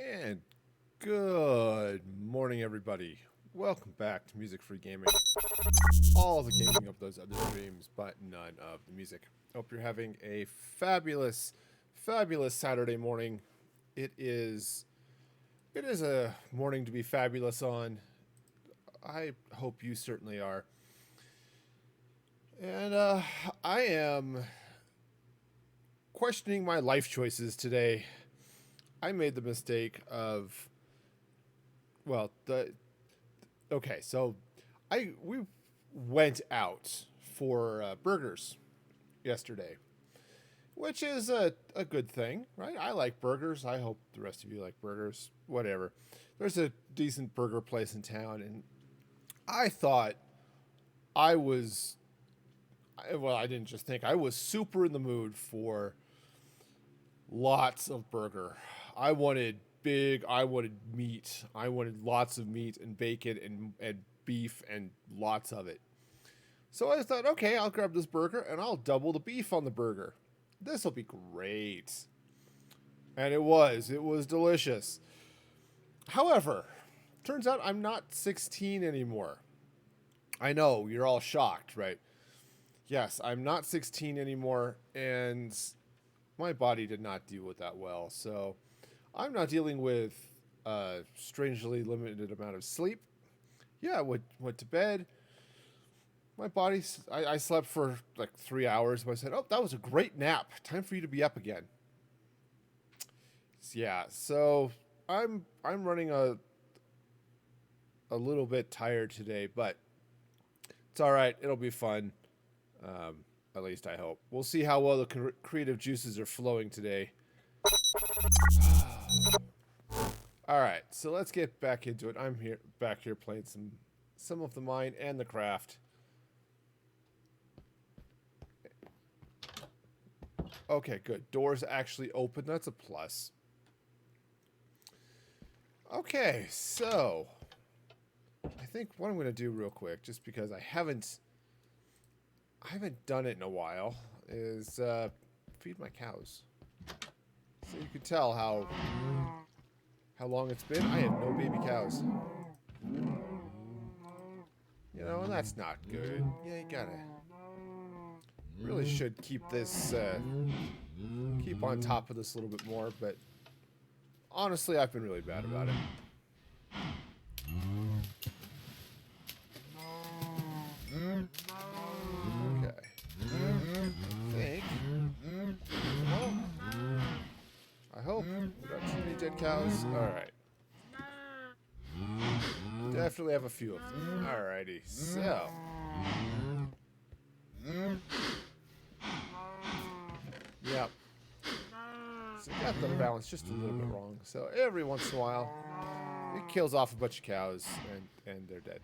And good morning, everybody. Welcome back to Music Free Gaming. All the gaming of those other streams, but none of the music. Hope you're having a fabulous, fabulous Saturday morning. It is a morning to be fabulous on. I hope you certainly are. And I am questioning my life choices today. I made the mistake of, okay, so we went out for burgers yesterday, which is a good thing, right? I like burgers. I hope the rest of you like burgers. Whatever. There's a decent burger place in town, and I thought I was, I didn't just think, I was super in the mood for lots of burger. I wanted meat. I wanted lots of meat and bacon and beef and lots of it. So I thought, okay, I'll grab this burger and I'll double the beef on the burger. This will be great. And it was delicious. However, turns out I'm not 16 anymore. I know, you're all shocked, right? Yes, I'm not 16 anymore, and my body did not deal with that well. So I'm not dealing with a strangely limited amount of sleep. Yeah, I went to bed. My body, I slept for like 3 hours. But I said, "Oh, that was a great nap. Time for you to be up again." Yeah, so I'm running a little bit tired today, but it's all right. It'll be fun. At least I hope. We'll see how well the creative juices are flowing today. All right, so let's get back into it. I'm back here playing some of the mine and the craft. Okay, good. Doors actually open. That's a plus. Okay, so I think what I'm going to do real quick, just because I haven't done it in a while, is feed my cows. So you can tell how long it's been. I have no baby cows. You know, and that's not good. Yeah, you gotta really should keep this keep on top of this a little bit more, but honestly, I've been really bad about it. Okay. I hope we got too many dead cows. Alright. Definitely have a few of them. Alrighty. So. Yep. So got the balance just a little bit wrong. So every once in a while, it kills off a bunch of cows and they're dead.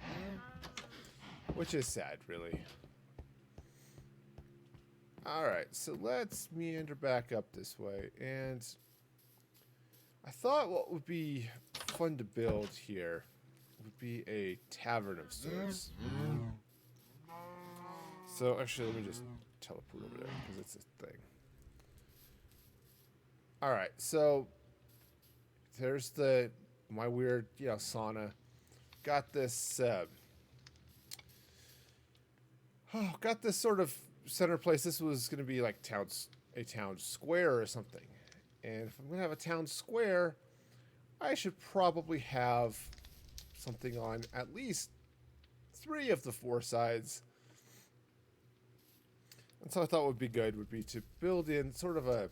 Which is sad, really. Alright, so let's meander back up this way. And I thought what would be fun to build here would be a tavern of sorts. So actually, let me just teleport over there because it's a thing. Alright, so there's my weird, sauna. Got this got this sort of center place. This was going to be like a town square or something. And if I'm going to have a town square, I should probably have something on at least 3 of the 4 sides. And so I thought would be good would be to build in sort of a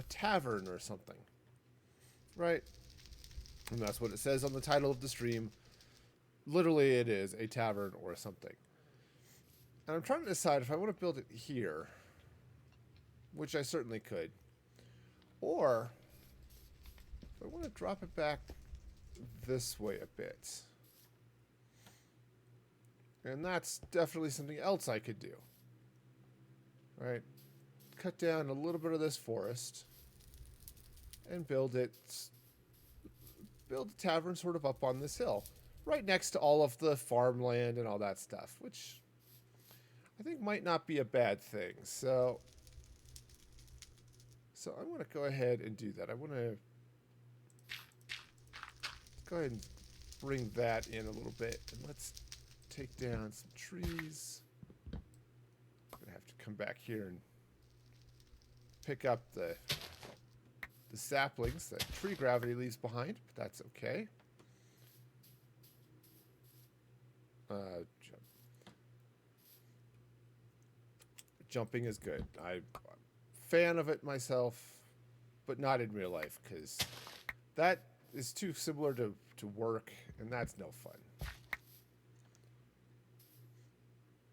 tavern or something. Right? And that's what it says on the title of the stream. Literally, it is a tavern or something. And I'm trying to decide if I want to build it here, which I certainly could, or if I want to drop it back this way a bit. And that's definitely something else I could do. Right? Cut down a little bit of this forest and build the tavern sort of up on this hill, right next to all of the farmland and all that stuff, which I think might not be a bad thing. So I'm going to go ahead and do that. I want to go ahead and bring that in a little bit. And let's take down some trees. I'm going to have to come back here and pick up the saplings that tree gravity leaves behind, but that's okay. Jumping is good. I'm a fan of it myself, but not in real life, because that is too similar to work, and that's no fun.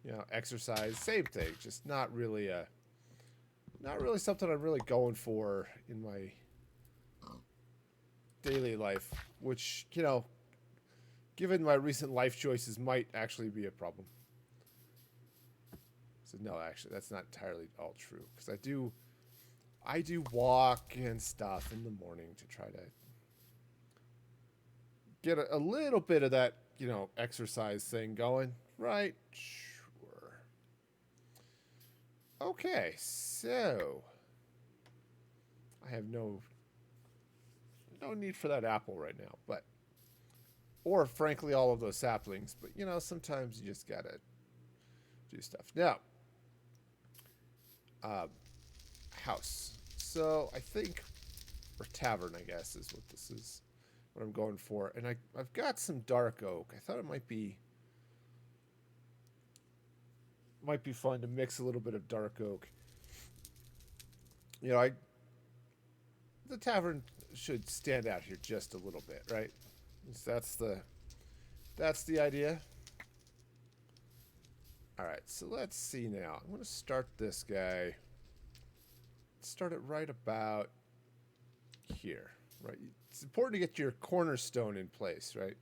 You know, exercise, same thing, just not really something I'm really going for in my daily life, which, you know, given my recent life choices, might actually be a problem. So no, actually, that's not entirely all true, because I do walk and stuff in the morning to try to get a little bit of that, you know, exercise thing going, right? Sure. Okay, so I have no need for that apple right now, but, or frankly, all of those saplings, but, you know, sometimes you just gotta do stuff. Now, house. So I think, or tavern, I guess, is what this is, what I'm going for. And I've got some dark oak. I thought it might be fun to mix a little bit of dark oak. You know, the tavern should stand out here just a little bit, right? So that's the idea. All right, so let's see now. I'm going to start this guy. Start it right about here, right? It's important to get your cornerstone in place, right?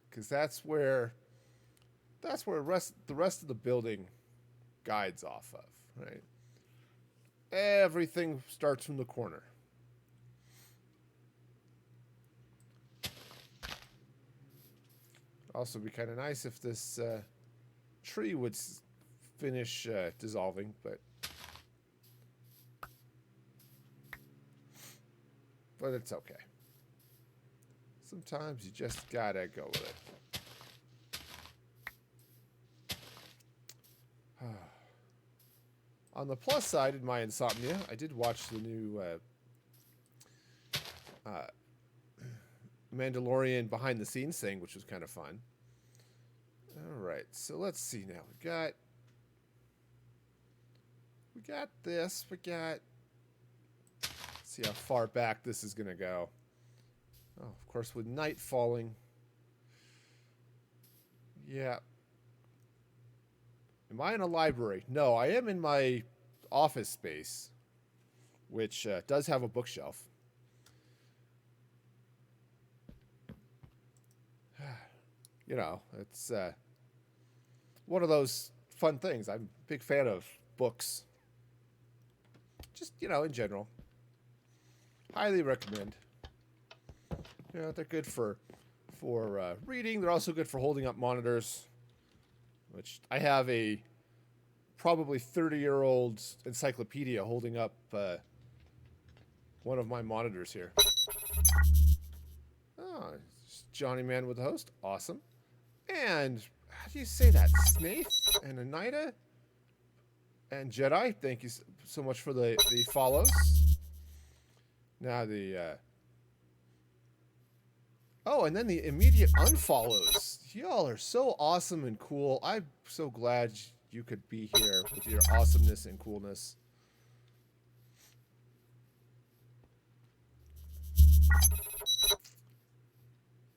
Because that's where the rest of the building guides off of, right? Everything starts from the corner. Also, be kind of nice if this tree would finish dissolving, but it's okay. Sometimes you just gotta go with it. On the plus side, in my insomnia, I did watch the new Mandalorian behind the scenes thing, which was kind of fun. All right, so let's see now. We got this. See how far back this is gonna go. Oh, of course, with night falling. Yeah. Am I in a library? No, I am in my office space, which does have a bookshelf. You know, it's one of those fun things. I'm a big fan of books. Just, you know, in general. Highly recommend. You know, they're good for reading. They're also good for holding up monitors, which I have a probably 30-year-old encyclopedia holding up one of my monitors here. Oh, it's Johnny Man with the host. Awesome. And how do you say that? Snaith and Anida and Jedi. Thank you so much for the follows. Now oh, and then the immediate unfollows. Y'all are so awesome and cool. I'm so glad you could be here with your awesomeness and coolness.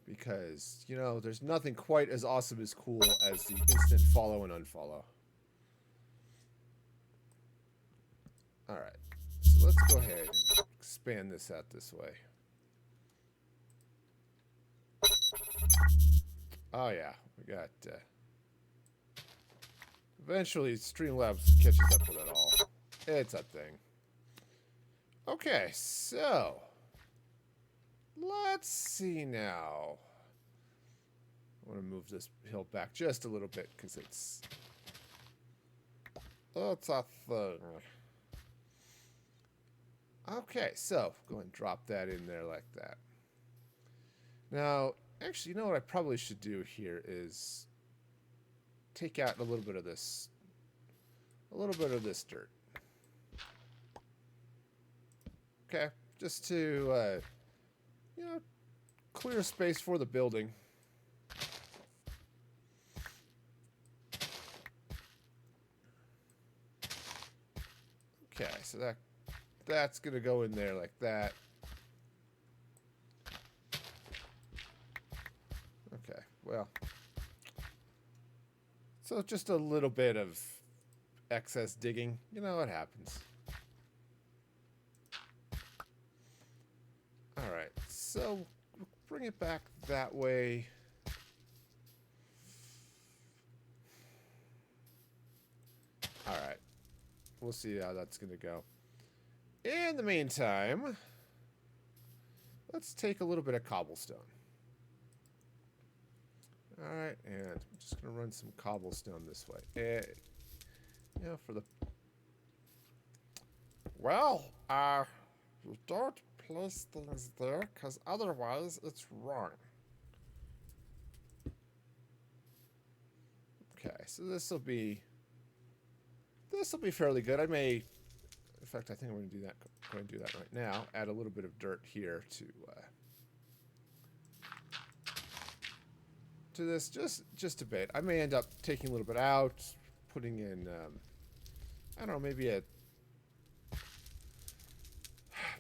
Because, you know, there's nothing quite as awesome as cool as the instant follow and unfollow. Alright, so let's go ahead and expand this out this way. Oh yeah, we got... eventually, Streamlabs catches up with it all. It's a thing. Okay, so... let's see now. I want to move this hill back just a little bit, because it's a thing. Okay, so go ahead and drop that in there like that. Now, actually, you know what I probably should do here is take out a little bit of this dirt. Okay, just to you know, clear space for the building. Okay, so that's gonna go in there like that. Okay, well, so just a little bit of excess digging. You know what happens. All right, so bring it back that way. All right, we'll see how that's gonna go. In the meantime, let's take a little bit of cobblestone. Alright, and I'm just going to run some cobblestone this way. Yeah, for the... Well, you don't place things there, because otherwise it's wrong. Okay, so this will be fairly good. I may... In fact, I think I'm going to do that right now. Add a little bit of dirt here to this, just a bit. I may end up taking a little bit out, putting in, I don't know, maybe a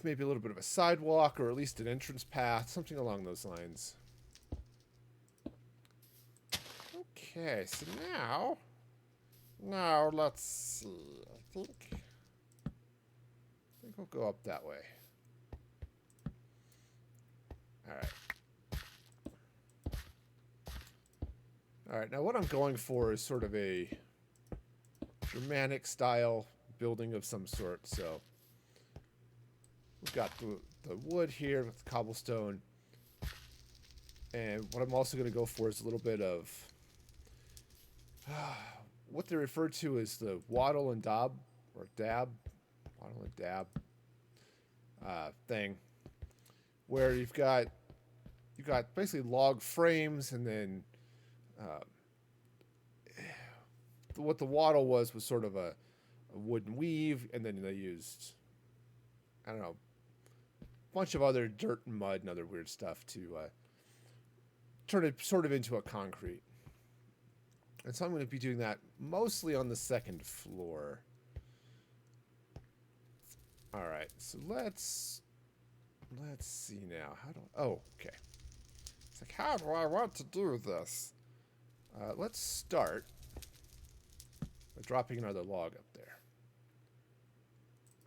little bit of a sidewalk, or at least an entrance path, something along those lines. Okay, so now let's see. I think we'll go up that way. All right. All right, now what I'm going for is sort of a Germanic style building of some sort. So we've got the wood here with the cobblestone. And what I'm also going to go for is a little bit of what they refer to as the wattle and dab thing, where you've got basically log frames, and then what the wattle was sort of a wooden weave, and then they used, I don't know, a bunch of other dirt and mud and other weird stuff to turn it sort of into a concrete. And so I'm going to be doing that mostly on the second floor. All right, so let's see now. Okay. It's like, how do I want to do this? Let's start by dropping another log up there.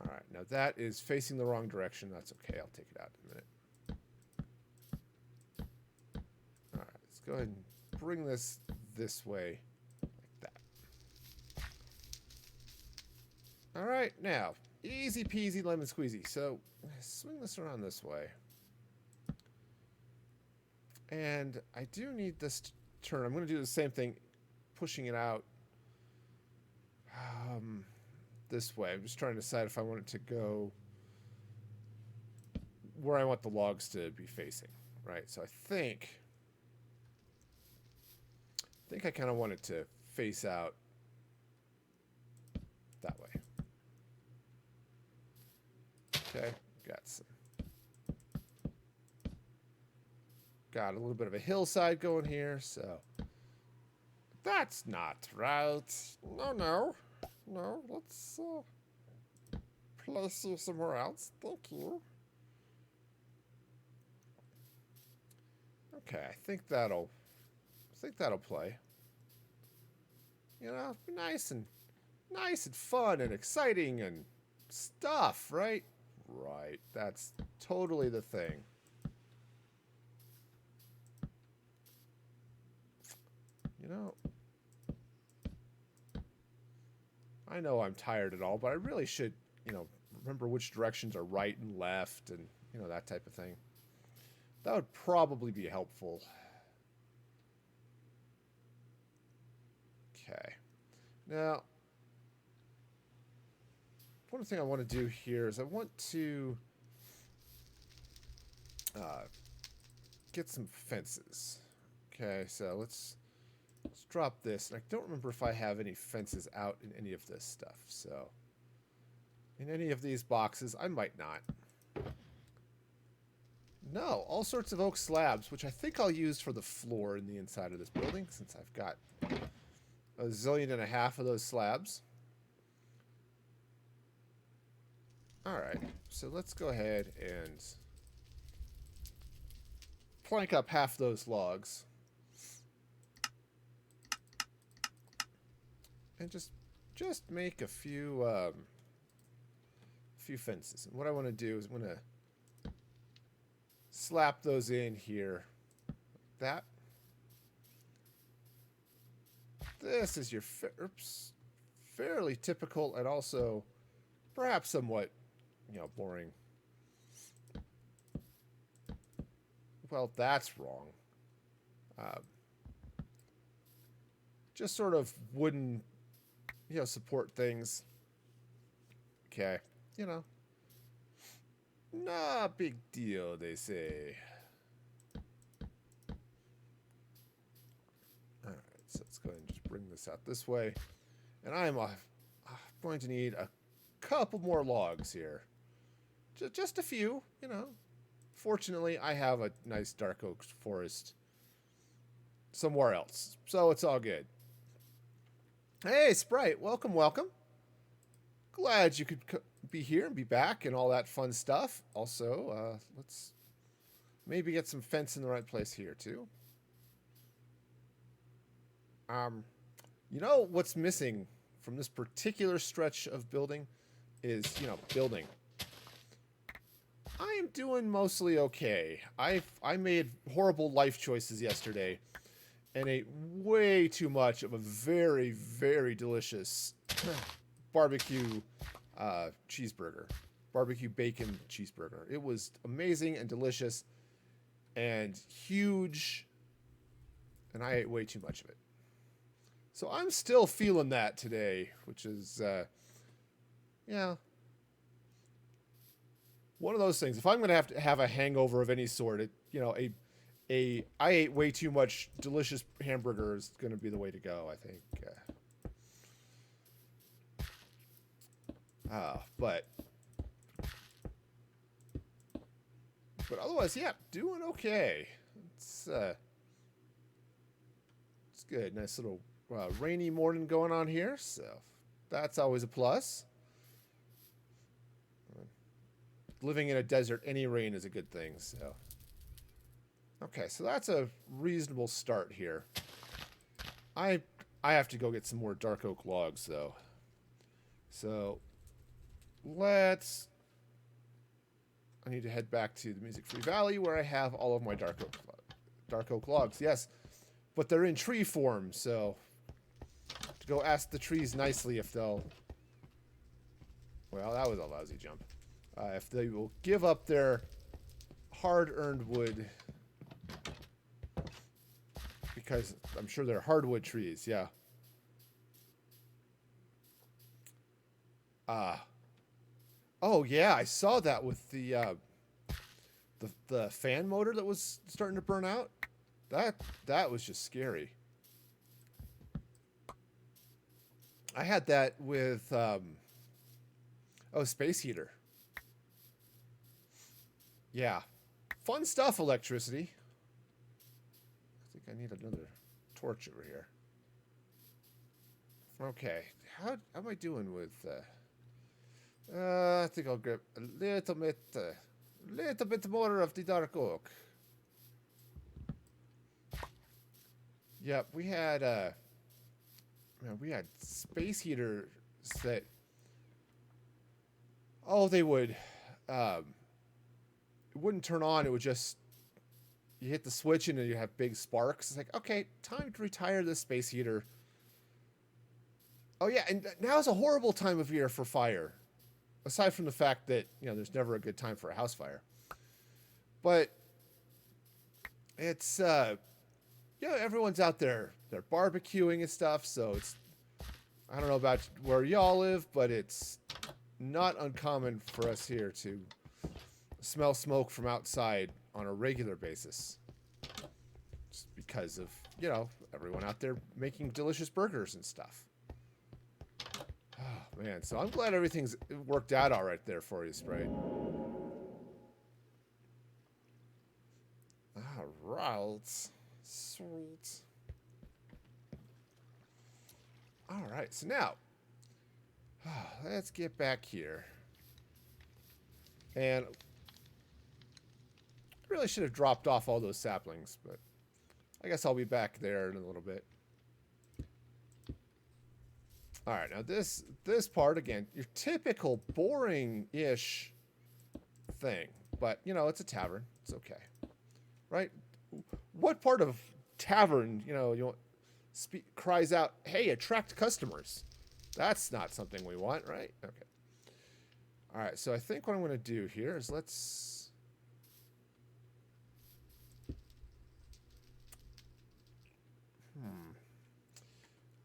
All right, now that is facing the wrong direction. That's okay. I'll take it out in a minute. All right, let's go ahead and bring this way like that. All right, now, easy peasy lemon squeezy. So swing this around this way. And I do need this to turn. I'm going to do the same thing, pushing it out this way. I'm just trying to decide if I want it to go where I want the logs to be facing, right? So I think I kind of want it to face out that way. Okay, got a little bit of a hillside going here, so that's not right. No, let's place you somewhere else. Thank you. Okay, I think that'll play. You know, nice and fun and exciting and stuff, right? Right. That's totally the thing. You know, I know I'm tired and all, but I really should, remember which directions are right and left, and, that type of thing. That would probably be helpful. Okay. Now, one thing I want to do here is I want to get some fences. Okay, so let's drop this. And I don't remember if I have any fences out in any of this stuff. So in any of these boxes, I might not. No, all sorts of oak slabs, which I think I'll use for the floor in the inside of this building, since I've got a zillion and a half of those slabs. Alright, so let's go ahead and plank up half those logs. And just make a few fences. And what I want to do is I'm going to slap those in here. That. This is your fairly typical and also perhaps somewhat, boring. Well, that's wrong. Just sort of wooden, support things. Okay, nah, big deal, they say. All right, so let's go ahead and just bring this out this way. And I'm going to need a couple more logs here. Just a few, Fortunately, I have a nice dark oak forest somewhere else, so it's all good. Hey, Sprite, welcome, welcome. Glad you could be here and be back and all that fun stuff. Also, let's maybe get some fence in the right place here, too. What's missing from this particular stretch of building is, building. I am doing mostly okay. I made horrible life choices yesterday and ate way too much of a very, very delicious barbecue cheeseburger. Barbecue bacon cheeseburger. It was amazing and delicious and huge, and I ate way too much of it. So I'm still feeling that today, which is, one of those things. If I'm going to have a hangover of any sort, I ate way too much delicious hamburger is going to be the way to go, I think. But otherwise, yeah, doing okay. It's good. Nice little rainy morning going on here, so that's always a plus. Living in a desert, any rain is a good thing, so. Okay, so that's a reasonable start here. I have to go get some more dark oak logs, though. So, I need to head back to the Music Free Valley, where I have all of my dark oak logs. Yes, but they're in tree form, so to go ask the trees nicely if they'll. Well, that was a lousy jump. If they will give up their hard-earned wood, because I'm sure they're hardwood trees, yeah. Oh yeah, I saw that with the fan motor that was starting to burn out. That was just scary. I had that with space heater. Yeah. Fun stuff, electricity. I think I need another torch over here. Okay. How am I doing with... I think I'll grab a little bit more of the dark oak. Yep, we had space heaters that... Oh, they would... it wouldn't turn on. It would just, you hit the switch and then you have big sparks. It's like, okay, time to retire this space heater. Oh yeah, and now's a horrible time of year for fire. Aside from the fact that, there's never a good time for a house fire. But it's, everyone's out there. They're barbecuing and stuff, so it's, I don't know about where y'all live, but it's not uncommon for us here to smell smoke from outside on a regular basis. because of, everyone out there making delicious burgers and stuff. Oh, man. So I'm glad everything's worked out all right there for you, Sprite. All right. Sweet. All right. So now, let's get back here. And I really should have dropped off all those saplings, but I guess I'll be back there in a little bit. All right, now this part, again, your typical boring-ish thing. But, it's a tavern. It's okay. Right? What part of tavern, cries out, hey, attract customers? That's not something we want, right? Okay. All right, so I think what I'm going to do here is let's...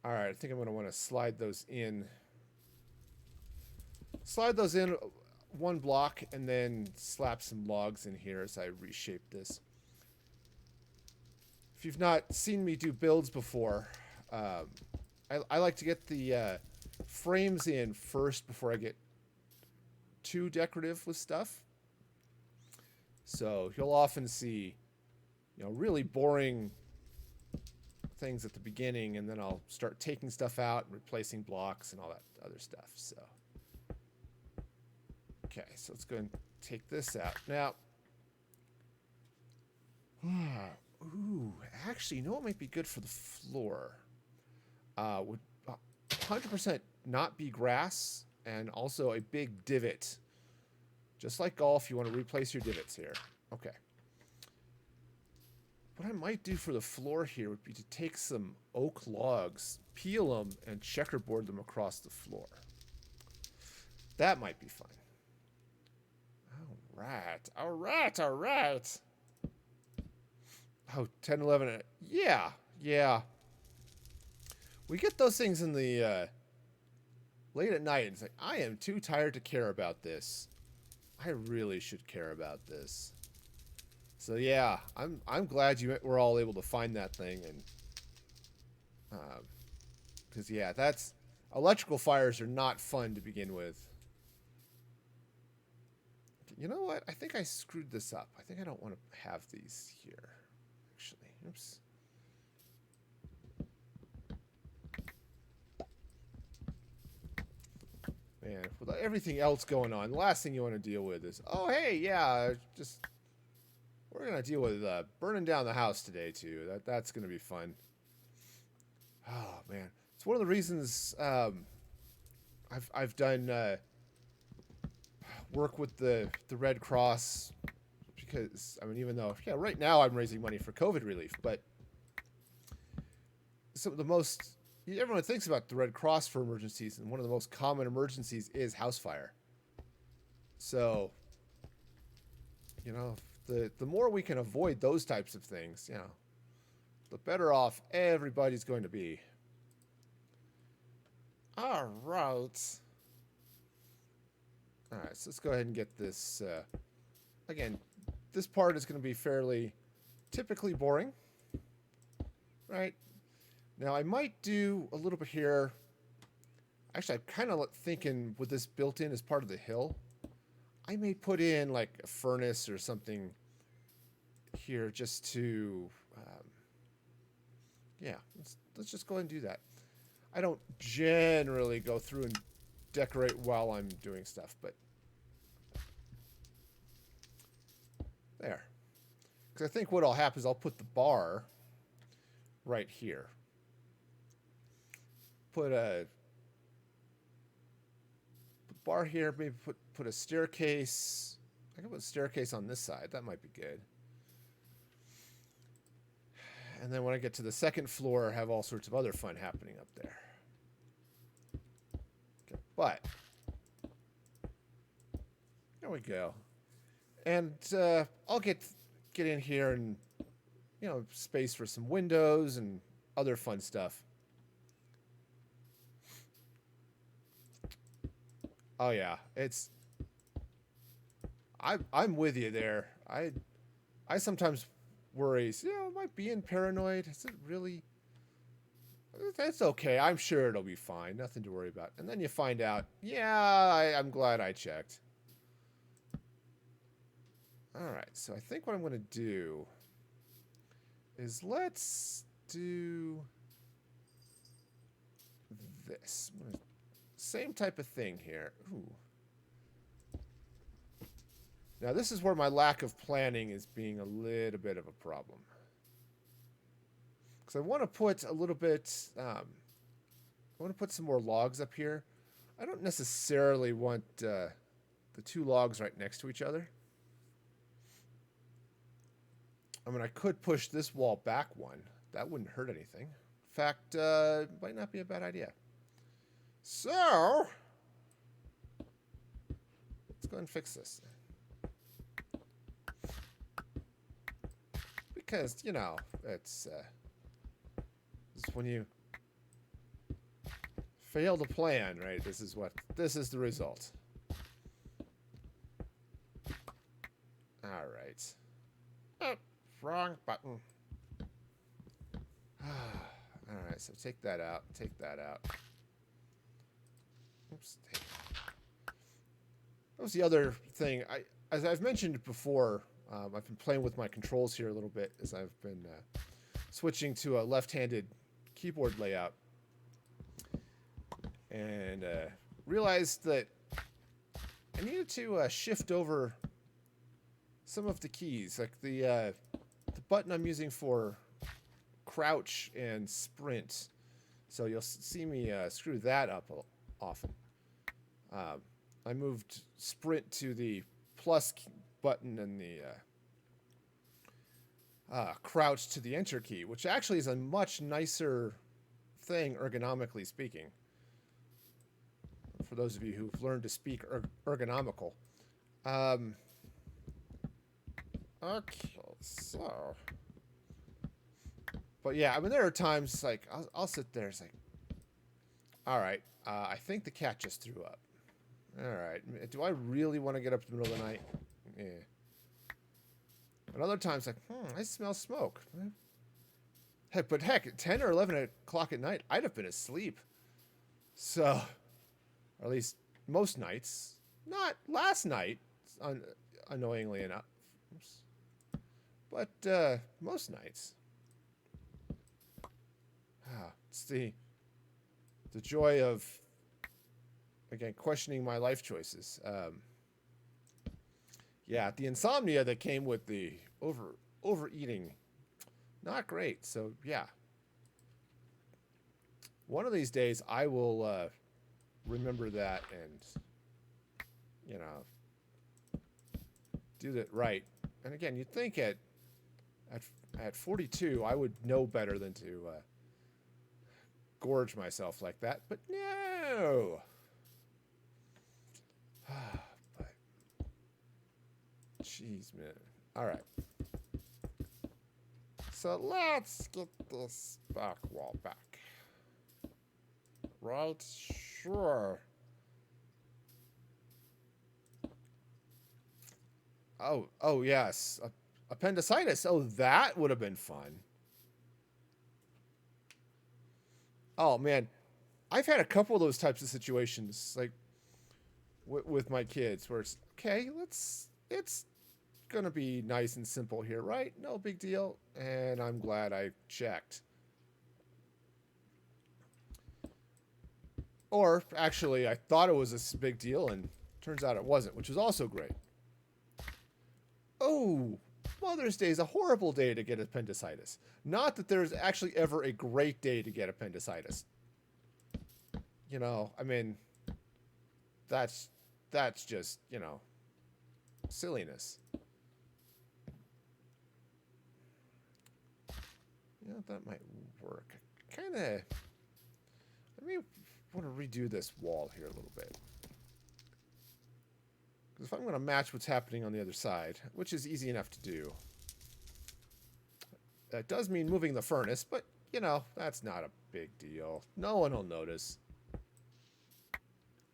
All right, I think I'm going to want to slide those in. Slide those in one block and then slap some logs in here as I reshape this. If you've not seen me do builds before, I like to get the frames in first before I get too decorative with stuff. So you'll often see, really boring things at the beginning, and then I'll start taking stuff out and replacing blocks and all that other stuff. So, okay, so let's go and take this out. Now, actually, you know what might be good for the floor? Would 100% not be grass, and also a big divot. Just like golf, you want to replace your divots here. Okay. What I might do for the floor here would be to take some oak logs, peel them, and checkerboard them across the floor. That might be fun. All right. Oh, 10, 11. Yeah. We get those things in the late at night. And it's like, I am too tired to care about this. I really should care about this. So yeah, I'm glad you were all able to find that thing, and because yeah, that's electrical fires are not fun to begin with. You know what? I think I screwed this up. I think I don't want to have these here. Actually, oops. Man, with everything else going on, the last thing you want to deal with is, oh hey, yeah, we're going to deal with burning down the house today, too. That's going to be fun. Oh, man. It's one of the reasons I've done work with the Red Cross. Because, even though, right now I'm raising money for COVID relief. But some of the most... Everyone thinks about the Red Cross for emergencies. And one of the most common emergencies is house fire. So, the more we can avoid those types of things, the better off everybody's going to be. All right. So let's go ahead and get this. Again, this part is going to be fairly typically boring. Right? Now, I might do a little bit here. Actually, I'm kind of thinking with this built in as part of the hill, I may put in like a furnace or something here just to, let's just go ahead and do that. I don't generally go through and decorate while I'm doing stuff, but there. Because I think what'll happen is I'll put the bar right here. Put a bar here, maybe put a staircase. I can put a staircase on this side. That might be good. And then when I get to the second floor, I have all sorts of other fun happening up there. Okay, but there we go. And I'll get in here and space for some windows and other fun stuff. Oh yeah, I'm with you there. I sometimes worries. Am I being paranoid? Is it really? That's okay. I'm sure it'll be fine. Nothing to worry about. And then you find out, yeah, I'm glad I checked. All right, so I think what I'm going to do is let's do this. Same type of thing here. Ooh. Now, this is where my lack of planning is being a little bit of a problem. Because I want to put a little bit... I want to put some more logs up here. I don't necessarily want the two logs right next to each other. I mean, I could push this wall back one. That wouldn't hurt anything. In fact, might not be a bad idea. So, let's go ahead and fix this. Because, you know, it's when you fail to plan, right? This is the result. All right. Oh, wrong button. All right, so take that out. Take that out. Oops. That was the other thing. As I've mentioned before, I've been playing with my controls here a little bit as I've been switching to a left-handed keyboard layout. And realized that I needed to shift over some of the keys, like the button I'm using for crouch and sprint. So you'll see me screw that up often. I moved sprint to the plus button and the crouch to the enter key, which actually is a much nicer thing ergonomically speaking. For those of you who've learned to speak ergonomical. Okay, so... But yeah, I mean, there are times, like, I'll sit there, it's like, all right, I think the cat just threw up. All right, do I really want to get up in the middle of the night? Yeah. And other times, like, I smell smoke. Heck, but heck, at 10 or 11 o'clock at night, I'd have been asleep. So, or at least most nights. Not last night, annoyingly enough. But most nights. It's the joy of, again, questioning my life choices. Yeah, the insomnia that came with the overeating, not great. So yeah, one of these days I will remember that and, you know, do that right. And again, you'd think at 42 I would know better than to gorge myself like that, but no. But jeez, man. All right. So let's get this back wall back. Right? Sure. Oh yes. Appendicitis. Oh, that would have been fun. Oh man, I've had a couple of those types of situations, like with my kids, where it's okay. It's gonna be nice and simple here, right? No big deal, and I'm glad I checked. Or actually, I thought it was a big deal, and turns out it wasn't, which was also great. Oh, Mother's Day is a horrible day to get appendicitis. Not that there's actually ever a great day to get appendicitis. You know, I mean, that's just, you know, silliness. You know, that might work. Kind of, let me want to redo this wall here a little bit. Because if I'm going to match what's happening on the other side, which is easy enough to do, that does mean moving the furnace, but, you know, that's not a big deal. No one will notice.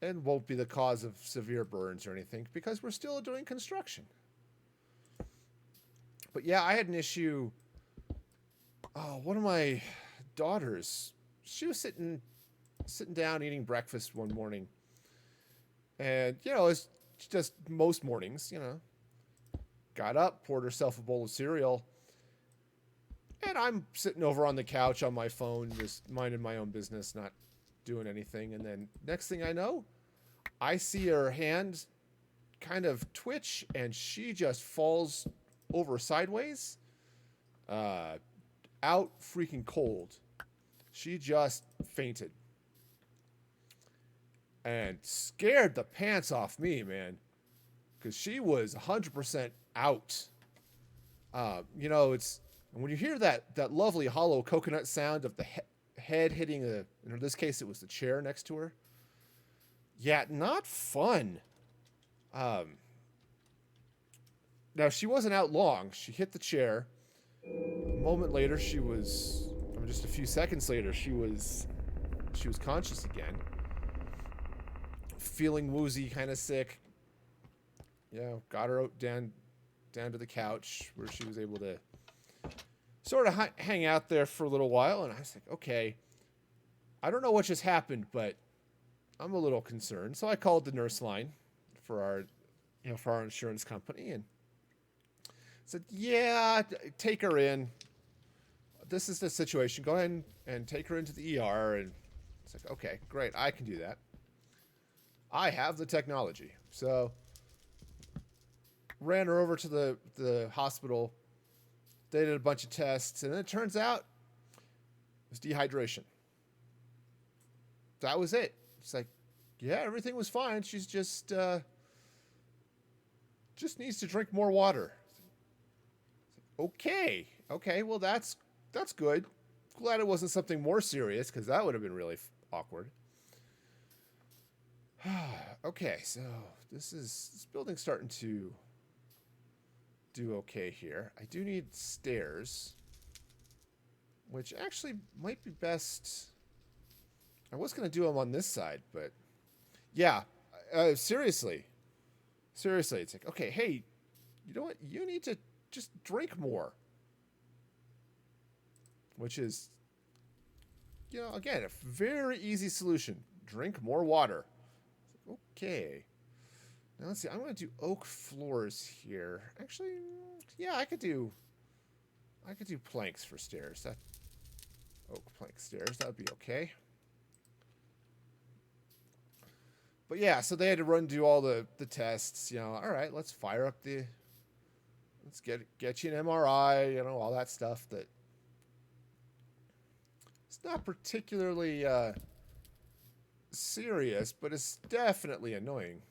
And won't be the cause of severe burns or anything, because we're still doing construction. But yeah, I had an issue. Oh, one of my daughters, she was sitting down eating breakfast one morning, and it's just most mornings, got up, poured herself a bowl of cereal, and I'm sitting over on the couch on my phone, just minding my own business, not doing anything. And then next thing I know, I see her hand kind of twitch, and she just falls over sideways, uh, out freaking cold. She just fainted and scared the pants off me, man, because she was 100% out. It's when you hear that lovely hollow coconut sound of the head hitting in this case, it was the chair next to her. Yeah, not fun. Now she wasn't out long. She hit the chair. A moment later, just a few seconds later, she was conscious again, feeling woozy, kind of sick. Got her down to the couch where she was able to sort of hang out there for a little while. And I was like, okay, I don't know what just happened, but I'm a little concerned. So I called the nurse line for our insurance company and said, yeah, take her in. This is the situation. Go ahead and take her into the ER. And it's like, okay, great. I can do that. I have the technology. So ran her over to the hospital. They did a bunch of tests, and then it turns out it was dehydration. That was it. It's like, yeah, everything was fine. She's just needs to drink more water. Okay, well that's good. Glad it wasn't something more serious, because that would have been really awkward. Okay, so this building's starting to do okay here. I do need stairs, which actually might be best. I was going to do them on this side, but yeah, seriously, it's like, okay, hey, you know what? You need to just drink more, which is, again, a very easy solution. Drink more water. Okay. Now let's see. I'm going to do oak floors here. Actually, yeah, I could do planks for stairs. That oak plank stairs. That would be okay. But yeah, so they had to do all the tests. All right, let's fire up let's get you an MRI. All that stuff that it's not particularly serious, but it's definitely annoying.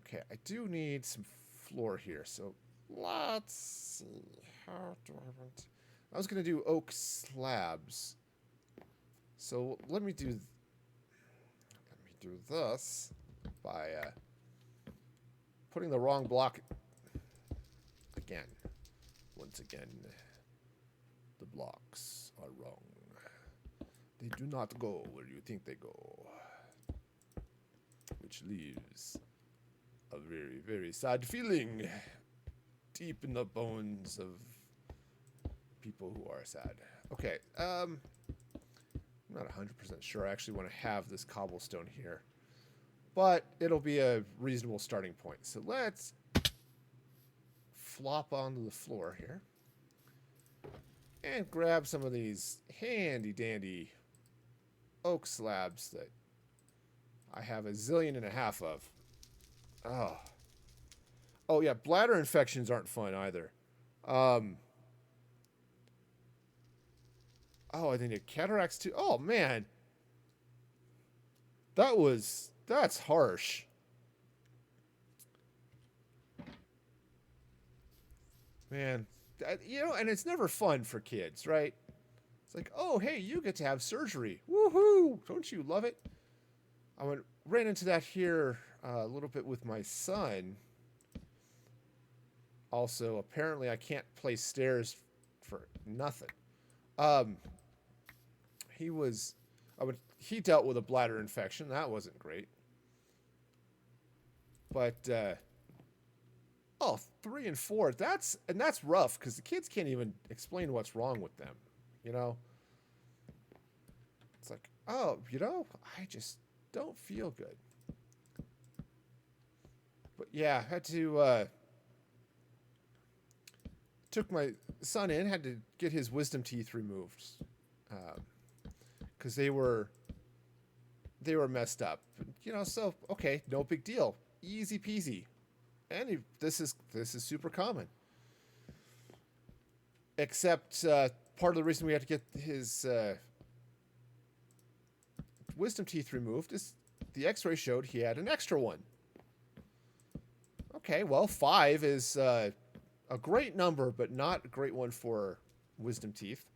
Okay, I do need some floor here, so let's see. How do I want? I was going to do oak slabs, so let me do this by putting the wrong block again. Once again, the blocks are wrong. They do not go where you think they go, which leaves a very, very sad feeling deep in the bones of people who are sad. Okay, I'm not 100% sure I actually want to have this cobblestone here, but it'll be a reasonable starting point. So let's flop onto the floor here and grab some of these handy dandy oak slabs that I have a zillion and a half of. Oh yeah, bladder infections aren't fun either. I think it cataracts too. Oh man, that's harsh. Man, and it's never fun for kids, right? It's like, oh hey, you get to have surgery. Woohoo! Don't you love it? Ran into that here a little bit with my son. Also, apparently I can't place stairs for nothing. He dealt with a bladder infection. That wasn't great. But, Oh, 3 and 4. That's rough because the kids can't even explain what's wrong with them. You know, it's like, oh, I just don't feel good. But yeah, had to took my son in, had to get his wisdom teeth removed because they were messed up. So okay, no big deal, easy peasy. And this is super common. Except part of the reason we had to get his wisdom teeth removed is the X-ray showed he had an extra one. Okay, well, 5 is a great number, but not a great one for wisdom teeth.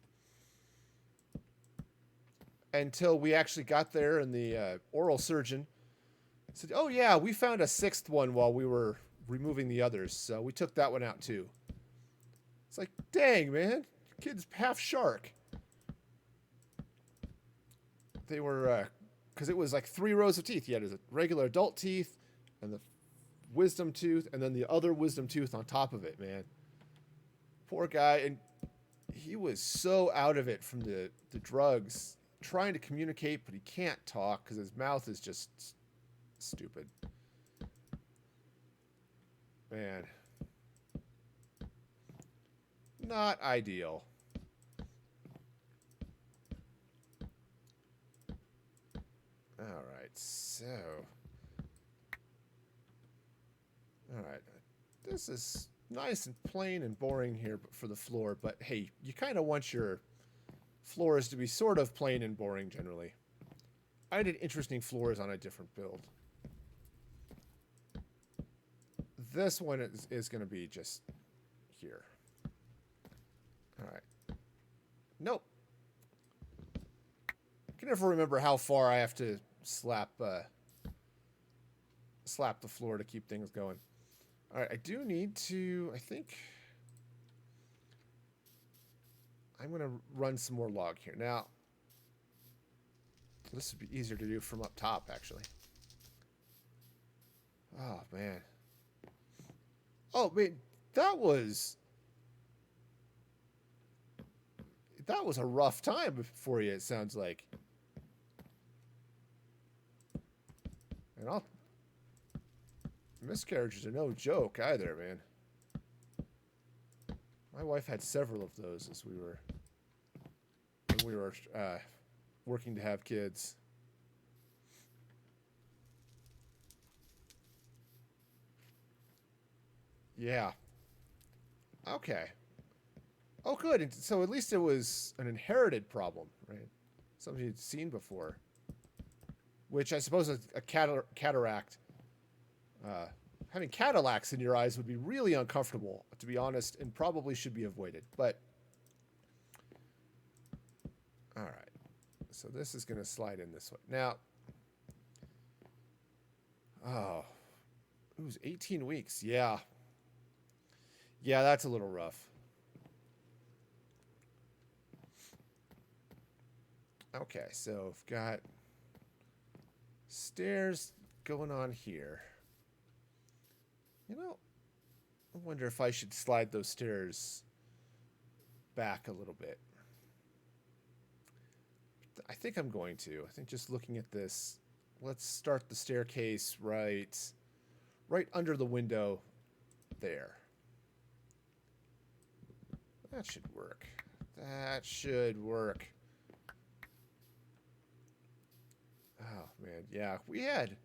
Until we actually got there, and the oral surgeon said, "Oh yeah, we found a 6th one while we were removing the others, so we took that one out too." It's like, dang, man, kid's half shark. They were, because it was like 3 rows of teeth. He had his regular adult teeth, and the wisdom tooth, and then the other wisdom tooth on top of it, man. Poor guy, and he was so out of it from the drugs, trying to communicate, but he can't talk because his mouth is just stupid. Man. Not ideal. Alright, so... Alright, this is nice and plain and boring here for the floor, but hey, you kind of want your floors to be sort of plain and boring generally. I did interesting floors on a different build. This one is going to be just here. Alright. Nope. I can never remember how far I have to slap the floor to keep things going. Alright, I do need to, I think, I'm going to run some more log here. Now, this would be easier to do from up top, actually. Oh, man. Oh, man, that was a rough time for you, it sounds like. And miscarriages are no joke either, man. My wife had several of those as when we were working to have kids. Yeah. Okay. Oh, good. And so at least it was an inherited problem, right? Something you'd seen before. Which I suppose a cataract. Having Cadillacs in your eyes would be really uncomfortable, to be honest, and probably should be avoided. But, all right. So this is going to slide in this way. Now, oh, it was 18 weeks. Yeah. Yeah, that's a little rough. Okay, so I've got stairs going on here. I wonder if I should slide those stairs back a little bit. I think I'm going to. I think just looking at this, let's start the staircase right under the window there. That should work. That should work. Oh, man. Yeah, we had...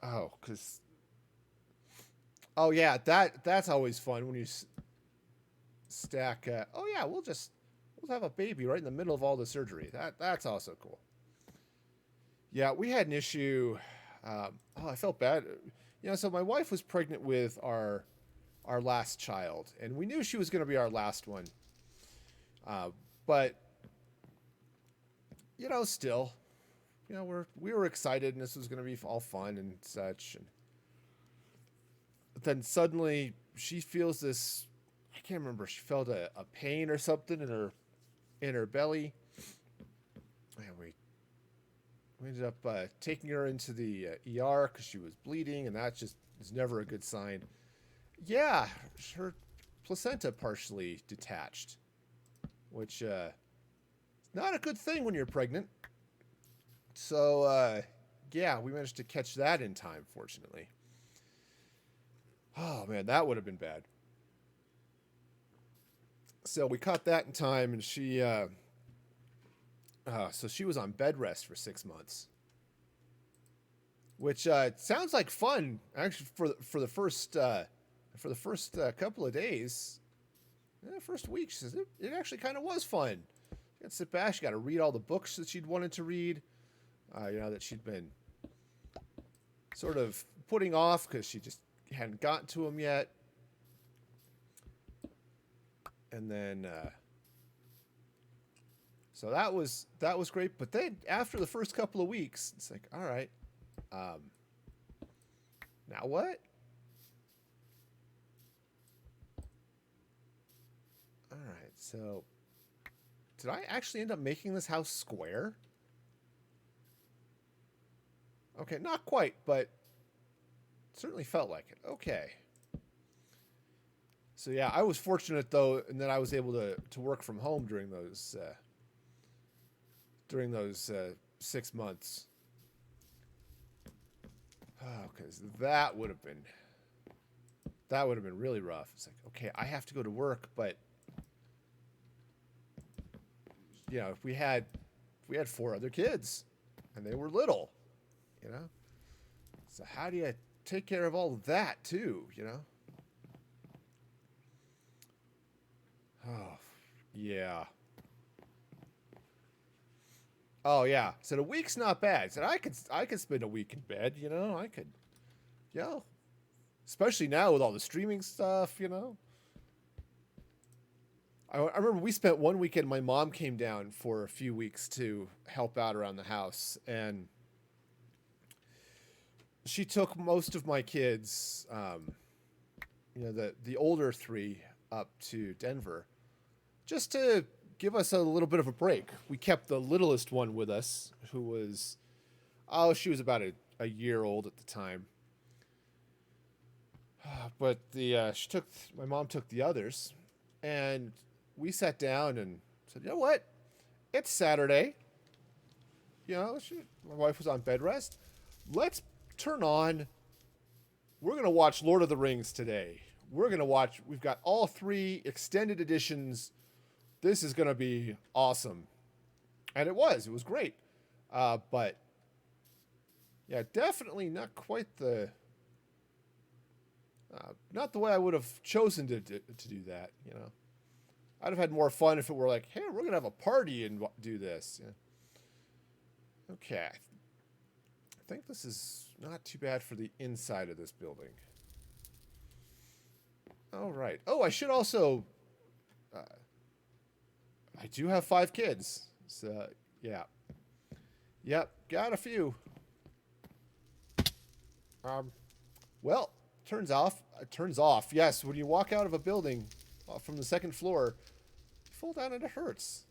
Oh, because... Oh, yeah, that's always fun when you stack... oh, yeah, we'll have a baby right in the middle of all the surgery. That's also cool. Yeah, we had an issue... I felt bad. So my wife was pregnant with our last child, and we knew she was going to be our last one. But... still, we were excited, and this was going to be all fun and such. And then suddenly she feels this, I can't remember, she felt a pain or something in her belly. And We ended up taking her into the ER because she was bleeding, and that just is never a good sign. Yeah, her placenta partially detached, which is not a good thing when you're pregnant. So, yeah, we managed to catch that in time, fortunately. Oh, man, that would have been bad. So we caught that in time, and so she was on bed rest for 6 months, which sounds like fun actually for the first couple of days. First week, she says it actually kind of was fun. She got to sit back. She got to read all the books that she'd wanted to read. That she'd been sort of putting off because she just hadn't gotten to them yet. And then, so that was great. But then after the first couple of weeks, it's like, all right, now what? All right, so did I actually end up making this house square? Okay, not quite, but certainly felt like it. Okay. So yeah, I was fortunate though, and that I was able to work from home during those 6 months. Oh, because that would have been really rough. It's like, okay, I have to go to work, but if we had four other kids, and they were little, so how do you take care of all of that too? Oh, yeah. Oh yeah. So the week's not bad. So I could spend a week in bed. I could, yeah. Especially now with all the streaming stuff. I remember we spent one weekend. My mom came down for a few weeks to help out around the house, and she took most of my kids, the older three, up to Denver, just to give us a little bit of a break. We kept the littlest one with us, who was, she was about a year old at the time. But my mom took the others, and we sat down and said, you know what? It's Saturday. My wife was on bed rest. Let's turn on. We're going to watch Lord of the Rings today. We've got all 3 extended editions. This is going to be awesome. And it was great. But yeah, definitely not quite not the way I would have chosen to do that. I'd have had more fun if it were like, hey, we're going to have a party and do this. Yeah. Okay. I think this is not too bad for the inside of this building. All right. Oh, I should also, I do have 5 kids. So, yeah. Yep, got a few. Well, turns off. Yes, when you walk out of a building from the second floor, you fall down and it hurts.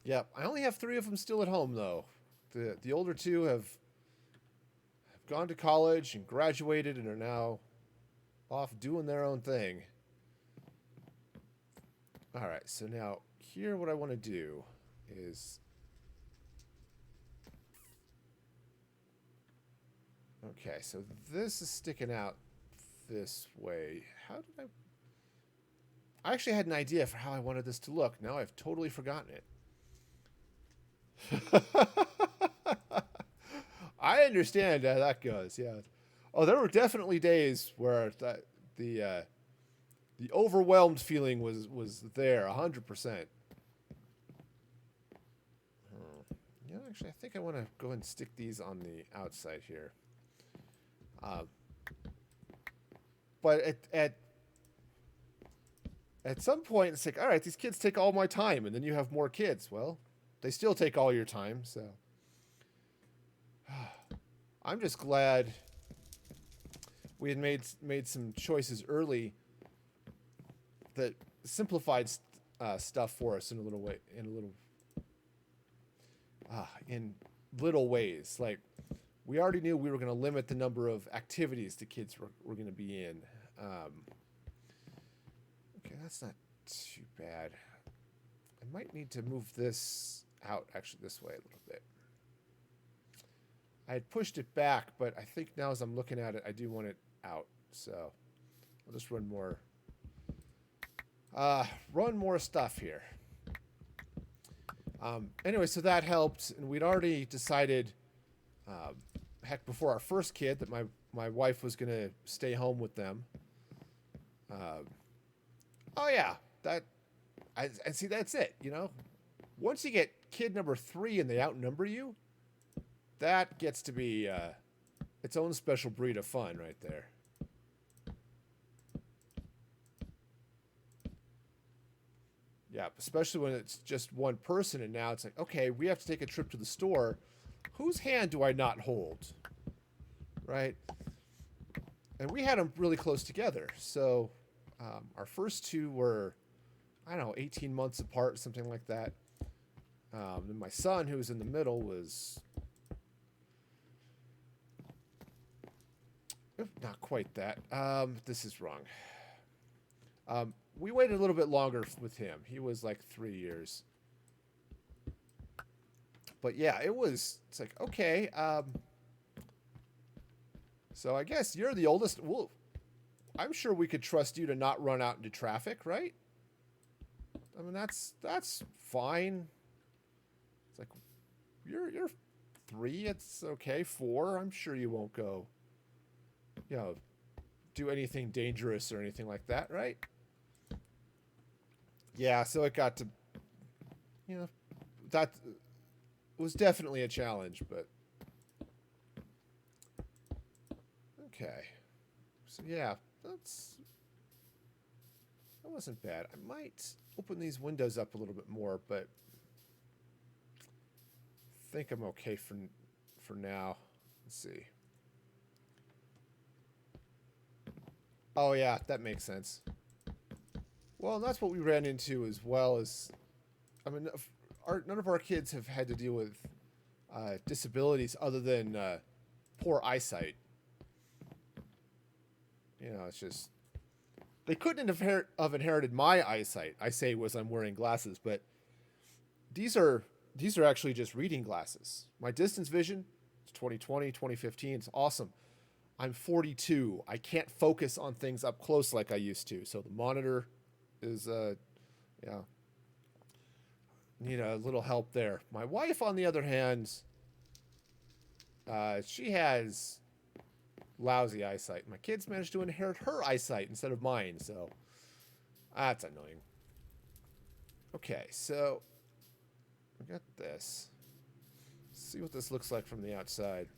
Yep, I only have 3 of them still at home though. The older 2 have gone to college and graduated and are now off doing their own thing. All right, so now here what I want to do is, okay, so this is sticking out this way. How did I actually had an idea for how I wanted this to look. Now I've totally forgotten it. I understand how that goes. Yeah. Oh, there were definitely days where the overwhelmed feeling was there 100%. Actually, I think I want to go ahead and stick these on the outside here. But at some point, it's like, all right, these kids take all my time, and then you have more kids. Well, they still take all your time, so I'm just glad we had made some choices early that simplified stuff for us in a little way. in little ways. Like, we already knew we were going to limit the number of activities the kids were going to be in. Okay, that's not too bad. I might need to move this out, actually, this way a little bit. I had pushed it back, but I think now as I'm looking at it, I do want it out. So I'll just run more stuff here. Anyway, so that helped, and we'd already decided, heck, before our first kid, that my wife was going to stay home with them. Oh yeah, I see. That's it. Once you get kid number 3 and they outnumber you, that gets to be its own special breed of fun right there. Yeah, especially when it's just one person, and now it's like, okay, we have to take a trip to the store. Whose hand do I not hold? Right? And we had them really close together. So our first 2 were, I don't know, 18 months apart, something like that. And my son, who was in the middle, was not quite that. This is wrong. We waited a little bit longer with him. He was like 3 years. But yeah, it's like, okay. So I guess you're the oldest. Well, I'm sure we could trust you to not run out into traffic, right? I mean, that's fine. It's like, you're 3. It's okay. 4. I'm sure you won't go, do anything dangerous or anything like that, right? Yeah, so it got to, that was definitely a challenge, but okay. So yeah, that wasn't bad. I might open these windows up a little bit more, but I think I'm okay for now. Let's see. Oh yeah, that makes sense. Well, that's what we ran into as well as, I mean, none of our kids have had to deal with disabilities other than poor eyesight. It's just, they couldn't have inherited my eyesight. I say was I'm wearing glasses, but these are actually just reading glasses. My distance vision is 20/20, 20/15. It's awesome. I'm 42. I can't focus on things up close like I used to. So the monitor is need a little help there. My wife, on the other hand, she has lousy eyesight. My kids managed to inherit her eyesight instead of mine, so that's annoying. Okay, so I got this. Let's see what this looks like from the outside.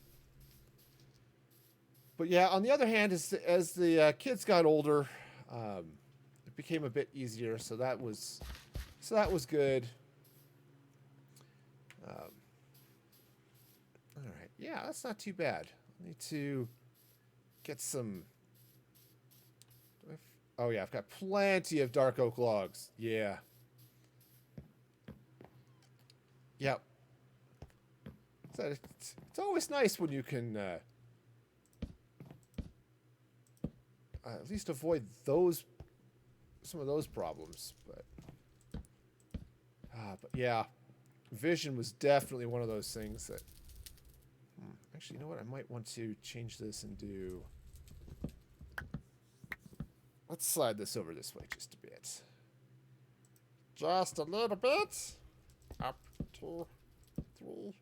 But yeah, on the other hand, as the kids got older, it became a bit easier. So that was good. All right, yeah, that's not too bad. I need to get some. Oh yeah, I've got plenty of dark oak logs. Yeah. Yep. So it's always nice when you can at least avoid some of those problems. But yeah, vision was definitely one of those things that. Actually, you know what? I might want to change this and do. Let's slide this over this way just a bit. Just a little bit. Up, 2, 3.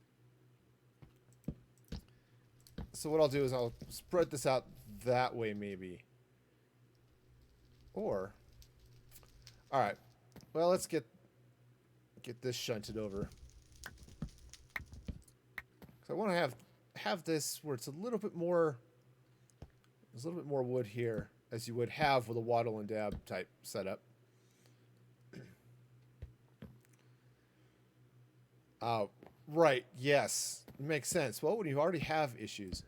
So what I'll do is I'll spread this out that way maybe. Or, all right. Well, let's get this shunted over. So I want to have this where it's a little bit more. There's a little bit more wood here, as you would have with a wattle and dab type setup. Right, yes. Makes sense. Well, when you already have issues.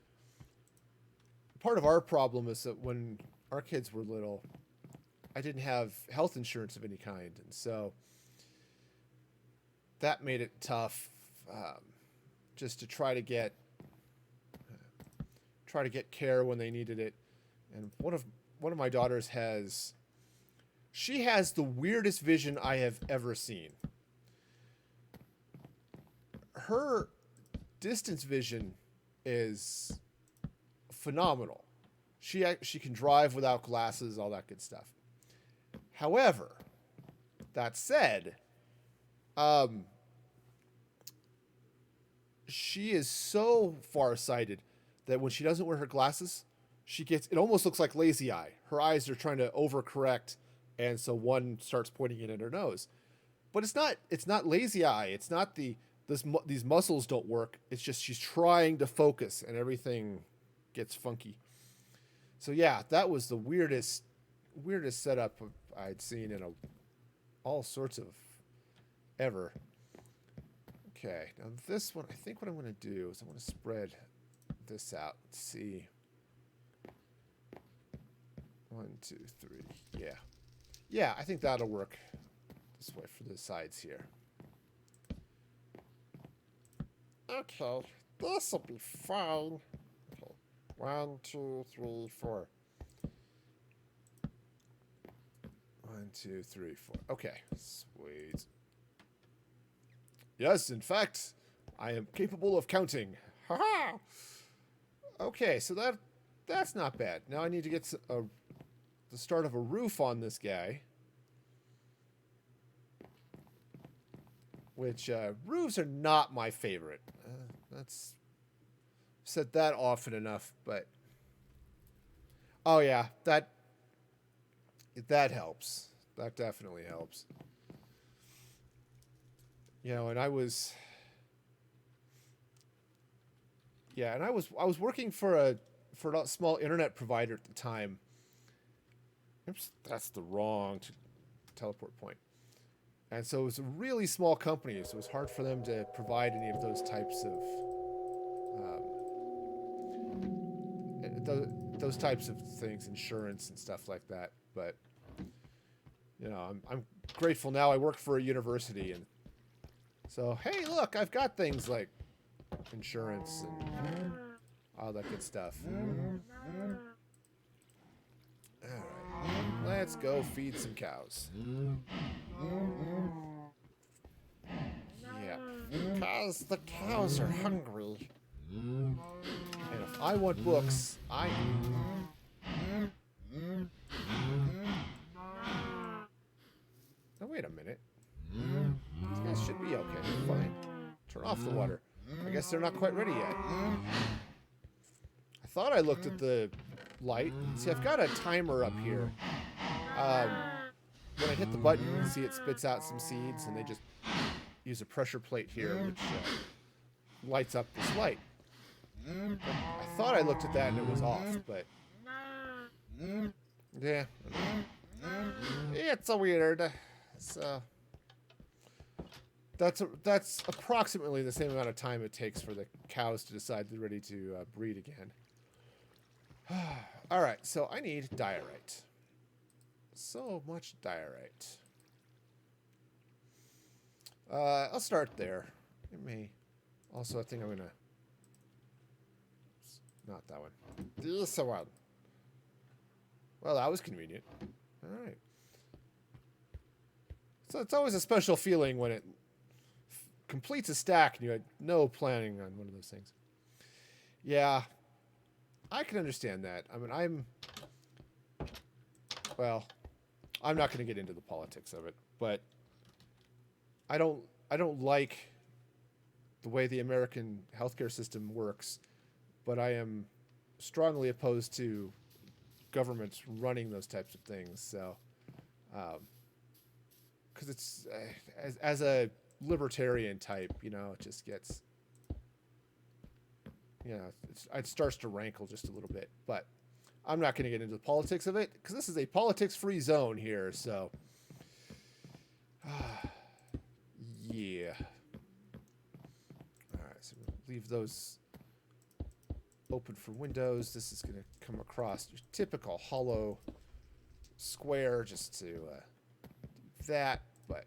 Part of our problem is that when our kids were little, I didn't have health insurance of any kind. And so that made it tough. just to try to get care when they needed it. And one of my daughters has the weirdest vision I have ever seen. Her distance vision is phenomenal. She can drive without glasses, all that good stuff. However, that said, she is so farsighted that when she doesn't wear her glasses, it almost looks like lazy eye. Her eyes are trying to overcorrect, and so one starts pointing it at her nose. But it's not lazy eye. It's not these muscles don't work. It's just she's trying to focus and everything gets funky. So yeah, that was the weirdest setup I'd seen in all sorts of ever. Okay, now this one, I think what I'm going to do is I'm going to spread this out. Let's see. 1, 2, 3. Yeah. Yeah, I think that'll work this way for the sides here. Okay, this'll be fine. Okay. 1, 2, 3, 4. 1, 2, 3, 4. Okay, sweet. Yes, in fact, I am capable of counting. Ha-ha! Okay, so that's not bad. Now I need to get the start of a roof on this guy. Which, roofs are not my favorite. That's said that often enough, but... Oh yeah, that helps. That definitely helps. You know, and I was working for a small internet provider at the time. Oops, that's the wrong teleport point. And so it was a really small company, so it was hard for them to provide any of those types of things, insurance and stuff like that. But you know, I'm grateful now. I work for a university, and so hey, look, I've got things like insurance and all that good stuff. All right, let's go feed some cows. Yeah, because the cows are hungry. And if I want books, I need... Oh, wait a minute. These guys should be okay. Fine. Turn off the water. I guess they're not quite ready yet. I thought I looked at the light. See, I've got a timer up here. When I hit the button, you can see it spits out some seeds, and they just use a pressure plate here, which lights up this light. But I thought I looked at that and it was off, but yeah, it's a weird. So that's approximately the same amount of time it takes for the cows to decide they're ready to breed again. All right, so I need diorite. So much diorite. I'll start there. It may also, I think I'm gonna. Not that one. This one. Well, that was convenient. All right. So it's always a special feeling when it completes a stack and you had no planning on one of those things. Yeah, I can understand that. I mean, well, I'm not going to get into the politics of it, but I don't like the way the American healthcare system works. But I am strongly opposed to governments running those types of things. So, because it's as a libertarian type, you know, it just gets, you know, it starts to rankle just a little bit. But I'm not going to get into the politics of it because this is a politics-free zone here. So, yeah. All right, so we'll leave those open for windows. This is going to come across your typical hollow square just to do that, but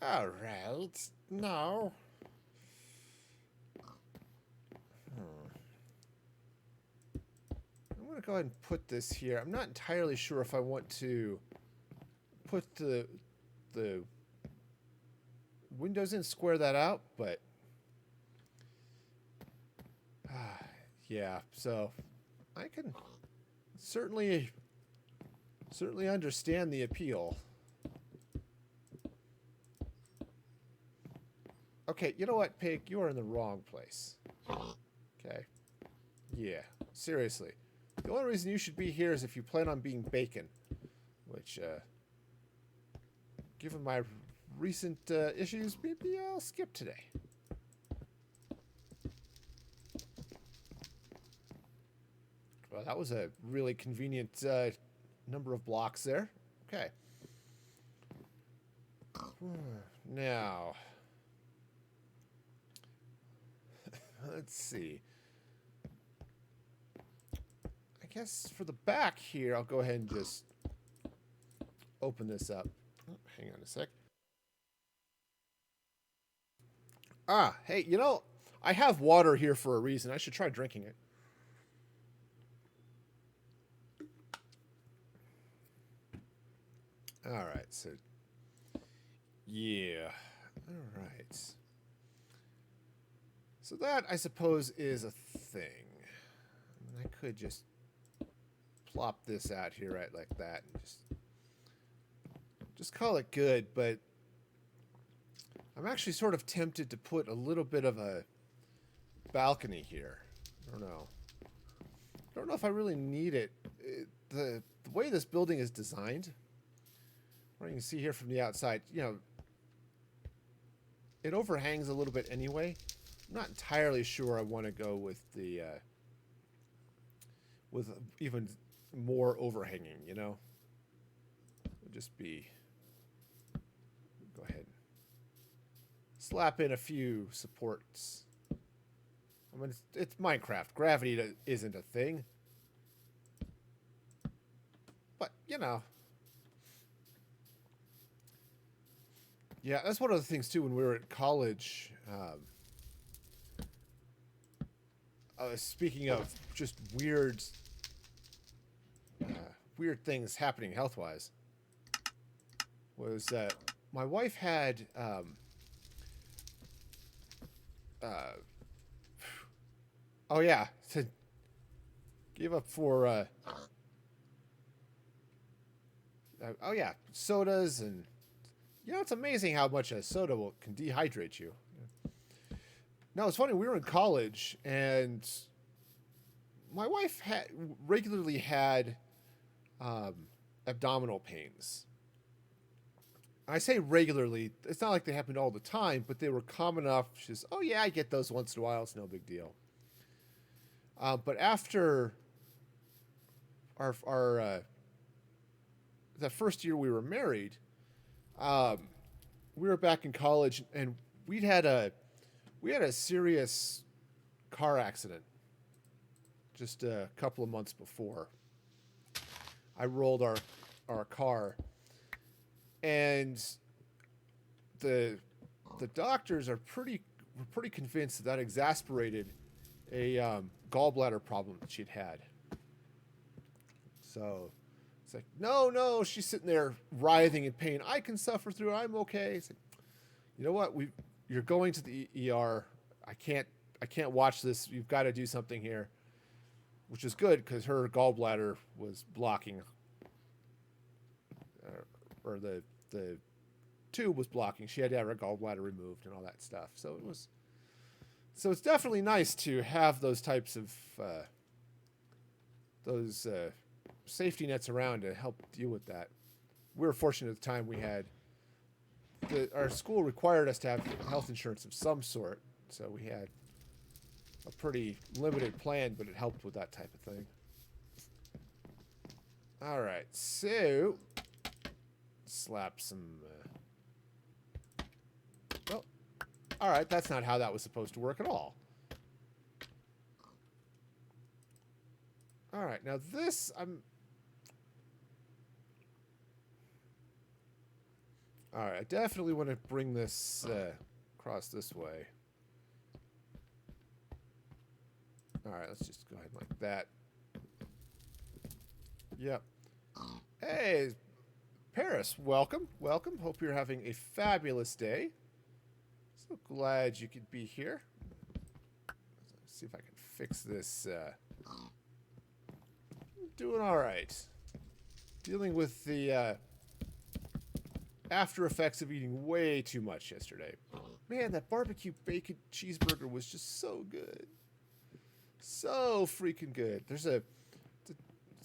All right. No. I'm going to go ahead and put this here. I'm not entirely sure if I want to put the windows in, square that out, but yeah. So I can certainly understand the appeal. Okay, you know what, Pig? You are in the wrong place. Okay. Yeah, seriously. The only reason you should be here is if you plan on being bacon, which, given my recent issues, maybe I'll skip today. Well, that was a really convenient number of blocks there. Okay. Now, let's see. I guess for the back here, I'll go ahead and just open this up. Oh, hang on a sec. Ah, hey, you know, I have water here for a reason. I should try drinking it. All right, so yeah. All right. So that, I suppose, is a thing. I mean, I could just plop this out here right like that and just call it good, but I'm actually sort of tempted to put a little bit of a balcony here. I don't know. I don't know if I really need it. The way this building is designed, what you can see here from the outside, you know, it overhangs a little bit anyway. I'm not entirely sure I want to go with the with even more overhanging, you know. It'll just be, go ahead, slap in a few supports. I mean, it's Minecraft. Gravity isn't a thing, but you know. Yeah, that's one of the things too. When we were at college, speaking of just weird things happening health-wise, was that my wife had oh yeah, to give up for oh yeah, sodas. And you know, it's amazing how much a soda can dehydrate you. Now, it's funny, we were in college, and my wife regularly had abdominal pains. I say regularly, it's not like they happened all the time, but they were common enough. She's, oh yeah, I get those once in a while, it's no big deal. But after our the first year we were married, we were back in college, and we had a serious car accident just a couple of months before. I rolled our car, and the doctors were pretty convinced that exasperated a gallbladder problem that she'd had. So it's like, no, she's sitting there writhing in pain. I can suffer through it. I'm okay. It's like, you know what? You're going to the ER. I can't watch this. You've got to do something here, which is good because her gallbladder was blocking, or the tube was blocking. She had to have her gallbladder removed and all that stuff. So it's definitely nice to have those types of safety nets around to help deal with that. We were fortunate at the time we had our school required us to have health insurance of some sort, so we had a pretty limited plan, but it helped with that type of thing. All right, so slap some. Well, all right, that's not how that was supposed to work at all. All right, now this All right, I definitely want to bring this across this way. All right, let's just go ahead like that. Yep. Hey, Paris, welcome. Welcome. Hope you're having a fabulous day. So glad you could be here. Let's see if I can fix this. Doing all right. Dealing with the after effects of eating way too much yesterday. Man, that barbecue bacon cheeseburger was just so good. So freaking good. It's a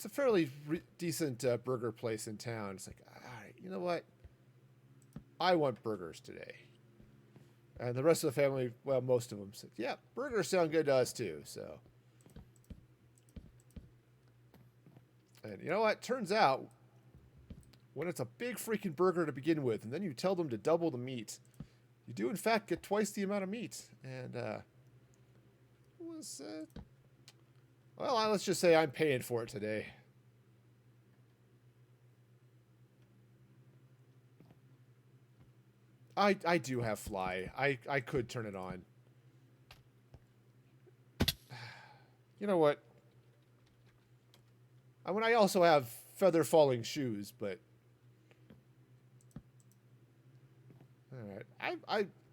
fairly decent burger place in town. It's like, all right, you know what? I want burgers today. And the rest of the family, well, most of them said, yeah, burgers sound good to us too. So, and you know what? Turns out, when it's a big freaking burger to begin with, and then you tell them to double the meat, you do in fact get twice the amount of meat. And it was, well, let's just say I'm paying for it today. I do have fly. I could turn it on. You know what? I also have feather falling shoes, but all right.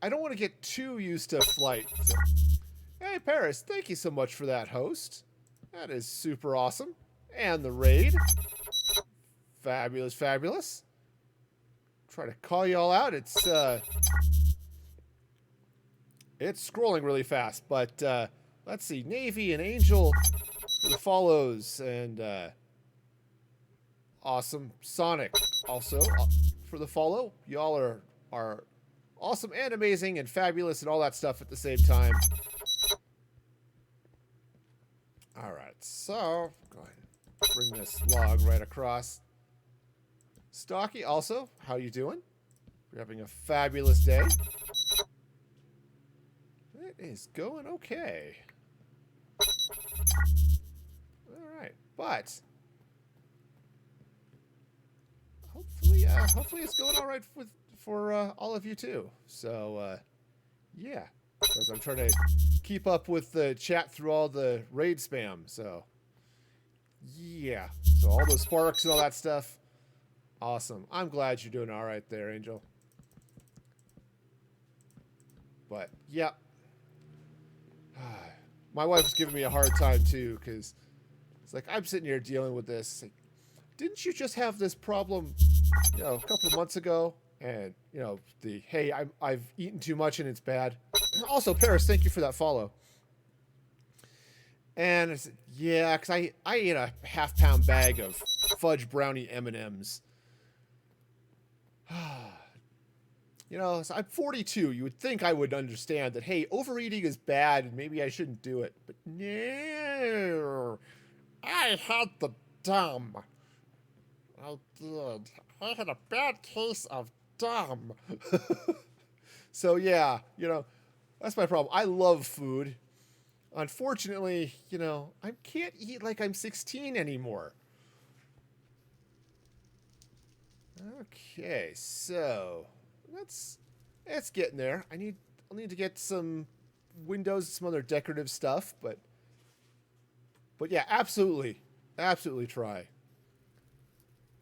I don't want to get too used to flight. So. Hey Paris, thank you so much for that host. That is super awesome. And the raid. Fabulous, fabulous. Try to call you all out. It's scrolling really fast, but let's see. Navy and Angel for the follows, and awesome. Sonic also for the follow. Y'all are awesome and amazing and fabulous and all that stuff at the same time. All right, so go ahead and bring this log right across. Stocky, also, how you doing? You're having a fabulous day. It is going okay. All right, but hopefully it's going all right for all of you too. So yeah, because I'm trying to keep up with the chat through all the raid spam. So yeah, so all those sparks and all that stuff. Awesome. I'm glad you're doing all right there, Angel. But yeah, my wife's giving me a hard time too, because it's like I'm sitting here dealing with this. Like, didn't you just have this problem, you know, a couple of months ago? And you know, hey, I've eaten too much and it's bad. Also, Paris, thank you for that follow. And I said, yeah, because I ate a half-pound bag of fudge brownie M&Ms. You know, so I'm 42. You would think I would understand that, hey, overeating is bad and maybe I shouldn't do it. But no. I had the dumb. I did. I had a bad case of dumb. So, yeah, you know, that's my problem. I love food. Unfortunately, you know, I can't eat like I'm 16 anymore. Okay, so it's getting there. I'll need to get some windows, some other decorative stuff, but yeah, absolutely try.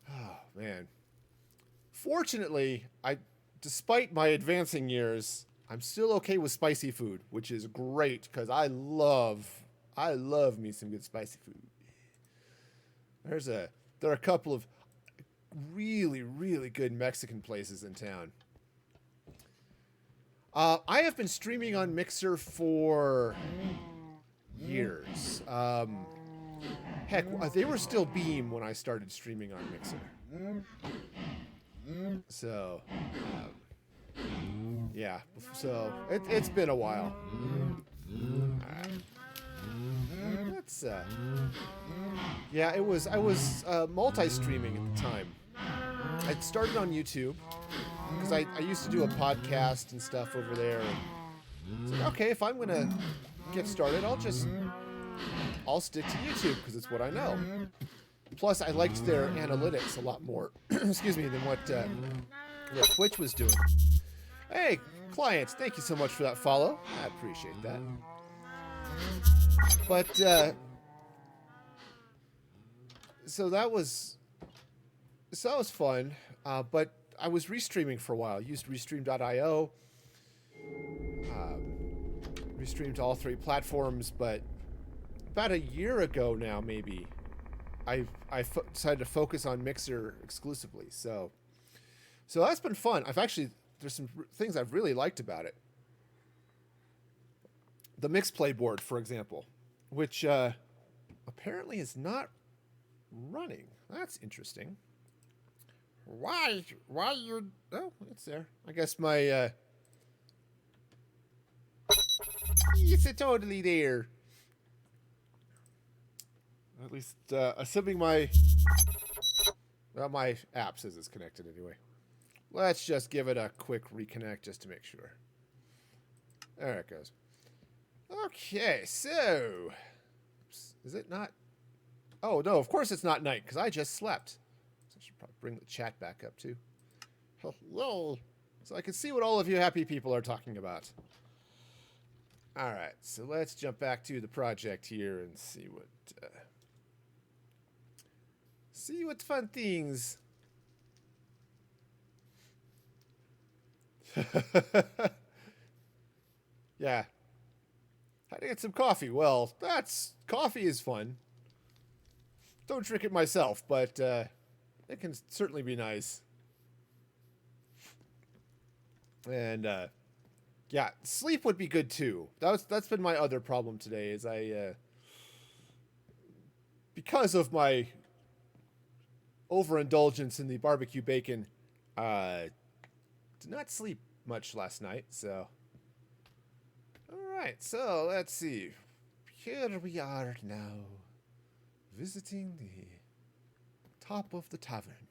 Oh man. Fortunately, despite my advancing years, I'm still okay with spicy food, which is great because I love me some good spicy food. There are a couple of really, really good Mexican places in town. I have been streaming on Mixer for years. Heck, they were still Beam when I started streaming on Mixer. So, yeah. So it's been a while. Let's yeah, I was multi-streaming at the time. I started on YouTube because I used to do a podcast and stuff over there. And like, okay, if I'm gonna get started, I'll stick to YouTube because it's what I know. Plus, I liked their analytics a lot more. Excuse me, than what what Twitch was doing. Hey, clients, thank you so much for that follow. I appreciate that. But so that was fun. But I was restreaming for a while. Used restream.io. Restreamed to all 3 platforms, but about a year ago now, maybe, I decided to focus on Mixer exclusively. So that's been fun. There's some things I've really liked about it. The mix play board, for example, which apparently is not running. That's interesting. Why you? Oh, it's there. I guess my it's totally there. At least assuming my app says it's connected anyway. Let's just give it a quick reconnect just to make sure. There it goes. Okay, so is it not? Oh no, of course it's not night because I just slept. So I should probably bring the chat back up too. Hello, so I can see what all of you happy people are talking about. All right, so let's jump back to the project here and see what fun things. Yeah. How to get some coffee? Well, coffee is fun. Don't drink it myself, but it can certainly be nice. And yeah, sleep would be good too. That's been my other problem today. Is because of my overindulgence in the barbecue bacon, did not sleep much last night. So, all right. So let's see. Here we are now, visiting the top of the tavern.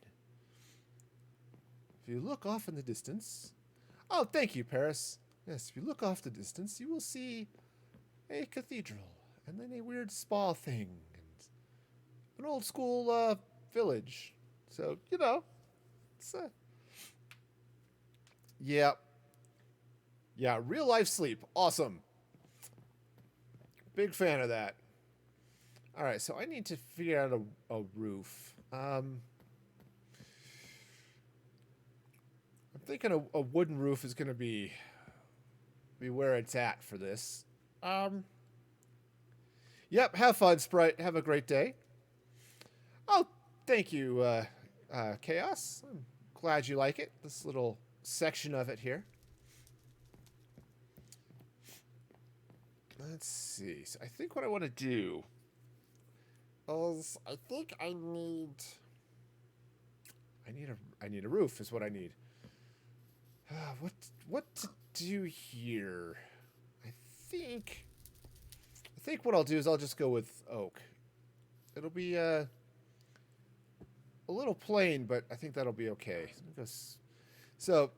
If you look off in the distance, oh, thank you, Paris. Yes, if you look off the distance, you will see a cathedral, and then a weird spa thing, and an old school village. So, it's yeah. Yeah, real life sleep. Awesome. Big fan of that. All right, so I need to figure out a roof. I'm thinking a wooden roof is going to be where it's at for this. Yep, have fun, Sprite. Have a great day. Oh, thank you, Chaos. I'm glad you like it. This little section of it here. Let's see. So I think what I want to do is I think I need a roof is what I need. What to do here? I think what I'll do is I'll just go with oak. It'll be a little plain, but I think that'll be okay. So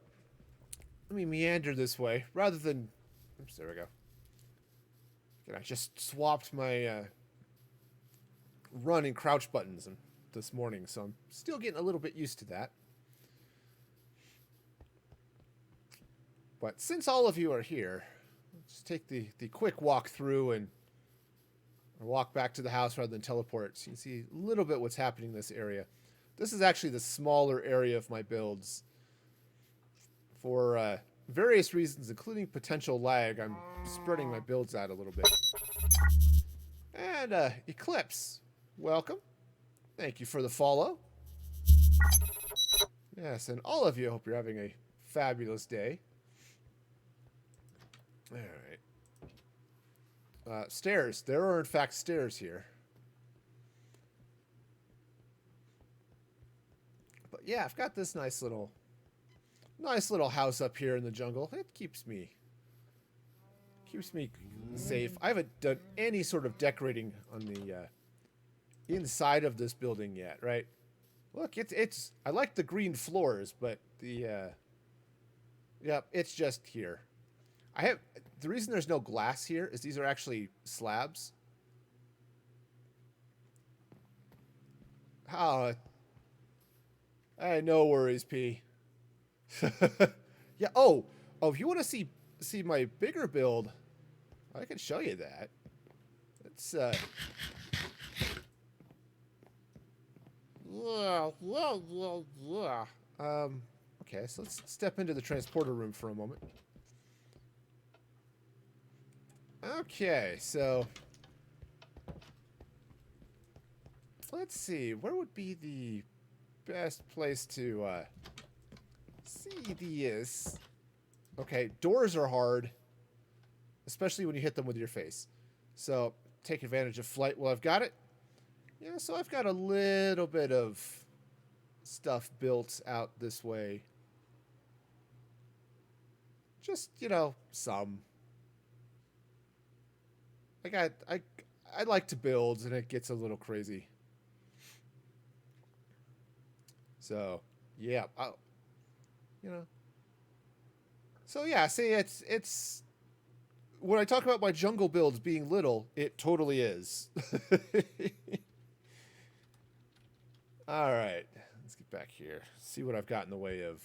let me meander this way rather than. Oops, there we go. And I just swapped my run and crouch buttons this morning, so I'm still getting a little bit used to that. But since all of you are here, let's take the quick walk through and walk back to the house rather than teleport, so you can see a little bit what's happening in this area. This is actually the smaller area of my builds. For various reasons, including potential lag, I'm spreading my builds out a little bit. And Eclipse, welcome. Thank you for the follow. Yes, and all of you, I hope you're having a fabulous day. All right. Stairs. There are, in fact, stairs here. But yeah, I've got this nice little house up here in the jungle. It keeps me safe. I haven't done any sort of decorating on the inside of this building yet, right? Look, it's I like the green floors, but the it's just here. The reason there's no glass here is these are actually slabs. Oh, hey, no worries, P. Yeah. Oh. If you want to see my bigger build, I can show you that. It's yeah, yeah, yeah, yeah. Okay, so let's step into the transporter room for a moment. Okay, so let's see. Where would be the best place to see this? Okay, doors are hard, especially when you hit them with your face. So take advantage of flight while I've got it. Yeah, so I've got a little bit of stuff built out this way. Just, some. Like I like to build and it gets a little crazy. So, yeah, you know. So yeah, see it's when I talk about my jungle builds being little, it totally is. All right, let's get back here. See what I've got in the way of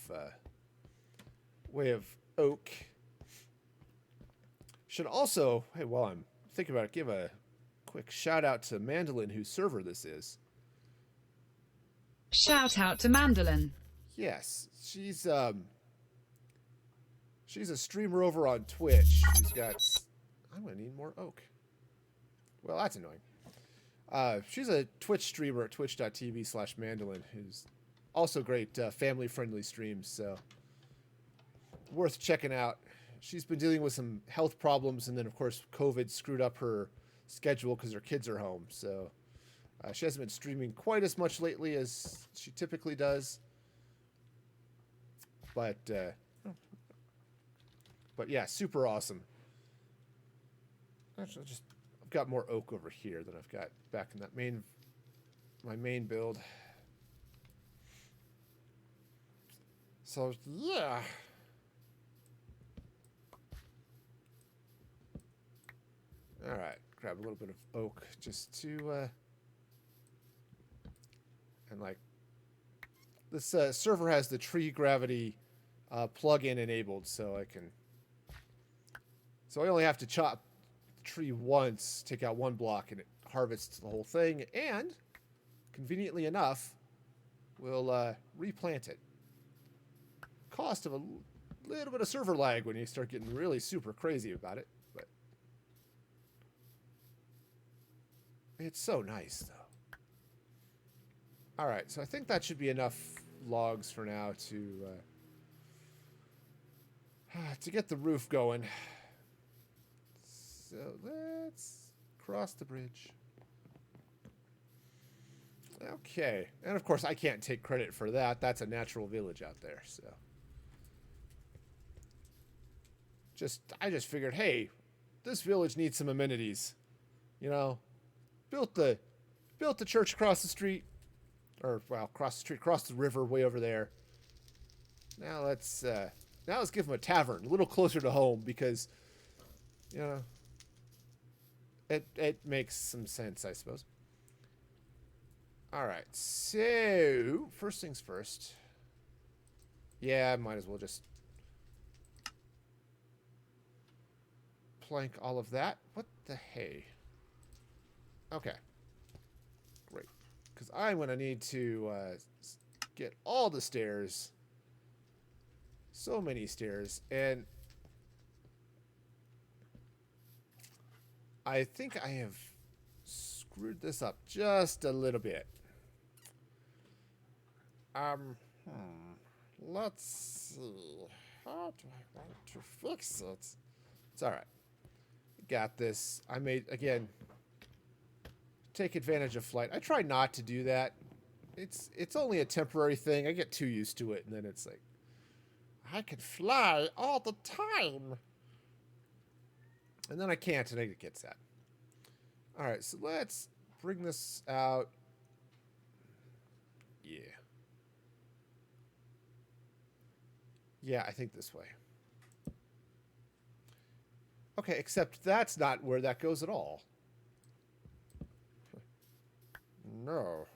oak. Should also, hey, while I'm thinking about it, give a quick shout out to Mandolin, whose server this is. Shout out to Mandolin. Yes, she's a streamer over on Twitch. She's got. I'm gonna need more oak. Well, that's annoying. She's a Twitch streamer at twitch.tv/mandolin, who's also great family-friendly streams, so worth checking out. She's been dealing with some health problems, and then, of course, COVID screwed up her schedule because her kids are home, so she hasn't been streaming quite as much lately as she typically does. But yeah, super awesome. Actually, I've got more oak over here than I've got back in my main build. So yeah. All right, grab a little bit of oak just to and like this server has the tree gravity plugin enabled, so I only have to chop the tree once, take out one block, and it harvests the whole thing, and conveniently enough, we'll replant it. Cost of a little bit of server lag when you start getting really super crazy about it, but it's so nice, though. All right, so I think that should be enough logs for now to get the roof going. So let's cross the bridge. Okay, and of course I can't take credit for that. That's a natural village out there, so I just figured, hey, this village needs some amenities. Built the church across the street, or well, across the river, way over there. Now let's give them a tavern, a little closer to home, because it makes some sense, I suppose. All right, so first things first. Yeah, I might as well just plank all of that. What the hey? Okay, great. Because I'm going to need to get all the stairs. So many stairs. And I think I have screwed this up just a little bit. Let's see. How do I want to fix it? It's all right. Got this. I made, again, take advantage of flight. I try not to do that. It's only a temporary thing. I get too used to it, and then it's like, I can fly all the time. And then I can't, and I get sad. All right, so let's bring this out. Yeah. Yeah, I think this way. Okay, except that's not where that goes at all. No.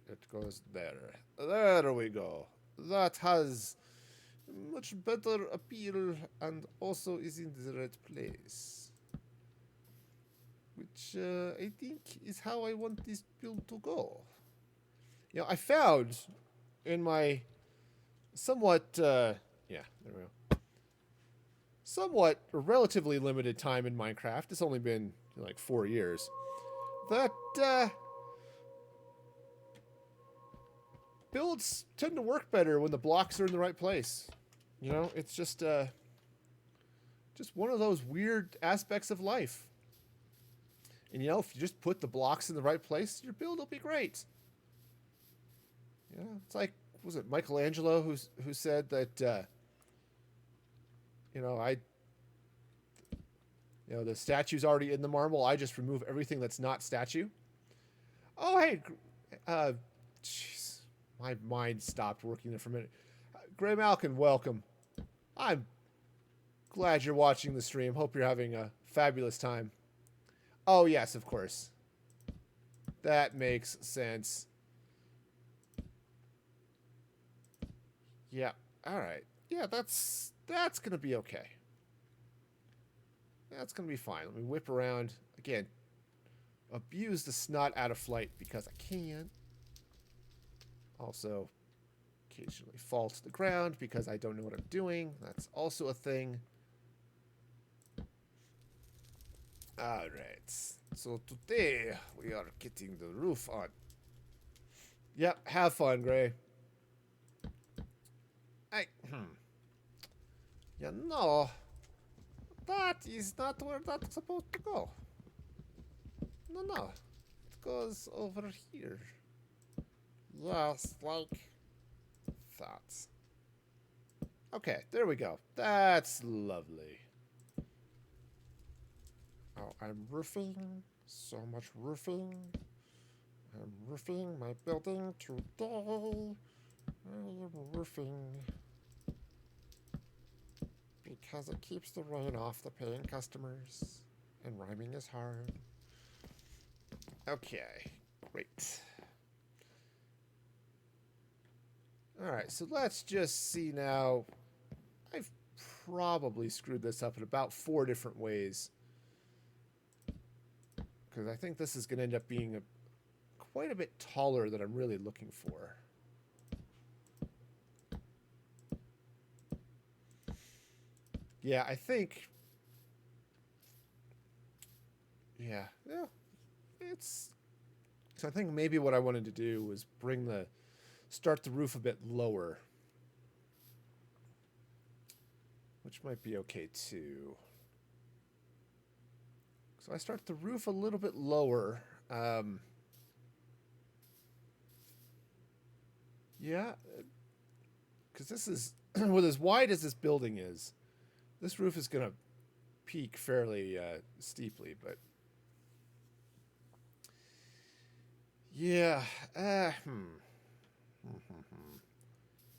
It goes there. There we go. that has much better appeal and also is in the right place. Which I think is how I want this build to go. You know, I found in my somewhat, yeah, there we go. Somewhat relatively limited time in Minecraft. It's only been like 4 years. That builds tend to work better when the blocks are in the right place. You know, it's just one of those weird aspects of life. And you know, if you just put the blocks in the right place, your build will be great. Yeah, it's like, was it Michelangelo who said that you know, the statue's already in the marble. I just remove everything that's not statue. Oh, hey, jeez, my mind stopped working there for a minute. Gray Malkin, welcome. I'm glad you're watching the stream. Hope you're having a fabulous time. Oh, yes, of course. That makes sense. Yeah, all right. Yeah, that's going to be okay. That's going to be fine. Let me whip around. Again, abuse the snot out of flight because I can. Also, occasionally fall to the ground because I don't know what I'm doing. That's also a thing. Alright. So today, we are getting the roof on. Yep, have fun, Gray. You know, that is not where that's supposed to go. No, it goes over here. Yes, like that. Okay, there we go. That's lovely. Oh, I'm roofing. So much roofing. I'm roofing my building today. I am roofing. Because it keeps the rain off the paying customers. And rhyming is hard. Okay, great. Alright, so let's just see now. I've probably screwed this up in about 4 different ways. Because I think this is going to end up being quite a bit taller than I'm really looking for. Yeah, I think... Yeah, it's... So I think maybe what I wanted to do was start the roof a bit lower. Which might be okay too. So I start the roof a little bit lower. Yeah, because this is, with as wide as this building is, this roof is going to peak fairly steeply, but yeah.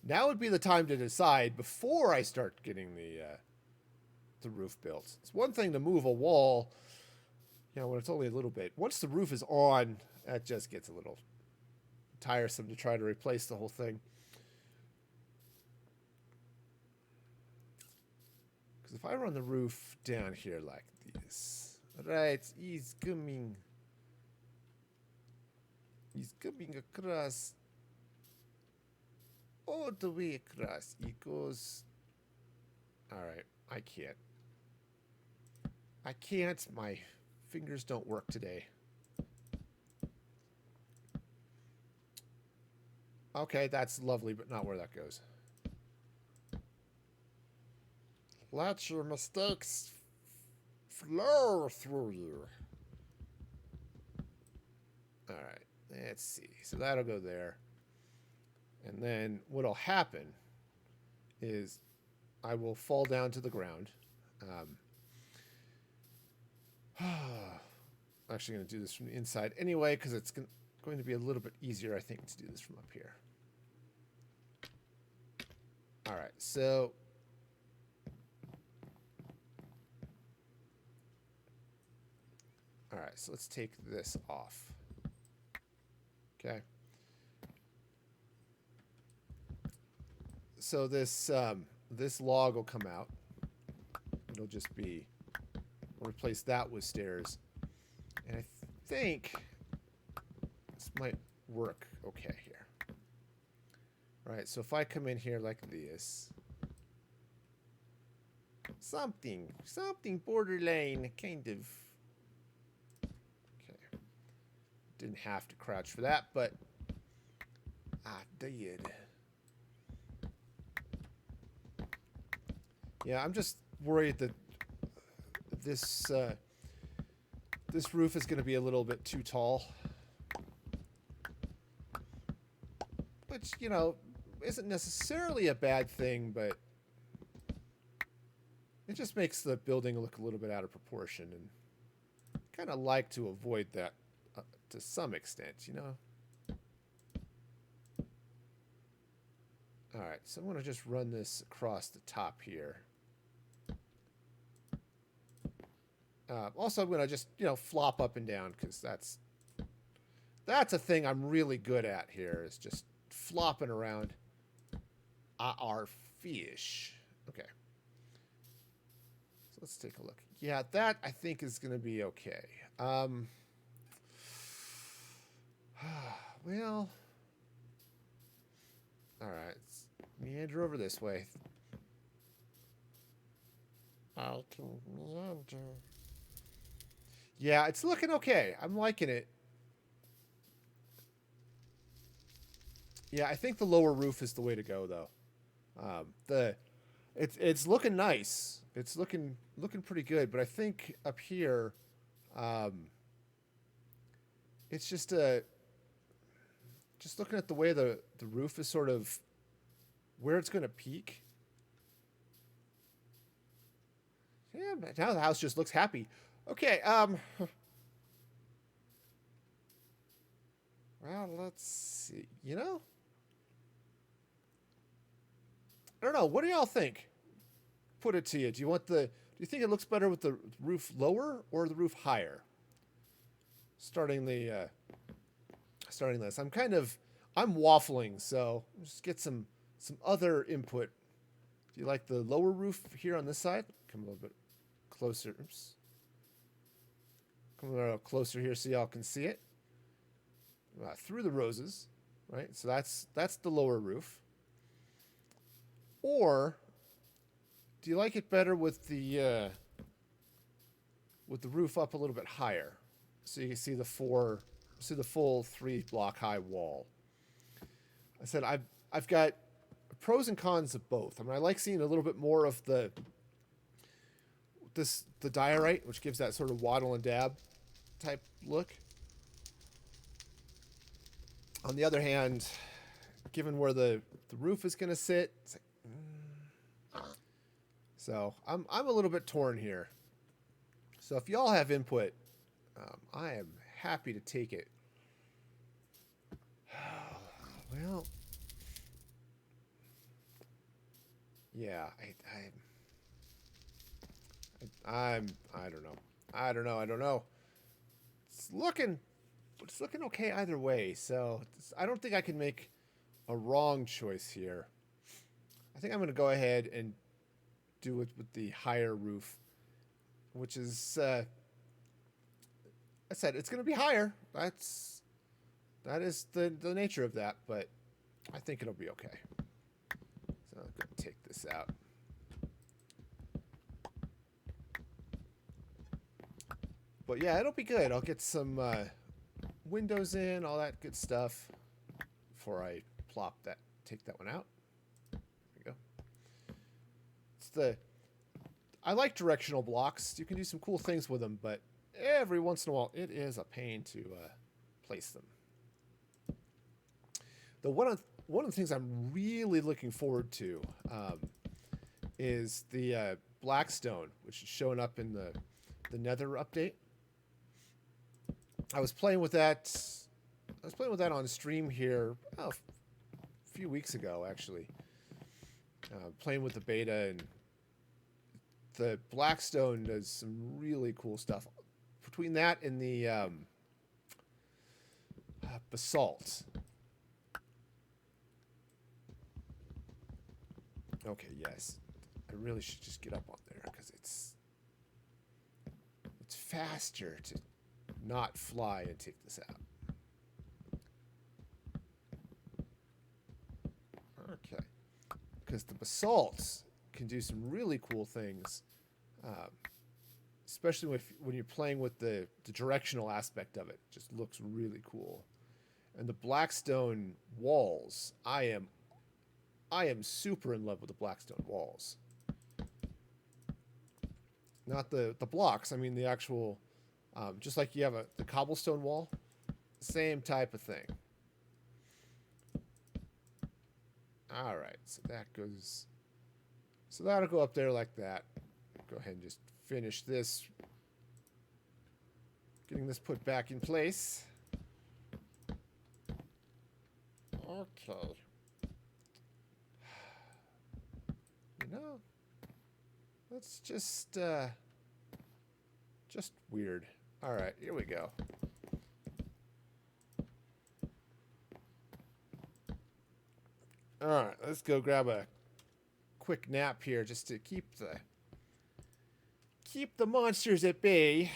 Now would be the time to decide before I start getting the roof built. It's one thing to move a wall, when it's only a little bit. Once the roof is on, that just gets a little tiresome to try to replace the whole thing. Because if I run the roof down here like this, right, he's coming across all the way across. He goes. Alright, I can't. My fingers don't work today. Okay, that's lovely, but not where that goes. Let your mistakes flow through you. Alright, let's see. So that'll go there. And then what'll happen is I will fall down to the ground. I'm actually going to do this from the inside anyway, because it's going to be a little bit easier, I think, to do this from up here. All right, so let's take this off. Okay. So this log will come out. It'll just be, we'll replace that with stairs. And I think this might work okay here. Right, so if I come in here like this, something borderline kind of. Okay, didn't have to crouch for that, but I did. Yeah, I'm just worried that this this roof is going to be a little bit too tall, which, you know, isn't necessarily a bad thing, but it just makes the building look a little bit out of proportion, and kind of like to avoid that to some extent, you know. All right, so I'm going to just run this across the top here. Also, I'm going to just, you know, flop up and down, because that's a thing I'm really good at here, is just flopping around our fish. Okay. So let's take a look. Yeah, that I think is going to be okay. Well, all right. Let's meander over this way. I can meander. Yeah, it's looking okay. I'm liking it. Yeah, I think the lower roof is the way to go, though. It's looking nice. It's looking pretty good, but I think up here, it's just looking at the way the roof is sort of where it's going to peak. Yeah, but now the house just looks happy. Okay, well, let's see. You know, I don't know. What do y'all think? Put it to you. Do you think it looks better with the roof lower or the roof higher? Starting this. I'm waffling, so just get some other input. Do you like the lower roof here on this side? Come a little bit closer. Oops. Come a little closer here so y'all can see it. Through the roses, right? So that's the lower roof. Or do you like it better with the roof up a little bit higher, so you can see the full 3-block high wall? I said I've got pros and cons of both. I mean, I like seeing a little bit more of the diorite, which gives that sort of waddle and dab type look. On the other hand, given where the roof is going to sit, it's like, so I'm a little bit torn here. So if y'all have input, I am happy to take it. Well, yeah, I don't know. I don't know. It's looking okay either way. So I don't think I can make a wrong choice here. I think I'm going to go ahead and do it with the higher roof, which is, I said it's going to be higher. That is the nature of that, but I think it'll be okay. So I'm going to take this out. But yeah, it'll be good. I'll get some windows in, all that good stuff before I take that one out. There we go. I like directional blocks. You can do some cool things with them, but every once in a while, it is a pain to place them. One of the things I'm really looking forward to is the Blackstone, which is showing up in the Nether update. I was playing with that on stream here a few weeks ago, actually. Playing with the beta, and the Blackstone does some really cool stuff. Between that and the basalt, Okay, yes. I really should just get up on there because it's faster to not fly and take this out. Okay. Because the basalts can do some really cool things, um, especially when you're playing with the directional aspect of it. It just looks really cool. And the Blackstone walls, I am super in love with the Blackstone walls. Not the blocks. I mean the actual, just like you have the cobblestone wall, same type of thing. All right, so that goes. So that'll go up there like that. Go ahead and just finish this. Getting this put back in place. Okay. You know, that's just weird. All right, here we go. All right, let's go grab a quick nap here just to keep the monsters at bay.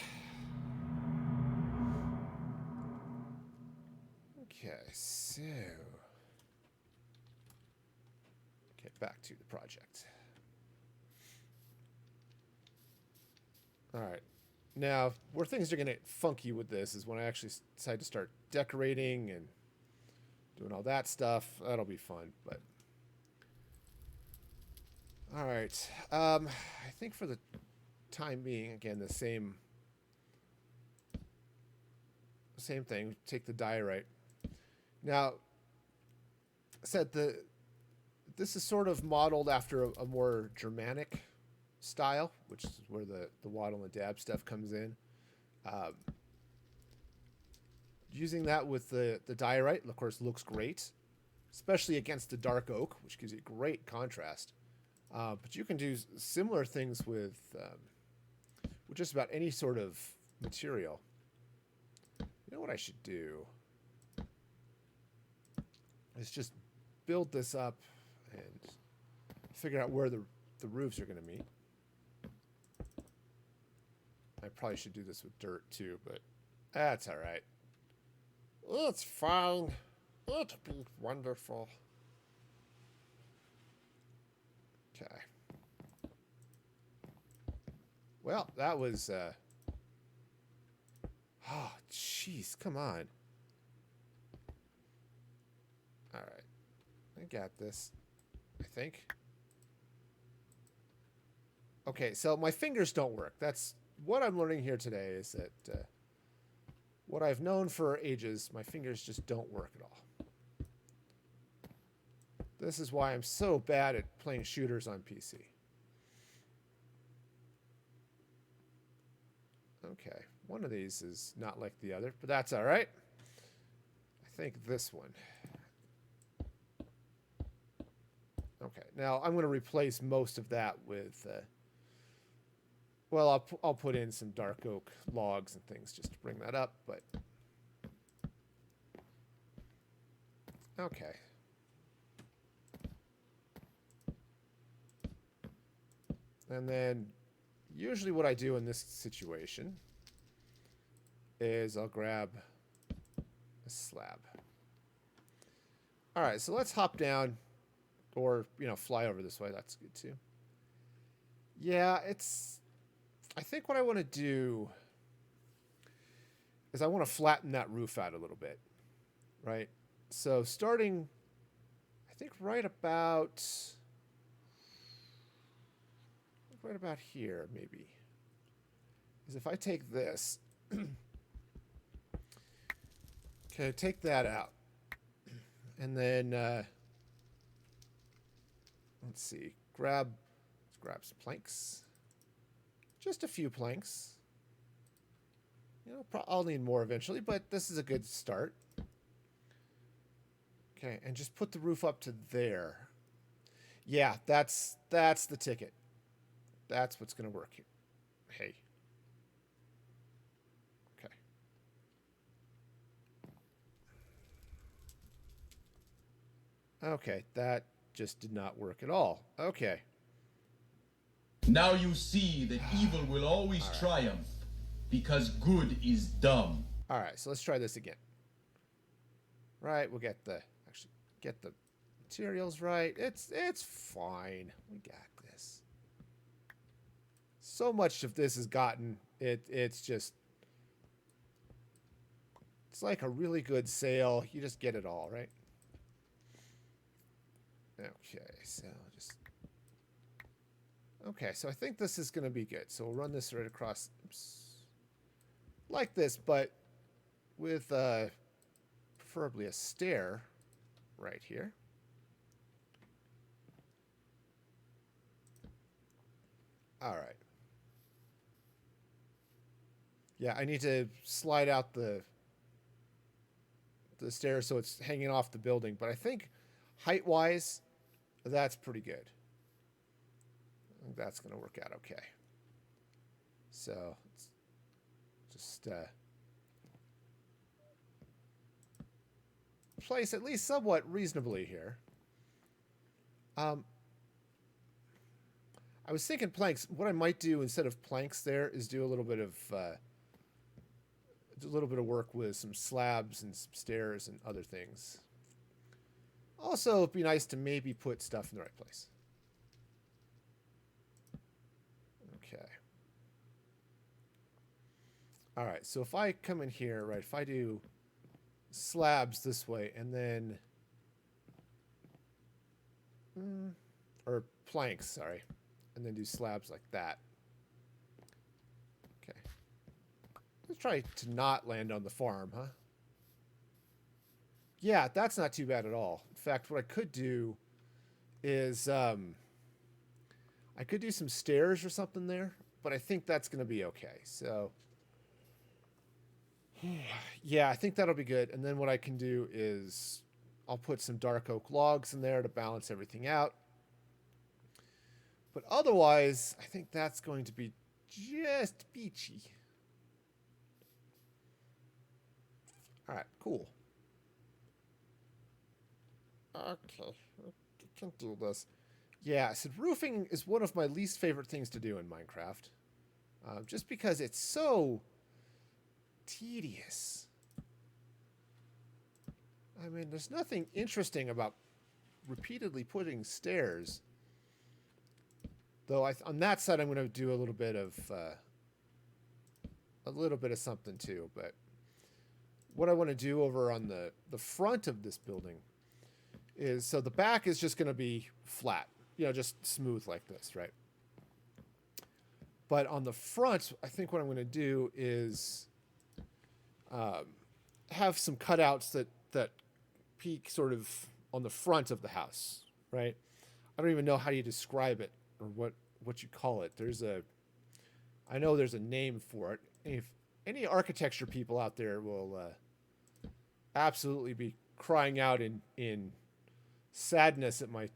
Okay, so get back to the project. All right. Now, where things are going to get funky with this is when I actually decide to start decorating and doing all that stuff. That'll be fun, but all right. I think for the time being, again, the same thing. Take the diorite. Now, I said this is sort of modeled after a more Germanic style, which is where the waddle and dab stuff comes in. Um, Using that with the diorite, of course, looks great, especially against the dark oak, which gives you great contrast. But you can do similar things with just about any sort of material. You know what I should do? Is just build this up and figure out where the roofs are going to meet. I probably should do this with dirt too, but that's all right. It's fine. It'll be wonderful. Okay. Well, that was oh, jeez, come on. All right. I got this. I think. Okay, so my fingers don't work. That's what I'm learning here today is that what I've known for ages, my fingers just don't work at all. This is why I'm so bad at playing shooters on PC. Okay, one of these is not like the other, but that's all right. I think this one. Okay, now I'm going to replace most of that with, well, I'll put in some dark oak logs and things just to bring that up, but okay. And then usually what I do in this situation is I'll grab a slab. All right, so let's hop down or, fly over this way. That's good too. Yeah, I think what I want to do is I want to flatten that roof out a little bit, right? So starting, I think right about here, maybe, is if I take this, okay, take that out, and then let's see, let's grab some planks, just a few planks. I'll need more eventually, but this is a good start. Okay, and just put the roof up to there. Yeah, that's the ticket. That's what's going to work here. Hey. Okay. Okay, that just did not work at all. Okay. Now you see that evil will always triumph, because good is dumb. All right, so let's try this again. Right, we'll get the materials right. It's fine. We got this. So much of this has gotten it's just it's like a really good sale. You just get it all, right? Okay, so I think this is going to be good. So we'll run this right across like this, but with preferably a stair right here. All right. Yeah, I need to slide out the stairs so it's hanging off the building, but I think height-wise, that's pretty good. I think that's going to work out okay. So, let's just place at least somewhat reasonably here. I was thinking planks. What I might do instead of planks there is do a little bit of work with some slabs and some stairs and other things. Also, it'd be nice to maybe put stuff in the right place. Okay. All right, so if I come in here, right, if I do slabs this way and then... or planks, sorry. And then do slabs like that. Okay. Let's try to not land on the farm, huh? Yeah, that's not too bad at all. In fact, what I could do is I could do some stairs or something there, but I think that's going to be okay. So, yeah, I think that'll be good. And then what I can do is I'll put some dark oak logs in there to balance everything out. But otherwise, I think that's going to be just peachy. All right, cool. Okay, I can do this. Yeah, so roofing is one of my least favorite things to do in Minecraft. Just because it's so tedious. I mean, there's nothing interesting about repeatedly putting stairs. Though on that side, I'm going to do a little bit of something too. But what I want to do over on the front of this building is, so the back is just going to be flat, just smooth like this, right? But on the front, I think what I'm going to do is have some cutouts that peak sort of on the front of the house, right? I don't even know how you describe it or what you call it. I know there's a name for it. If any architecture people out there will absolutely be crying out in sadness at my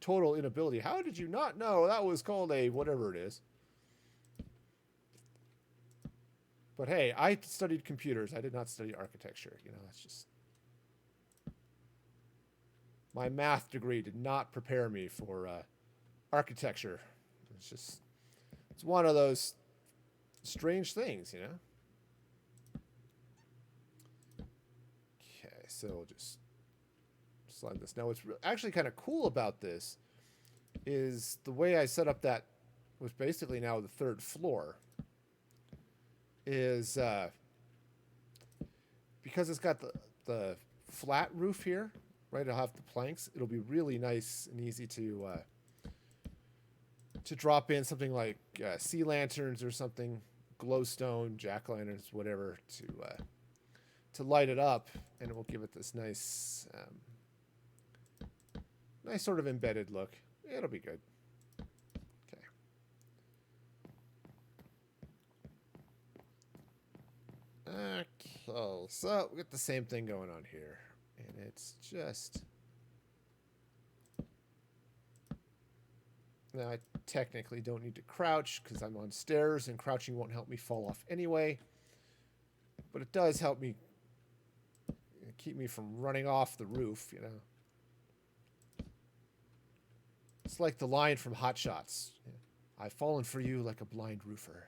total inability. How did you not know that was called a whatever it is? But hey, I studied computers. I did not study architecture. That's just... My math degree did not prepare me for architecture. It's one of those strange things, Okay, so we'll just slide this. Now, what's actually kind of cool about this is the way I set up that was basically now the third floor is because it's got the flat roof here, right? I'll have the planks. It'll be really nice and easy to drop in something like sea lanterns or something, glowstone, jack-o'-lanterns, whatever, to light it up, and it will give it this nice sort of embedded look. It'll be good. Okay. Okay, so we got the same thing going on here, and it's just... Now, I technically don't need to crouch because I'm on stairs, and crouching won't help me fall off anyway. But it does help me keep me from running off the roof, It's like the line from Hot Shots. I've fallen for you like a blind roofer.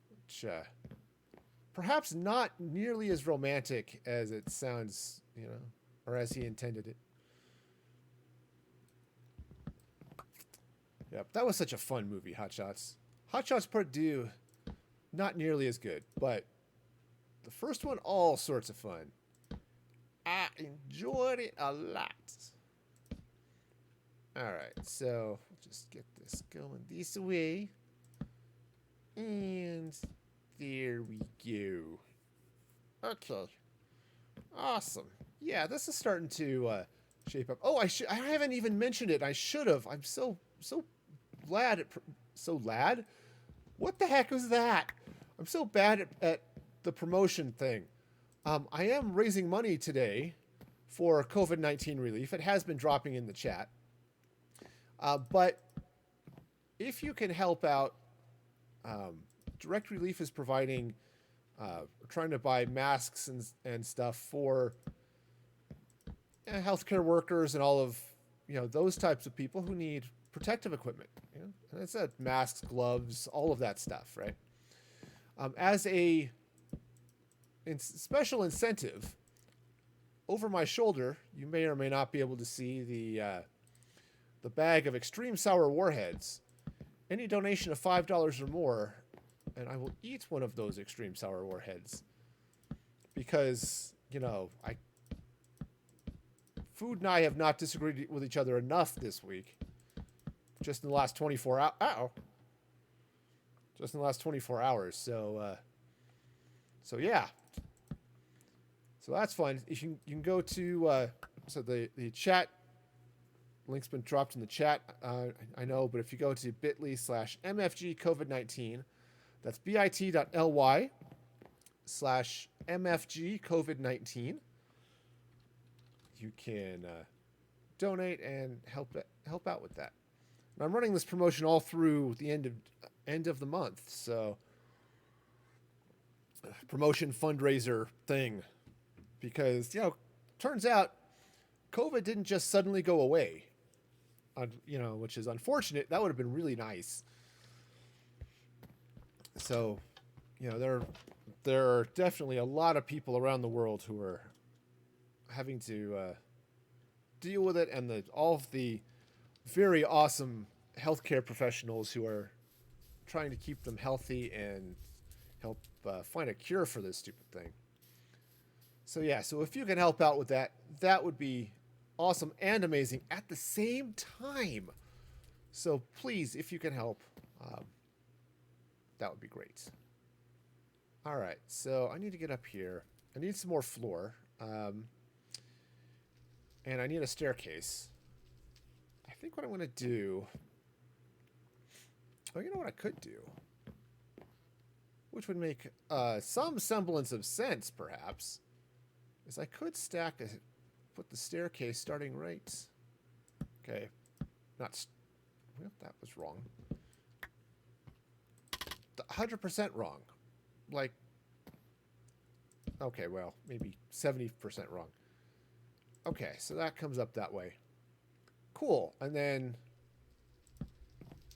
Which, perhaps not nearly as romantic as it sounds, or as he intended it. Yep, that was such a fun movie, Hot Shots. Hot Shots Part 2, not nearly as good, but the first one, all sorts of fun. I enjoyed it a lot. Alright, so we'll just get this going this way. And there we go. Okay. Awesome. Yeah, this is starting to shape up. Oh, I haven't even mentioned it. I should have. I'm so glad. Lad? What the heck was that? I'm so bad at the promotion thing. I am raising money today for COVID-19 relief. It has been dropping in the chat. But if you can help out, Direct Relief is providing, trying to buy masks and stuff for healthcare workers and all of, those types of people who need protective equipment. And it's masks, gloves, all of that stuff, right? As a special incentive, over my shoulder, you may or may not be able to see the bag of extreme sour warheads. Any donation of $5 or more, and I will eat one of those extreme sour warheads. Because, Food and I have not disagreed with each other enough this week. Just in the last 24 hours. Just in the last 24 hours. So yeah. So that's fun. If you can go to, so the chat, link's been dropped in the chat, I know, but if you go to bit.ly/MFG COVID-19, that's bit.ly/MFG COVID-19, you can donate and help out with that. And I'm running this promotion all through the end of the month, so promotion fundraiser thing, because turns out COVID didn't just suddenly go away. Which is unfortunate. That would have been really nice. So, there are definitely a lot of people around the world who are having to deal with it, and all of the very awesome healthcare professionals who are trying to keep them healthy and help find a cure for this stupid thing. So yeah, so if you can help out with that, that would be awesome and amazing at the same time. So please, if you can help, that would be great. All right, so I need to get up here. I need some more floor, and I need a staircase. I think what I'm going to do... Oh, you know what I could do? Which would make some semblance of sense, perhaps, is I could put the staircase starting right. Okay. Well, that was wrong. 100% wrong. Like, okay, well, maybe 70% wrong. Okay, so that comes up that way. Cool. And then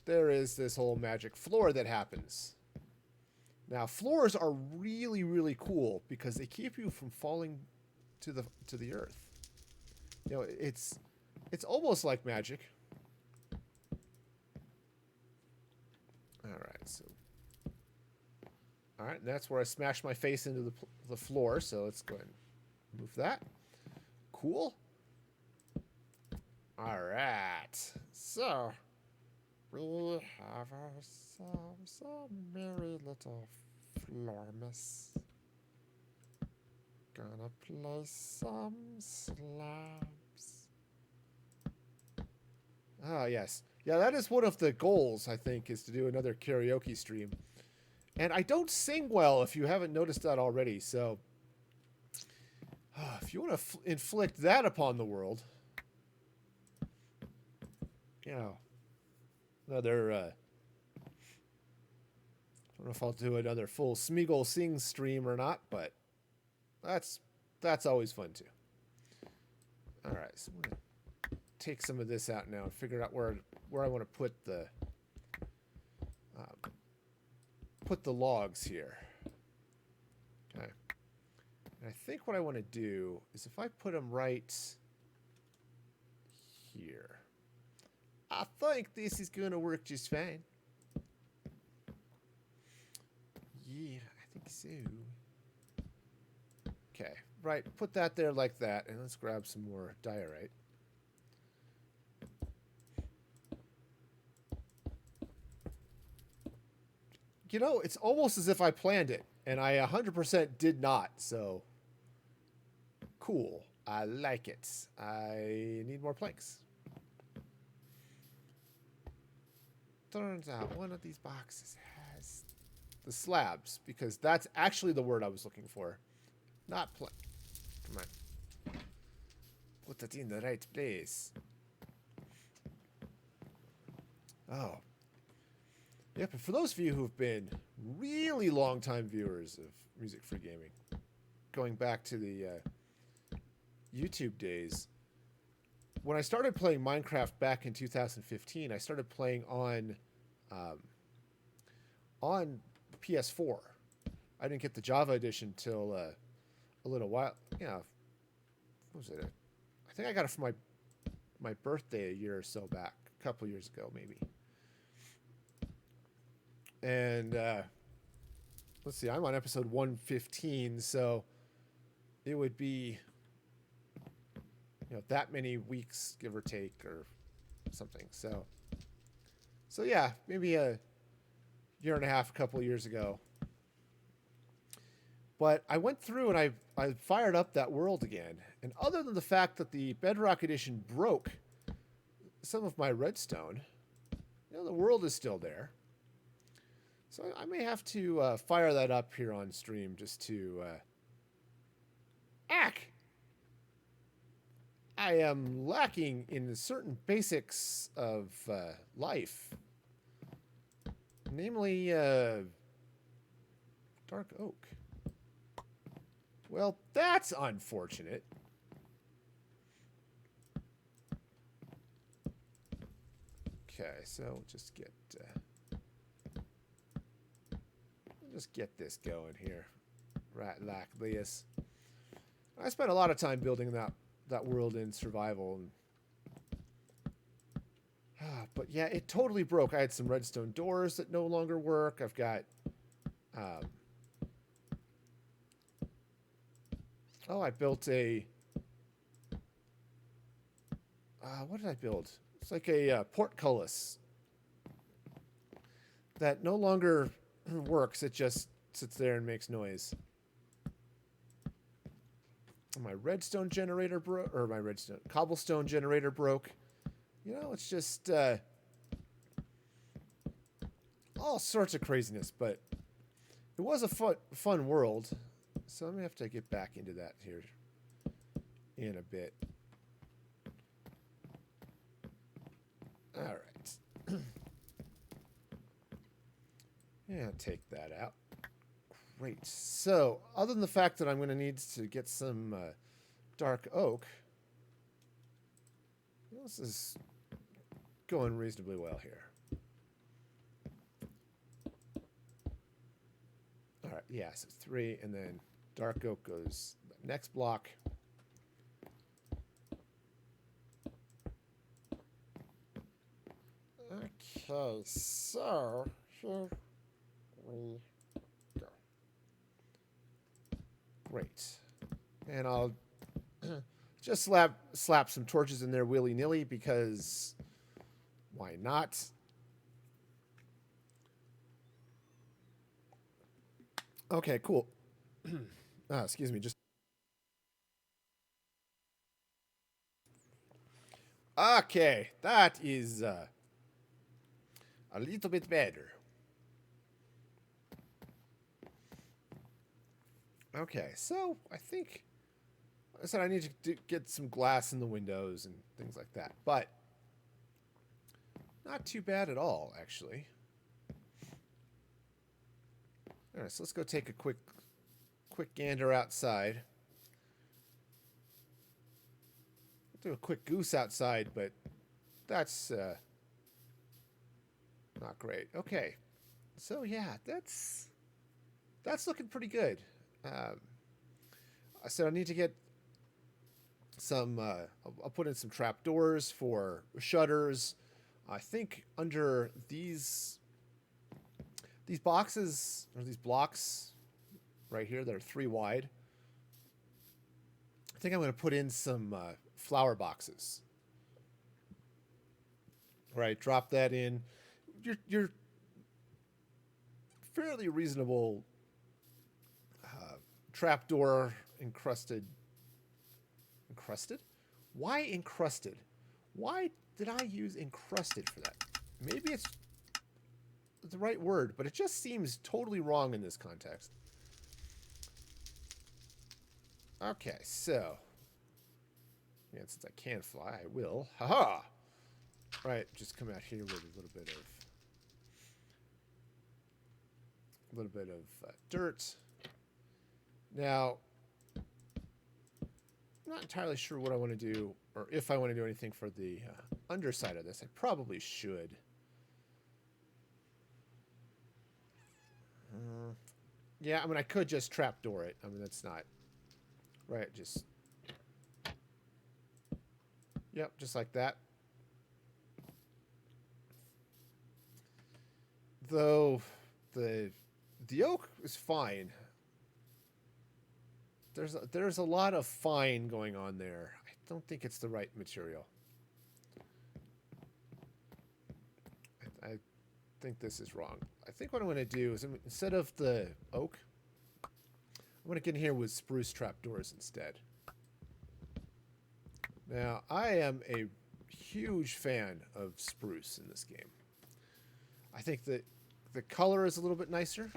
there is this whole magic floor that happens. Now, floors are really, really cool because they keep you from falling to the earth. It's almost like magic. All right, and that's where I smashed my face into the floor, so let's go ahead and move that. Cool. All right, so we have ourselves a merry little floor miss. Gonna play some slabs. Ah, yes. Yeah, that is one of the goals, I think, is to do another karaoke stream. And I don't sing well, if you haven't noticed that already, so... if you want to inflict that upon the world... another... I don't know if I'll do another full Smeagol Sing stream or not, but... That's always fun, too. Alright, so I'm going to take some of this out now and figure out where I want to put the logs here. Okay. And I think what I want to do is if I put them right here, I think this is going to work just fine. Yeah, I think so. Okay, right. Put that there like that, and let's grab some more diorite. You know, it's almost as if I planned it, and I 100% did not, so cool. I like it. I need more planks. Turns out one of these boxes has the slabs, because that's actually the word I was looking for. Not plank. Come on. Put it in the right place. Oh. Yep, and for those of you who've been really long-time viewers of Music Free Gaming, going back to the YouTube days, when I started playing Minecraft back in 2015, I started playing on PS4. I didn't get the Java edition till a little while. Yeah, what was it? I think I got it for my birthday a year or so back, a couple years ago, maybe. And let's see, I'm on episode 115, so it would be, that many weeks, give or take, or something. So yeah, maybe a year and a half, a couple of years ago. But I went through and I fired up that world again. And other than the fact that the Bedrock Edition broke some of my redstone, the world is still there. So I may have to fire that up here on stream just to... I am lacking in certain basics of life. Namely, dark oak. Well, that's unfortunate. Okay, so just get this going here, right like this. I spent a lot of time building that world in survival, but yeah, it totally broke. I had some redstone doors that no longer work. I've got I built a what did I build? It's like a portcullis that no longer works. It just sits there and makes noise. My redstone generator broke, or my cobblestone generator broke. It's just all sorts of craziness, but it was a fun world. So I'm gonna have to get back into that here in a bit. All right. Yeah, take that out. Great. So, other than the fact that I'm going to need to get some dark oak, this is going reasonably well here. All right, yeah, so 3, and then dark oak goes the next block. Okay, so here we go. Great. And I'll just slap some torches in there willy-nilly, because why not? Okay, cool. Excuse me, just... Okay, that is a little bit better. Okay, so I think I said I need to get some glass in the windows and things like that, but not too bad at all, actually. All right, so let's go take a quick gander outside. do a quick goose outside, but that's not great. Okay, so yeah, that's looking pretty good. I said I need to get some. I'll put in some trapdoors for shutters. I think under these boxes or these blocks right here that are 3 wide. I think I'm going to put in some flower boxes. Right, drop that in. Your fairly reasonable trapdoor encrusted. Encrusted? Why encrusted? Why did I use encrusted for that? Maybe it's the right word, but it just seems totally wrong in this context. Okay, so. Yeah, since I can fly, I will. Haha! Right, just come out here with a little bit of dirt. Now, I'm not entirely sure what I want to do, or if I want to do anything for the underside of this. I probably should. Yeah, I mean, I could just trapdoor it. I mean, that's not... Right, just... Yep, just like that. Though, the oak is fine. There's a lot of fine going on there. I don't think it's the right material. I think this is wrong. I think what I'm going to do is, instead of the oak, I'm going to get in here with spruce trapdoors instead. Now, I am a huge fan of spruce in this game. I think that the color is a little bit nicer.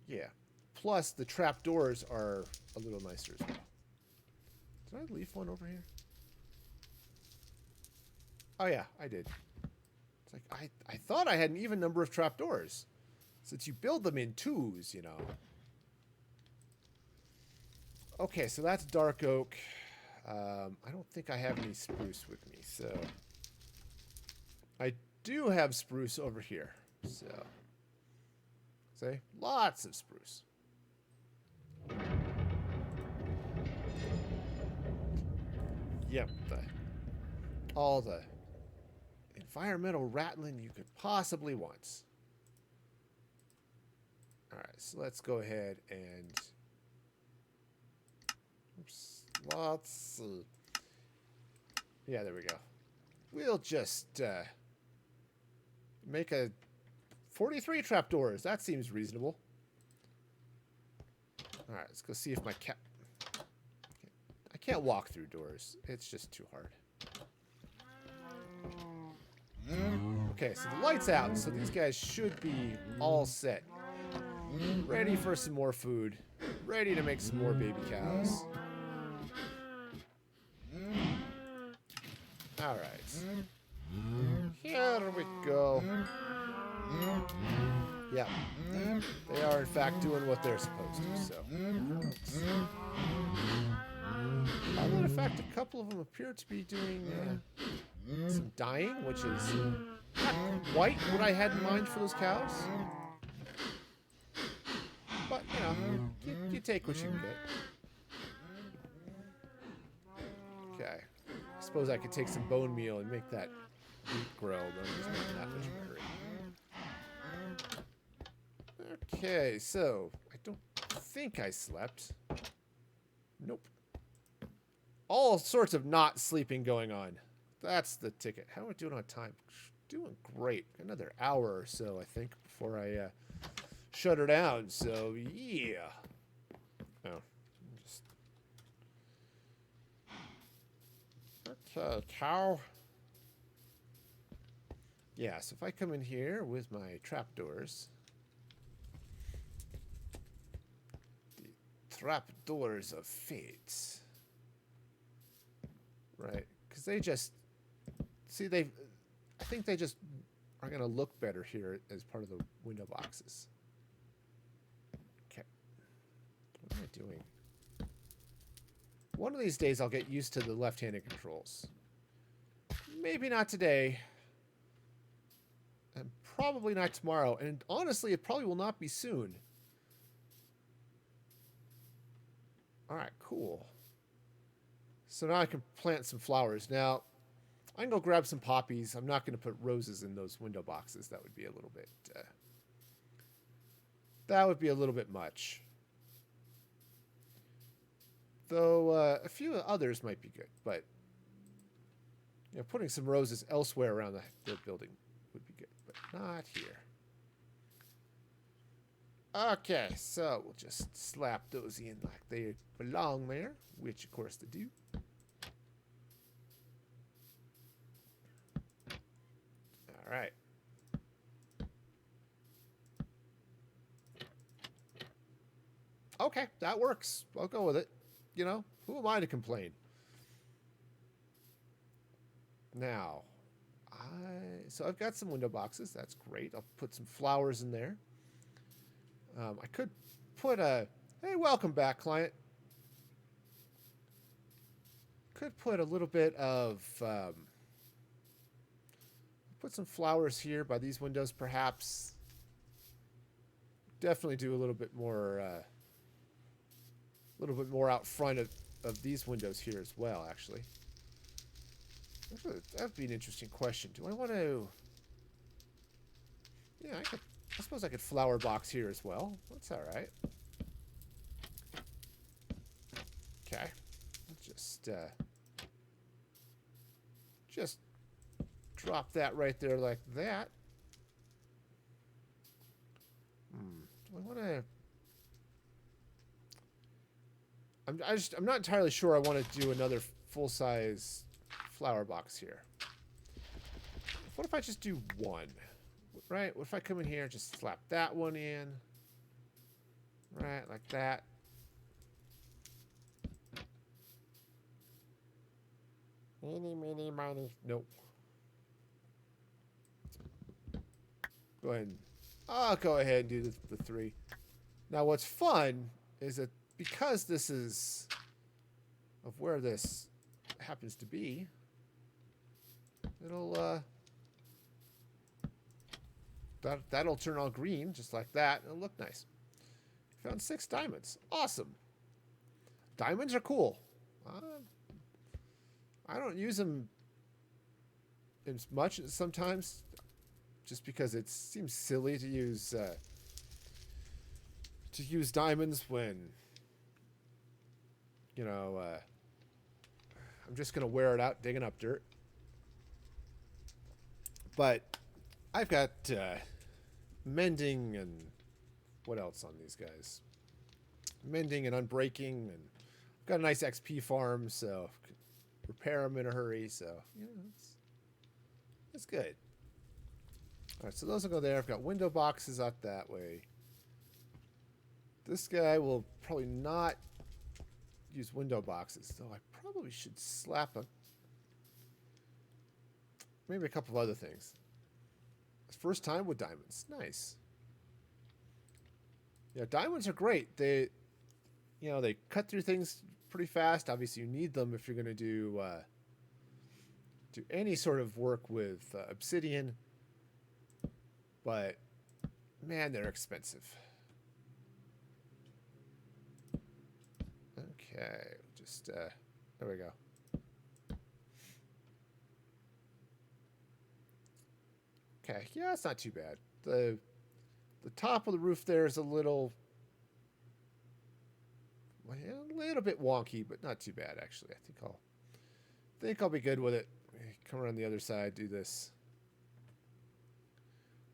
Yeah. Plus, the trapdoors are a little nicer as well. Did I leave one over here? Oh, yeah, I did. It's like, I thought I had an even number of trapdoors. Since you build them in 2s, you know. Okay, so that's dark oak. I don't think I have any spruce with me, so... I do have spruce over here, so... See? Lots of spruce. Yep, all the environmental rattling you could possibly want. Alright, so let's go ahead and... Oops, let's see. Yeah, there we go. We'll just make a 43 trapdoors. That seems reasonable. Alright, let's go see if my cat... I can't walk through doors. It's just too hard. Okay, so the light's out, so these guys should be all set. Ready for some more food. Ready to make some more baby cows. Alright. Here we go. Yeah. They are, in fact, doing what they're supposed to, so. Although, in fact, a couple of them appear to be doing some dying, which is not quite what I had in mind for those cows. But, you know, you take what you can get. Okay. I suppose I could take some bone meal and make that wheat grow, but I'm just not in that much of a hurry. Okay, so I don't think I slept. Nope. All sorts of not sleeping going on. That's the ticket. How am I doing on time? Doing great. Another hour or so, I think, before I shut her down. So, yeah. Oh. Just... Okay, cow. Yeah, so if I come in here with my trapdoors. The trapdoors of fate. Right, because they just... See, I think they just are going to look better here as part of the window boxes. Okay. What am I doing? One of these days I'll get used to the left-handed controls. Maybe not today. And probably not tomorrow. And honestly, it probably will not be soon. Alright, cool. So now I can plant some flowers. Now, I can go grab some poppies. I'm not going to put roses in those window boxes. That would be a little bit... that would be a little bit much. Though a few others might be good. But you know, putting some roses elsewhere around the building would be good. But not here. Okay, so we'll just slap those in like they belong there. Which, of course, they do. All right. Okay, that works. I'll go with it. You know, who am I to complain? Now, so I've got some window boxes. That's great. I'll put some flowers in there. I could put a, hey, welcome back, client. Could put a little bit of, put some flowers here by these windows, perhaps. Definitely do a little bit more out front of these windows here as well, actually. That would be an interesting question. Do I want to... Yeah, I suppose I could flower box here as well. That's all right. Okay. Just drop that right there like that. Do I want to... I'm not entirely sure I want to do another full-size flower box here. What if I just do one? Right? What if I come in here and just slap that one in? Right, like that. Meeny, meeny, miny. Nope. Go ahead. I'll go ahead and do the three. Now, what's fun is that because this is of where this happens to be, it'll that'll turn all green just like that. It'll look nice. Found 6 diamonds. Awesome. Diamonds are cool. I don't use them as much sometimes, just because it seems silly to use diamonds when, you know, I'm just gonna wear it out digging up dirt. But I've got mending and what else on these guys? Mending and unbreaking, and I've got a nice XP farm, so repair them in a hurry. So you know, it's good. All right, so those will go there. I've got window boxes out that way. This guy will probably not use window boxes, though I probably should slap him. Maybe a couple of other things. First time with diamonds. Nice. Yeah, diamonds are great. They cut through things pretty fast. Obviously, you need them if you're going to do any sort of work with obsidian. But, man, they're expensive. Okay, just, there we go. Okay, yeah, it's not too bad. The top of the roof there is a little bit wonky, but not too bad actually. I think I'll be good with it. Come around the other side, do this.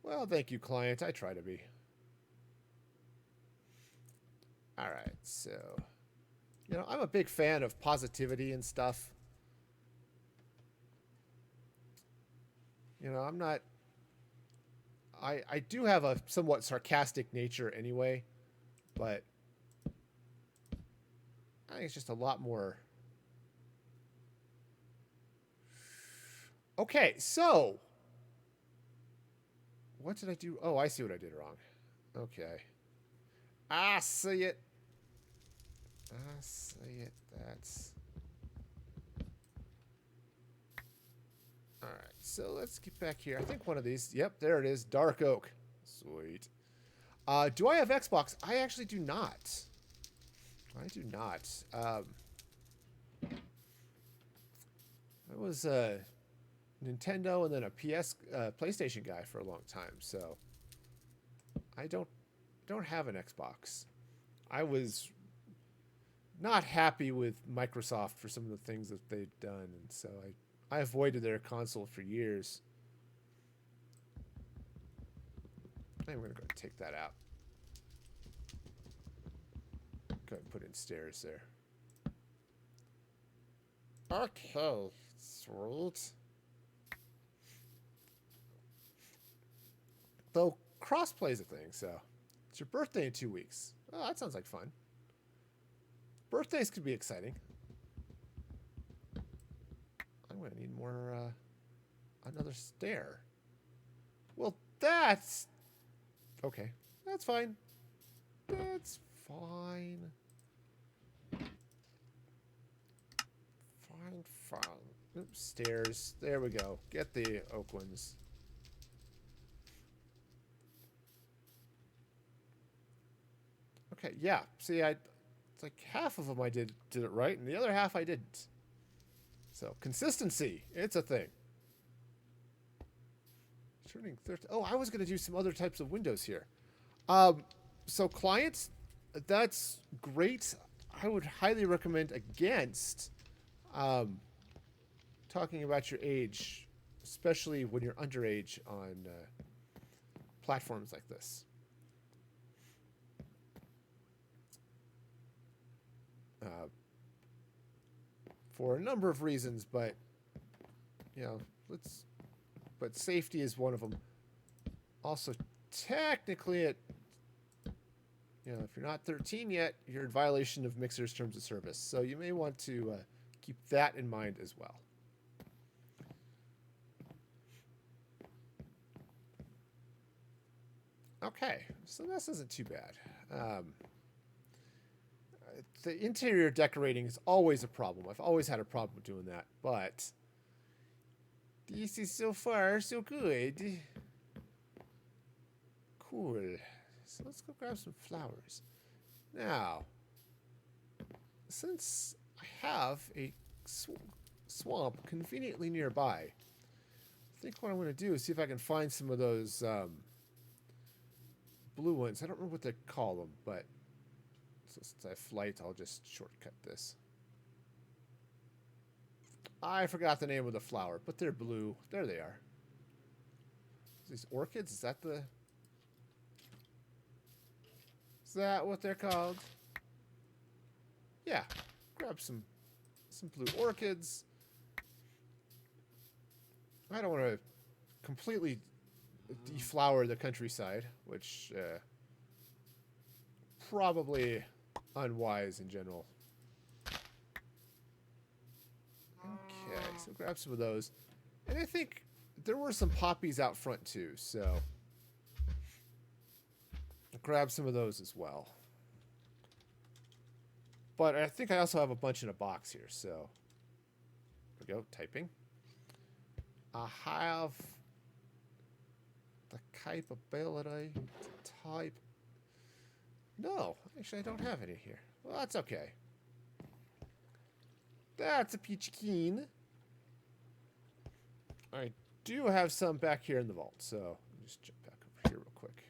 Well, thank you, client. I try to be. All right, so you know, I'm a big fan of positivity and stuff. You know, I'm not. I do have a somewhat sarcastic nature anyway, but I think it's just a lot more. Okay, so what did I do? Oh, I see what I did wrong. Okay. I see it. See it. That's... All right, so let's get back here. I think one of these... Yep, there it is. Dark oak. Sweet. Do I have Xbox? I actually do not. I do not. I was a Nintendo and then a PlayStation guy for a long time, so I don't have an Xbox. I was not happy with Microsoft for some of the things that they'd done, and so I avoided their console for years. I'm going to go take that out. Go ahead and put in stairs there. Okay, sweet. Though crossplay's a thing, so it's your birthday in 2 weeks. Oh, that sounds like fun. Birthdays could be exciting. I'm going to need more, another stair. Well, that's... Okay, that's fine. That's fine. Fine. Oops, stairs. There we go. Get the oak ones. Okay, yeah. See, it's like half of them I did it right, and the other half I didn't. So, consistency. It's a thing. Turning 30. Oh, I was going to do some other types of windows here. So clients, that's great. I would highly recommend against talking about your age, especially when you're underage on platforms like this. For a number of reasons, but you know, but safety is one of them. Also, technically, if you're not 13 yet, you're in violation of Mixer's terms of service. So you may want to keep that in mind as well. Okay, so this isn't too bad. The interior decorating is always a problem. I've always had a problem doing that, but this is so far so good. Cool. So let's go grab some flowers. Now, since I have a swamp conveniently nearby, I think what I'm going to do is see if I can find some of those blue ones. I don't remember what they call them, but since I have flight, I'll just shortcut this. I forgot the name of the flower, but they're blue. There they are. These orchids? Is that the... Is that what they're called? Yeah. Grab some blue orchids. I don't want to completely deflower the countryside, which probably unwise in general. Okay, so grab some of those. And I think there were some poppies out front too, so grab some of those as well. But I think I also have a bunch in a box here, so there we go, typing. I have the capability to type. No, actually I don't have any here. Well, that's okay. That's a peach keen. I do have some back here in the vault, so let me just jump back over here real quick.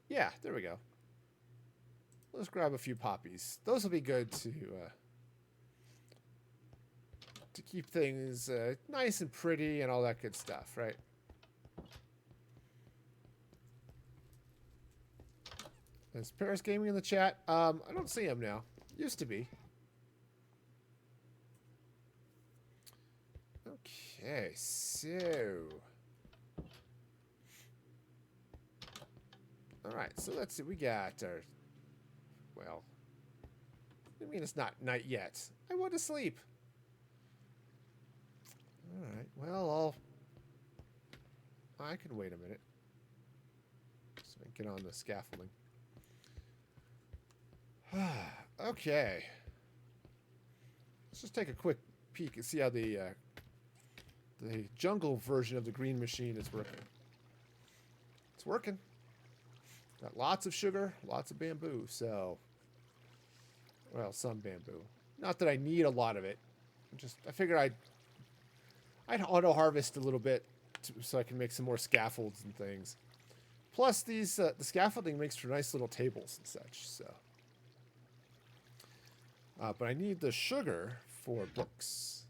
Yeah, there we go. Let's grab a few poppies. Those will be good to keep things nice and pretty and all that good stuff, right? Is Paris Gaming in the chat? I don't see him now. Used to be. Okay, so... Alright, so let's see. We got our... Well... I mean, it's not night yet. I want to sleep. Alright, well, I can wait a minute. So I can get on the scaffolding. Okay. Let's just take a quick peek and see how the jungle version of the green machine is working. It's working. Got lots of sugar, lots of bamboo, so... Well, some bamboo. Not that I need a lot of it. I figured I'd auto-harvest a little bit so I can make some more scaffolds and things. Plus, the scaffolding makes for nice little tables and such, so... but I need the sugar for books.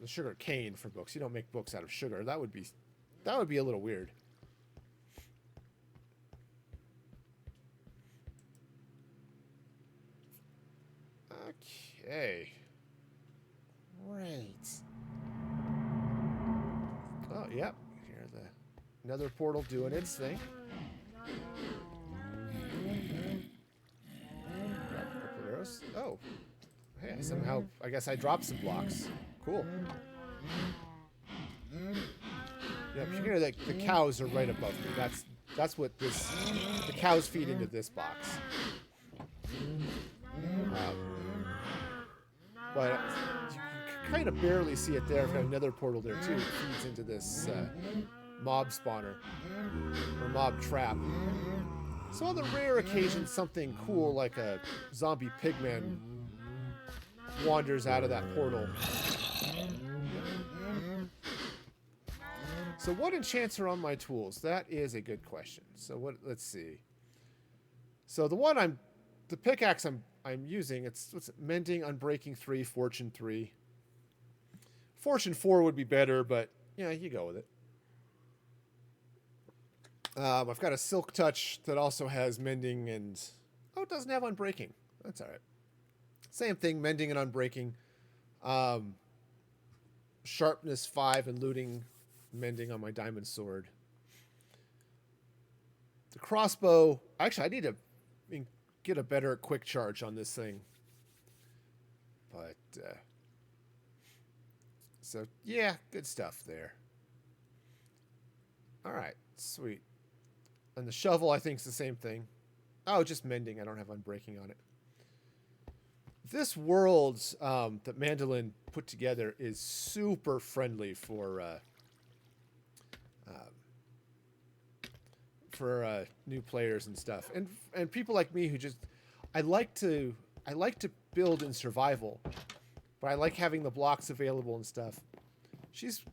The sugar cane for books. You don't make books out of sugar. That would be a little weird. Okay. Great. Oh, yep. Here's another portal doing its thing. Grab a couple of arrows. Oh. Hey, somehow, I guess I dropped some blocks. Cool. Yep, you hear that the cows are right above me. That's what the cows feed into this box. But you can kind of barely see it there. I've got another portal there too that feeds into this mob spawner or mob trap. So on the rare occasion something cool like a zombie pigman wanders out of that portal. So what enchants are on my tools? That is a good question. So let's see. So the pickaxe I'm using, what's it, Mending, Unbreaking 3, Fortune 3. Fortune 4 would be better, but yeah, you go with it. I've got a Silk Touch that also has Mending and... Oh, it doesn't have Unbreaking. That's all right. Same thing, Mending and Unbreaking. Sharpness 5 and Looting, Mending on my Diamond Sword. The crossbow... Actually, I need to get a better quick charge on this thing. But, so, yeah, good stuff there. Alright, sweet. And the shovel, I think, is the same thing. Oh, just Mending. I don't have Unbreaking on it. This world that Mandolin put together is super friendly for new players and stuff, and people like me who just I like to build in survival, but I like having the blocks available and stuff. She's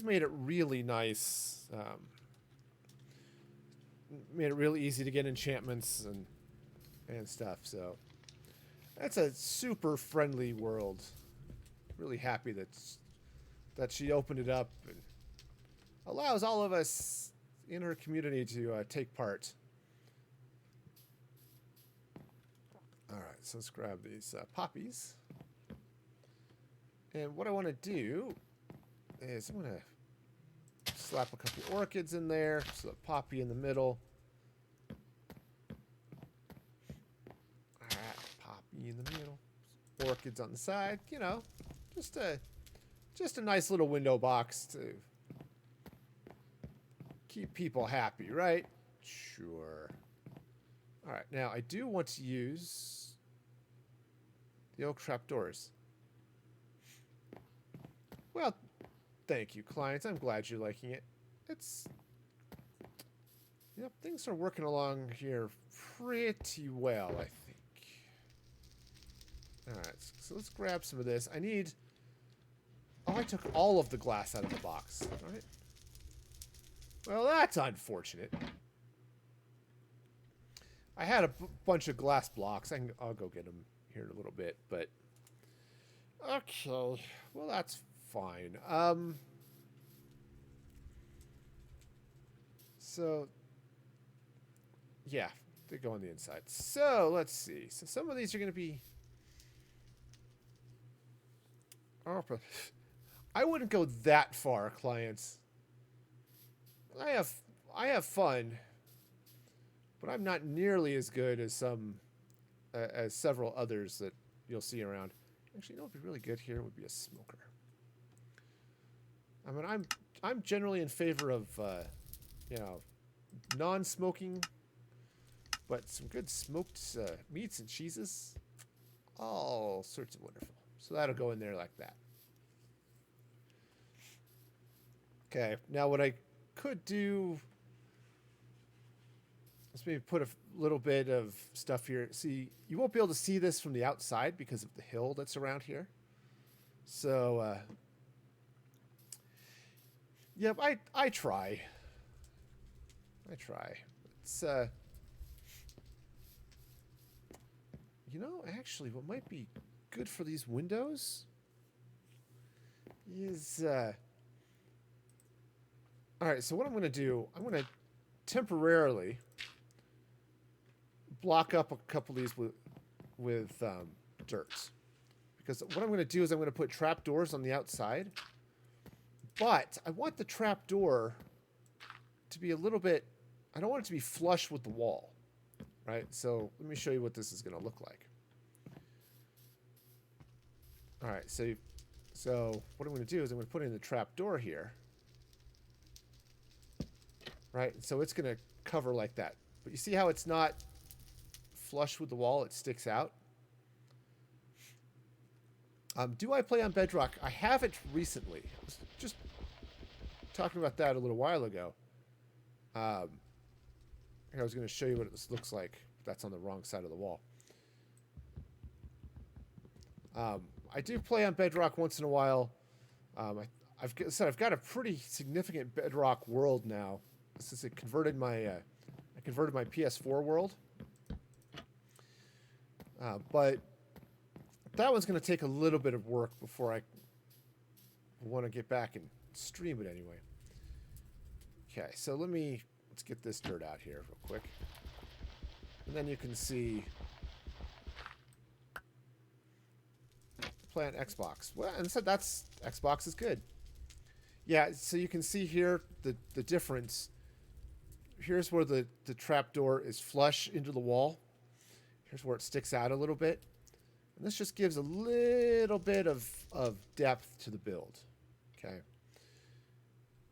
made it really nice, made it really easy to get enchantments and stuff. So that's a super friendly world. Really happy that she opened it up and allows all of us in her community to take part. All right, so let's grab these poppies. And what I want to do is I'm going to slap a couple orchids in there, so a poppy in the middle. All right, poppy in the middle. Orchids on the side, you know, just a nice little window box to keep people happy, right? Sure. All right, now I do want to use the oak trapdoors. Well, thank you, clients. I'm glad you're liking it. Yep, things are working along here pretty well, I think. All right, so let's grab some of this. Oh, I took all of the glass out of the box. All right. Well, that's unfortunate. I had a bunch of glass blocks. I'll go get them here in a little bit, but okay. Well, that's fine. So yeah, they go on the inside. So let's see. So some of these are going to be. I wouldn't go that far, clients. I have fun, but I'm not nearly as good as several others that you'll see around. Actually, you know what would be really good here would be a smoker. I mean, I'm generally in favor of non-smoking But some good smoked meats and cheeses. All sorts of wonderful. So that'll go in there like that. Okay, now what I could do is maybe put a little bit of stuff here. See, you won't be able to see this from the outside because of the hill that's around here. So, yep, I try. I try. It's, you know, actually, what might be good for these windows is, all right, so what I'm going to do, I'm going to temporarily block up a couple of these with dirt. Because what I'm going to do is I'm going to put trapdoors on the outside. But I want the trapdoor to be a little bit, I don't want it to be flush with the wall. Right? So let me show you what this is going to look like. All right, so what I'm going to do is I'm going to put in the trapdoor here. Right? So it's going to cover like that. But you see how it's not flush with the wall? It sticks out. Do I play on Bedrock? I haven't recently. I was just talking about that a little while ago. I was going to show you what this looks like. That's on the wrong side of the wall. I do play on Bedrock once in a while. I've got a pretty significant Bedrock world now. Since it converted my PS4 world. But that one's going to take a little bit of work before I want to get back and stream it anyway. Okay, so let's get this dirt out here real quick. And then you can see play on Xbox. Well, and so that's Xbox is good. Yeah, so you can see here the difference. Here's where the trapdoor is flush into the wall. Here's where it sticks out a little bit. And this just gives a little bit of depth to the build. Okay.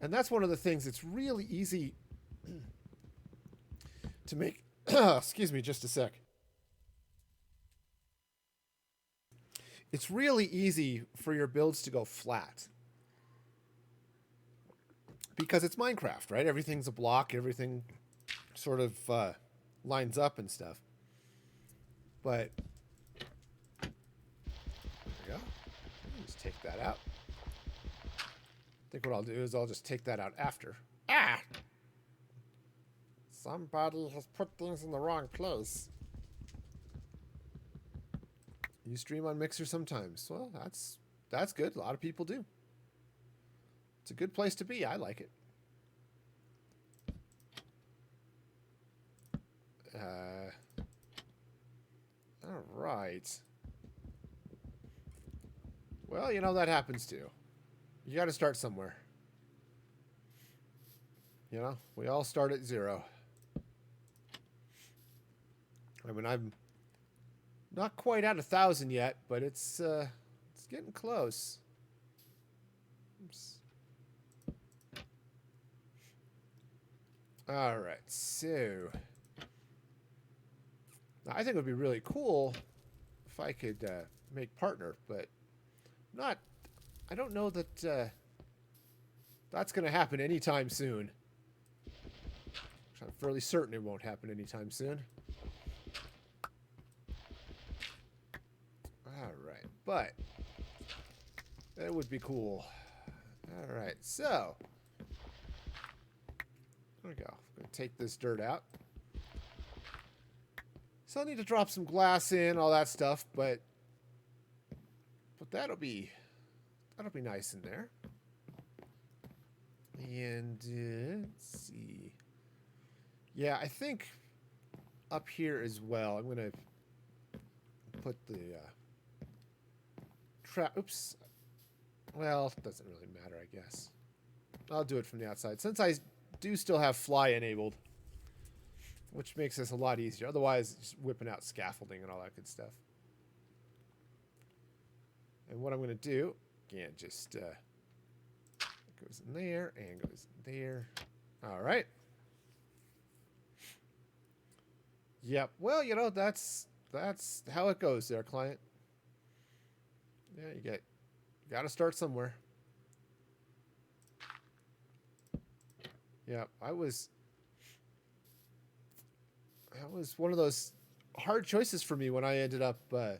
And that's one of the things that's really easy to make. Excuse me just a sec. It's really easy for your builds to go flat. Because it's Minecraft, right? Everything's a block. Everything sort of lines up and stuff. But there we go. Just take that out. I think what I'll do is I'll just take that out after. Ah! Somebody has put things in the wrong place. You stream on Mixer sometimes. Well, that's good. A lot of people do. It's a good place to be. I like it. All right. Well, you know, that happens too. You got to start somewhere. You know, we all start at 0. I mean, I'm not quite at 1,000 yet, but it's getting close. Oops. All right, so I think it would be really cool if I could make partner, but I don't know that that's going to happen anytime soon. I'm fairly certain it won't happen anytime soon. All right, but that would be cool. All right, so there we go. I'm going to take this dirt out. So I need to drop some glass in, all that stuff, but that'll be nice in there. And let's see. Yeah, I think up here as well. I'm going to put the oops. Well, it doesn't really matter, I guess. I'll do it from the outside. Since I do still have fly enabled, which makes this a lot easier. Otherwise, just whipping out scaffolding and all that good stuff. And what I'm going to do, again, just goes in there and goes in there. All right. Yep. Well, that's how it goes there, client. Yeah, you got to start somewhere. Yeah, that was one of those hard choices for me when I ended up when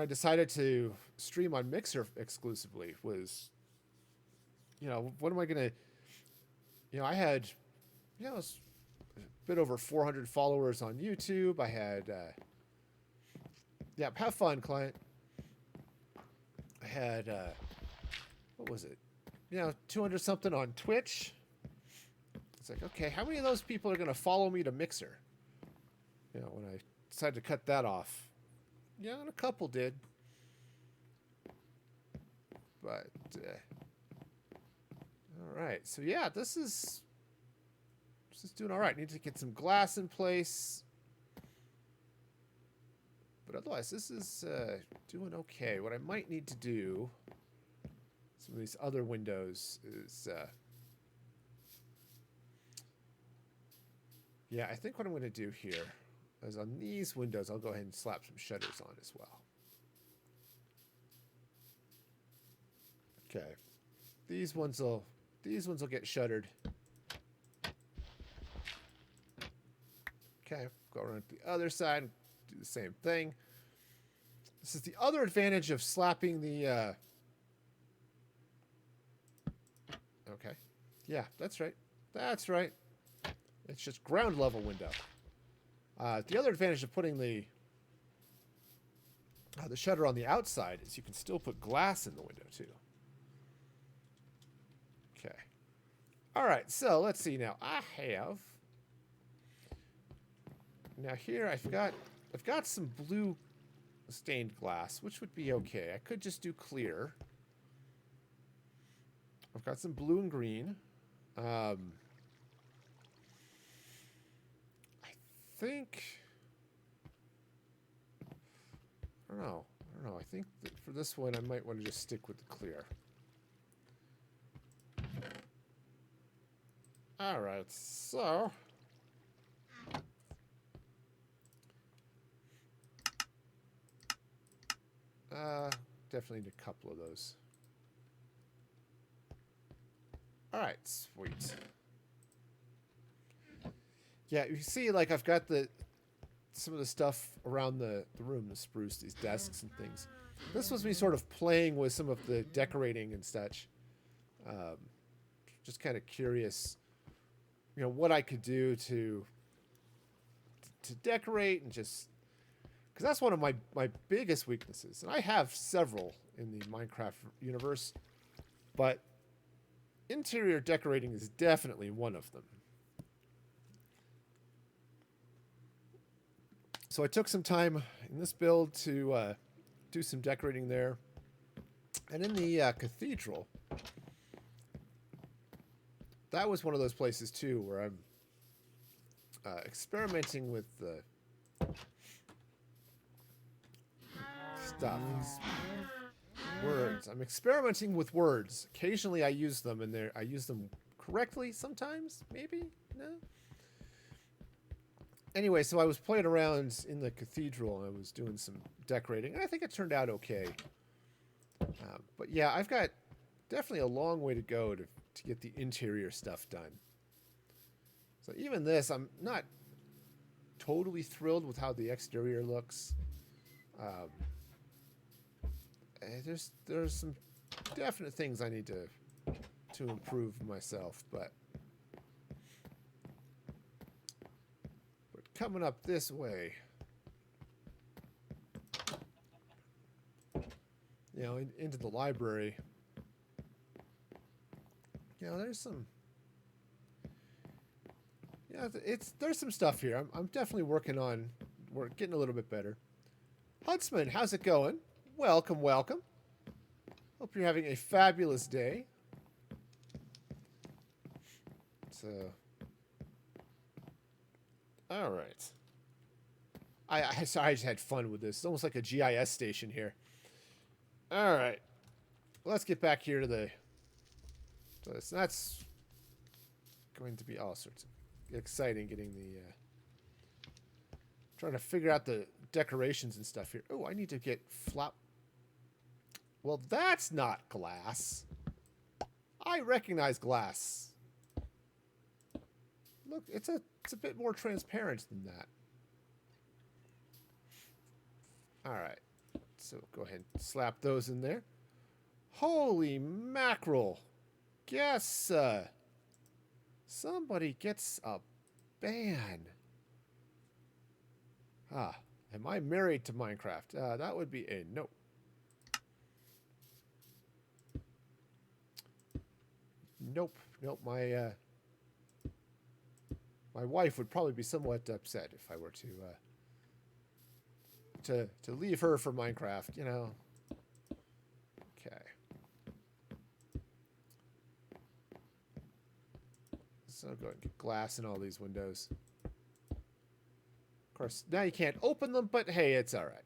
I decided to stream on Mixer exclusively. Was what am I gonna? I had a bit over 400 followers on YouTube. I had yeah, have fun, client. I had what was it? 200 something on Twitch. It's like, okay, how many of those people are gonna follow me to Mixer? When I decided to cut that off. Yeah, and a couple did. But, all right. So, yeah, this is doing all right. Need to get some glass in place. But otherwise, this is doing okay. What I might need to do, some of these other windows is... yeah, I think what I'm going to do here is on these windows, I'll go ahead and slap some shutters on as well. Okay. These ones will get shuttered. Okay, go around to the other side, do the same thing. This is the other advantage of slapping the okay. Yeah, that's right. That's right. It's just ground level window. The other advantage of putting the shutter on the outside is you can still put glass in the window too. Okay. All right. So let's see now. Now here I've got some blue stained glass, which would be okay. I could just do clear. I've got some blue and green. I think I don't know. I think that for this one I might want to just stick with the clear. All right, so definitely need a couple of those. All right, sweet. Yeah, you see, like I've got some of the stuff around the room, the spruce, these desks and things. This was me sort of playing with some of the decorating and such. Just kind of curious, what I could do to decorate and just... because that's one of my biggest weaknesses. And I have several in the Minecraft universe. But interior decorating is definitely one of them. So I took some time in this build to do some decorating there. And in the cathedral, that was one of those places too where I'm experimenting with the stuff. Words. I'm experimenting with words. Occasionally I use them, and I use them correctly sometimes, maybe? No? Anyway, so I was playing around in the cathedral, and I was doing some decorating, and I think it turned out okay. But yeah, I've got definitely a long way to go to get the interior stuff done. So even this, I'm not totally thrilled with how the exterior looks. There's some definite things I need to improve myself, but coming up this way, into the library, there's some, there's some stuff here. I'm definitely working on, we're getting a little bit better. Huntsman, how's it going? Welcome, welcome. Hope you're having a fabulous day. So, all right. Sorry, I just had fun with this. It's almost like a GIS station here. All right. Let's get back here to this. That's going to be all sorts of exciting getting Trying to figure out the decorations and stuff here. Oh, I need to get flop. Well, that's not glass. I recognize glass. Look, it's a bit more transparent than that. All right. So go ahead and slap those in there. Holy mackerel. Guess somebody gets a ban. Ah, am I married to Minecraft? That would be a no. Nope. Nope. My wife would probably be somewhat upset if I were to leave her for Minecraft, you know. Okay. So go ahead and get glass in all these windows. Of course, now you can't open them, but hey, it's all right.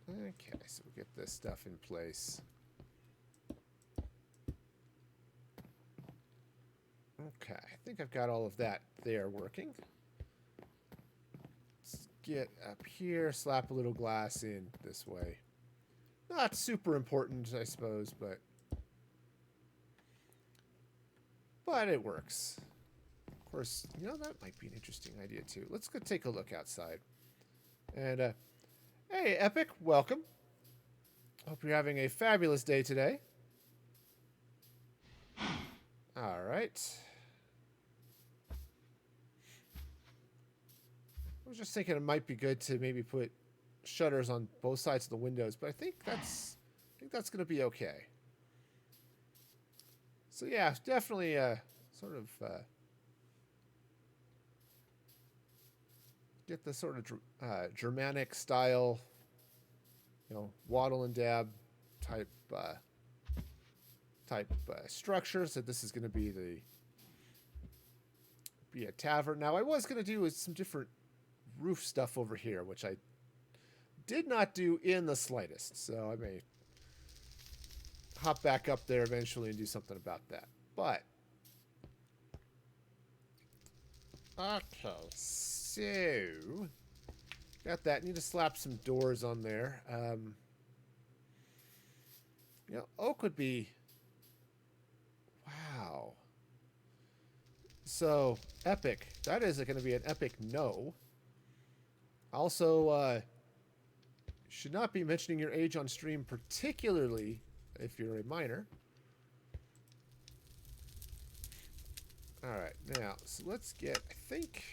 Okay, so we'll get this stuff in place. Okay, I think I've got all of that there working. Let's get up here, slap a little glass in this way. Not super important, I suppose, but it works. Of course, you know, that might be an interesting idea too. Let's go take a look outside. And, hey, Epic, welcome. Hope you're having a fabulous day today. All right. I was just thinking it might be good to maybe put shutters on both sides of the windows, but I think that's going to be okay. So yeah, definitely sort of get the sort of Germanic style, you know, wattle and dab type structure. So this is going to be a tavern. Now I was going to do some different roof stuff over here, which I did not do in the slightest. So I may hop back up there eventually and do something about that. But okay, so got that. Need to slap some doors on there. You know, oak would be, wow. So epic. That is going to be an epic no. Also, should not be mentioning your age on stream, particularly if you're a minor. All right, now, so let's get, I think,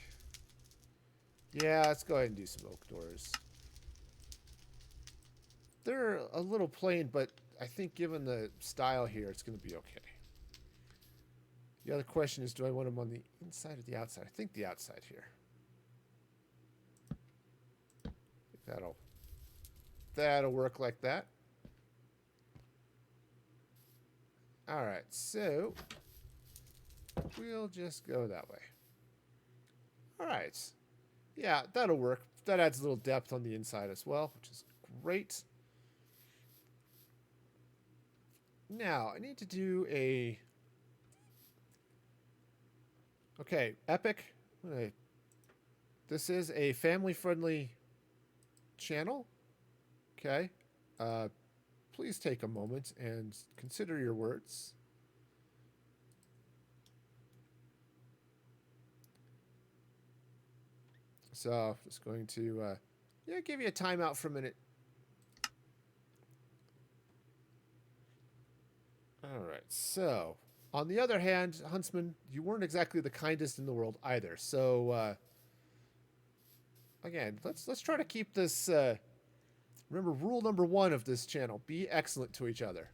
yeah, let's go ahead and do some oak doors. They're a little plain, but I think given the style here, it's going to be okay. The other question is, do I want them on the inside or the outside? I think the outside here. I think that'll work like that. All right, so we'll just go that way. All right. Yeah, that'll work. That adds a little depth on the inside as well, which is great. Now, I need to do a... Okay, Epic. This is a family-friendly channel. Okay. Please take a moment and consider your words. So, just going to give you a timeout for a minute. All right. So, on the other hand, Huntsman, you weren't exactly the kindest in the world either. So, again, let's try to keep this. Remember, rule number 1 of this channel: be excellent to each other.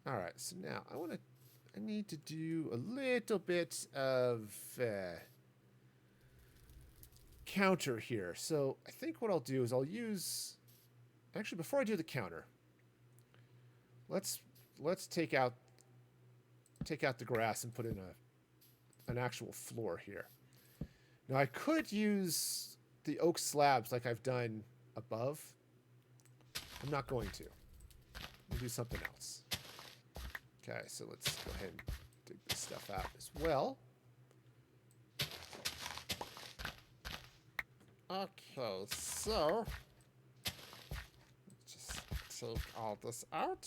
All right. So now I need to do a little bit of counter here. So I think what I'll do is I'll use. Actually, before I do the counter, let's take out the grass and put in an actual floor here. Now I could use the oak slabs like I've done above. I'm not going to. We'll do something else. Okay, so let's go ahead and dig this stuff out as well. Okay, so just take all this out.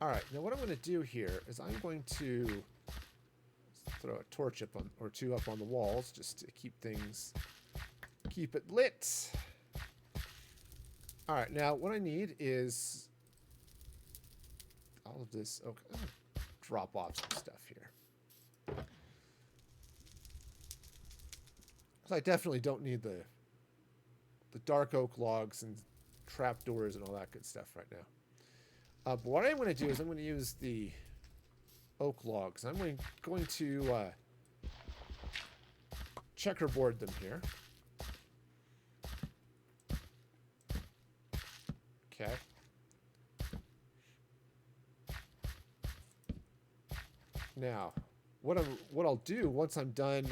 All right, now what I'm going to do here is I'm going to throw a torch up on, or two up on the walls just to keep it lit. All right, now what I need is all of this. Okay, I'm gonna drop off some stuff here. So I definitely don't need the dark oak logs and trapdoors and all that good stuff right now. But what I'm going to do is I'm going to use the oak logs. I'm going to checkerboard them here. Okay. Now, what I'll do once I'm done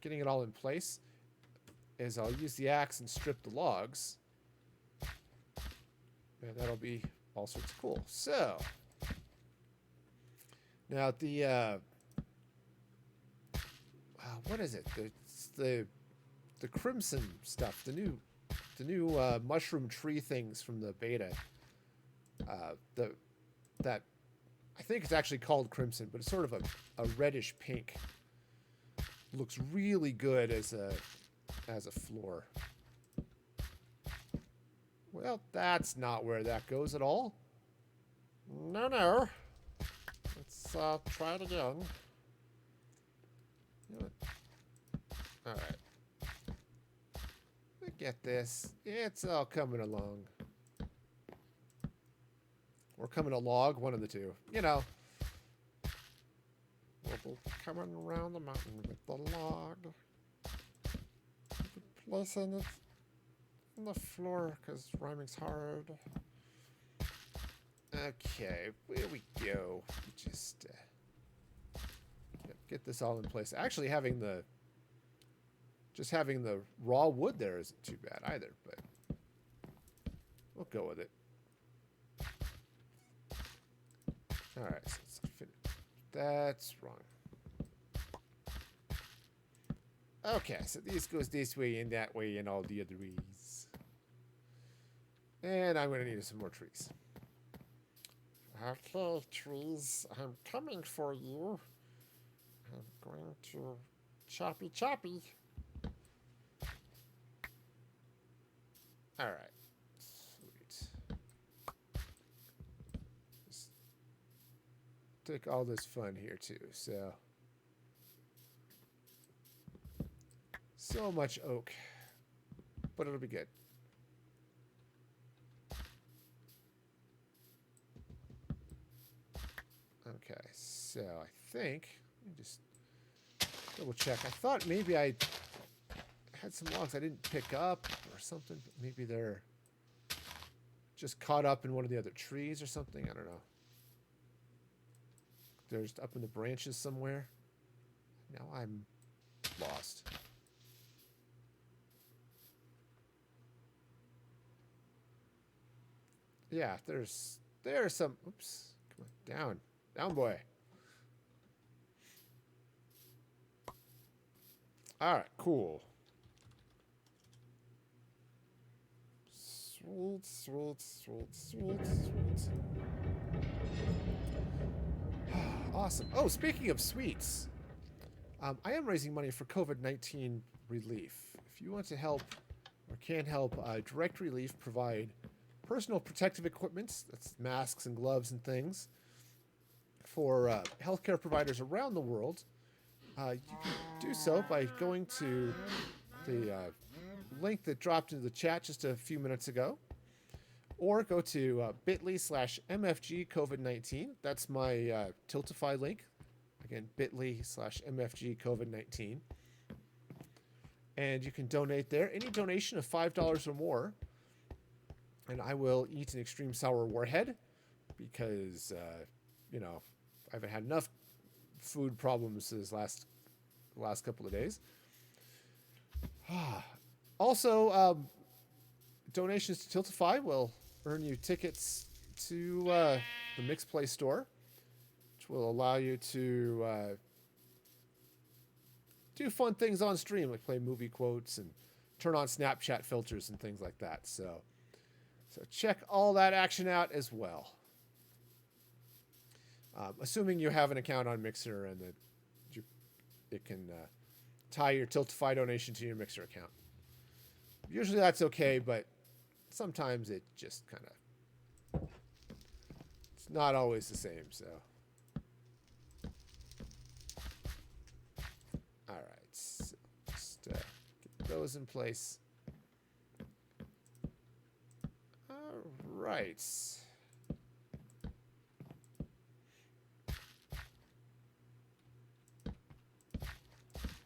getting it all in place is I'll use the axe and strip the logs, and that'll be all sorts of cool. So now the what is it? The crimson stuff, the new mushroom tree things from the beta. That I think it's actually called crimson, but it's sort of a reddish pink. Looks really good as a floor. Well, that's not where that goes at all. No. Let's try it again. You know what? All right. We get this. It's all coming along. Or coming a log, one of the two. You know. We'll be coming around the mountain with the log. Placing it on the floor because rhyming's hard. Okay, where we go? Just get this all in place. Actually, having the raw wood there isn't too bad either, but we'll go with it. All right, so let's finish. That's wrong. Okay, so this goes this way and that way and all the other ways. And I'm going to need some more trees. Okay, trees, I'm coming for you. I'm going to choppy. All right, sweet. Just take all this fun here too, so much oak, but it'll be good. Okay, so I think, let me just double check. I thought maybe I had some logs I didn't pick up or something. Maybe they're just caught up in one of the other trees or something. I don't know. They're just up in the branches somewhere. Now I'm lost. Yeah, there's some. Oops, come on, down, boy. All right, cool. Sweet. Awesome. Oh, speaking of sweets, I am raising money for COVID-19 relief. If you want to help or can help Direct Relief provide personal protective equipment, that's masks and gloves and things, for healthcare providers around the world, you can do so by going to the link that dropped into the chat just a few minutes ago, or go to bit.ly/MFG COVID-19. That's my Tiltify link. Again, bit.ly/MFG COVID-19. And you can donate there. Any donation of $5 or more, and I will eat an extreme sour warhead because, you know, I haven't had enough food problems this last couple of days. Also, donations to Tiltify will earn you tickets to the Mix Play store, which will allow you to do fun things on stream, like play movie quotes and turn on Snapchat filters and things like that. So check all that action out as well. Assuming you have an account on Mixer and that it can tie your Tiltify donation to your Mixer account. Usually that's okay, but sometimes it just kind of... It's not always the same, so... Alright, so just get those in place. Alright.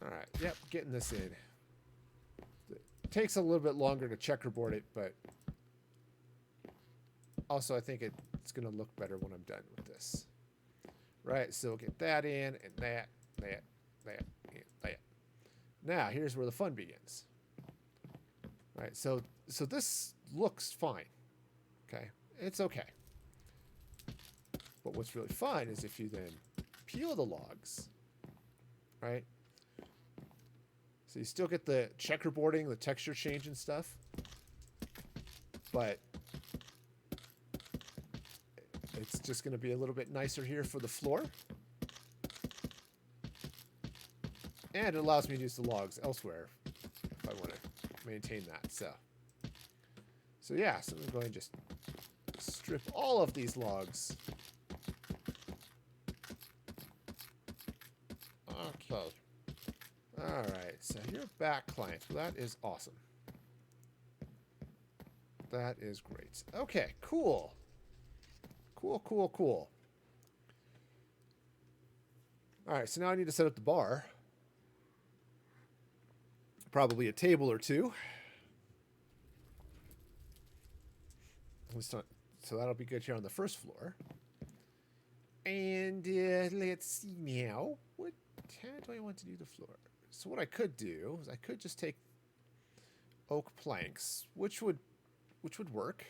Alright, yep, getting this in. It takes a little bit longer to checkerboard it, but also I think it's going to look better when I'm done with this. Right, so we'll get that in, and that, and that. Now, here's where the fun begins. Right, so this looks fine. Okay, it's okay. But what's really fun is if you then peel the logs, right? So you still get the checkerboarding, the texture change and stuff, but it's just going to be a little bit nicer here for the floor. And it allows me to use the logs elsewhere if I want to maintain that. So yeah, so I'm going to just strip all of these logs. Okay. All right, so you're back, client. Well, that is awesome. That is great. Okay, cool. Cool. All right, so now I need to set up the bar. Probably a table or two. So that'll be good here on the first floor. And let's see now. How do I want to do the floor? So what I could do is I could just take oak planks, which would work.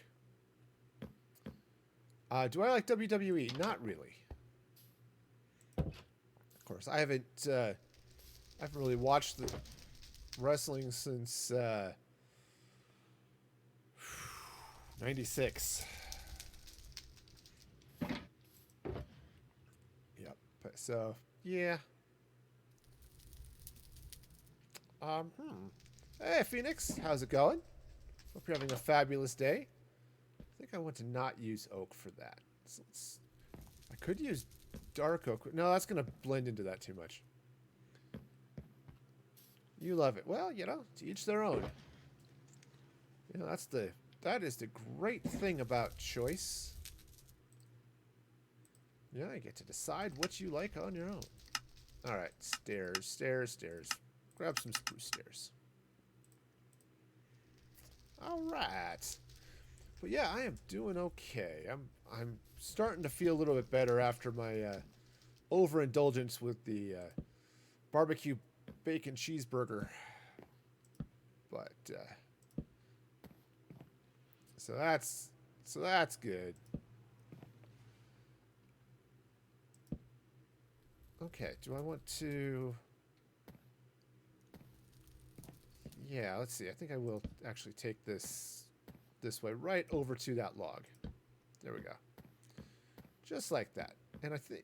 Do I like WWE? Not really. Of course, I haven't really watched the wrestling since 96. Yep. So yeah. Hey, Phoenix, how's it going? Hope you're having a fabulous day. I think I want to not use oak for that. So I could use dark oak. No, that's going to blend into that too much. You love it. Well, you know, to each their own. You know, that is the great thing about choice. Yeah, you get to decide what you like on your own. All right, stairs. Grab some spruce stairs. All right. But yeah, I am doing okay. I'm starting to feel a little bit better after my overindulgence with the barbecue bacon cheeseburger. But so that's good. Okay, do I want to... Yeah, let's see. I think I will actually take this way right over to that log. There we go. Just like that.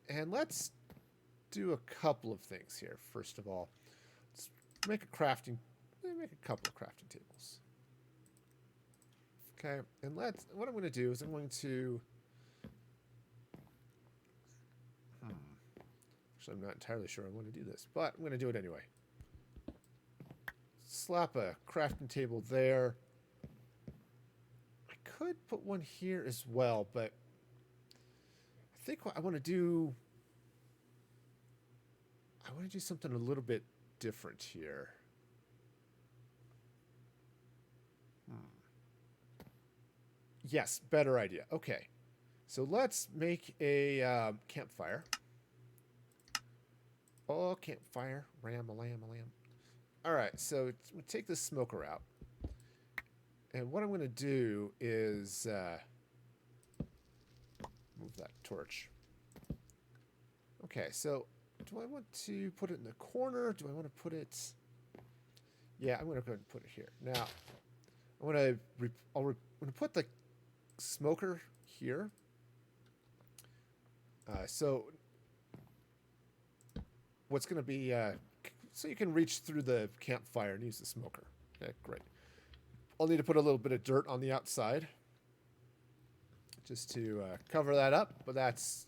And let's do a couple of things here. First of all, let's make a couple of crafting tables. Okay, and what I'm going to do is I'm going to... Actually, I'm not entirely sure I want to do this, but I'm going to do it anyway. Slap a crafting table there. I could put one here as well, but I think what I want to do... I want to do something a little bit different here. Yes, better idea. Okay. So let's make a campfire. Oh, campfire. Ram-a-lam. All right, so we take this smoker out. And what I'm going to do is... move that torch. Okay, so do I want to put it in the corner? Do I want to put it... Yeah, I'm going to go ahead and put it here. Now, I'm going to put the smoker here. So what's going to be... so you can reach through the campfire and use the smoker. Okay, great. I'll need to put a little bit of dirt on the outside just to cover that up, but that's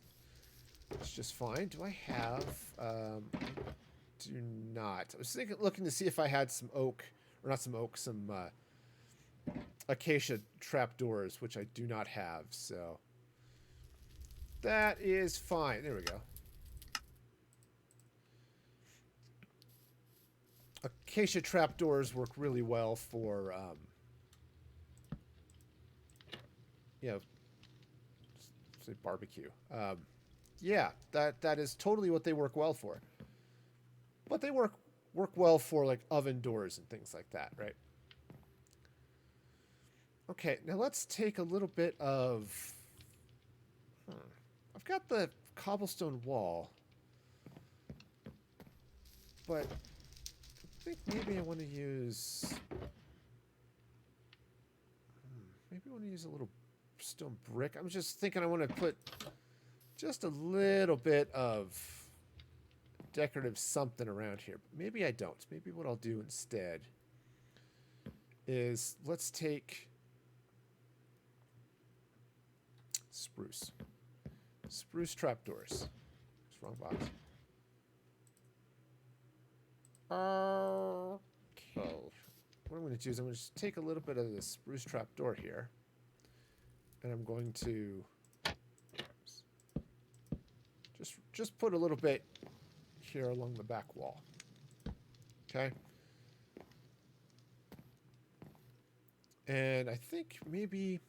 just fine. Do I have... do not. I was looking to see if I had some oak, or not some oak, some acacia trapdoors, which I do not have, so that is fine. There we go. Acacia trapdoors work really well for, you know, say barbecue. Yeah, that is totally what they work well for. But they work well for like oven doors and things like that, right? Okay, now let's take a little bit of... I've got the cobblestone wall, but I think maybe I want to use... Maybe I want to use a little stone brick. I'm just thinking I want to put just a little bit of decorative something around here. Maybe I don't. Maybe what I'll do instead is let's take spruce trapdoors. It's wrong box. Okay. What I'm going to do is I'm going to just take a little bit of the spruce trapdoor here, and I'm going to just put a little bit here along the back wall. Okay. And I think maybe,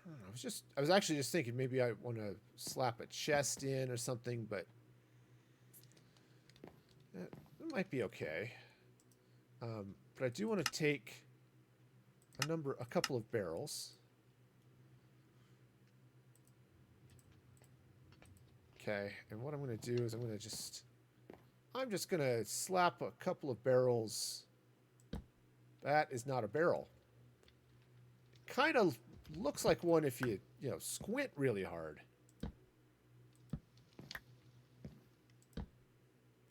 I don't know, I was actually just thinking maybe I want to slap a chest in or something, but that might be okay. But I do want to take a couple of barrels. Okay, and what I'm going to do is I'm just going to slap a couple of barrels. That is not a barrel. Kind of looks like one if you squint really hard.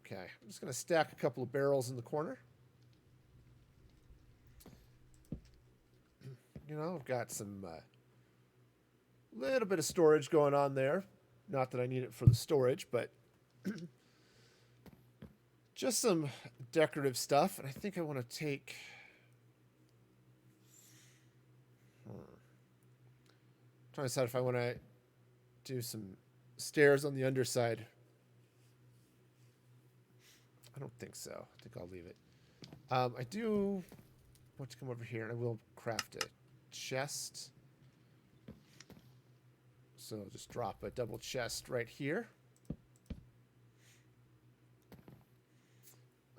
Okay, I'm just going to stack a couple of barrels in the corner. I've got some little bit of storage going on there. Not that I need it for the storage, but just some decorative stuff. And I think I want to take... trying to decide if I want to do some stairs on the underside. I don't think so. I think I'll leave it. I do want to come over here, and I will craft a chest. So I'll just drop a double chest right here.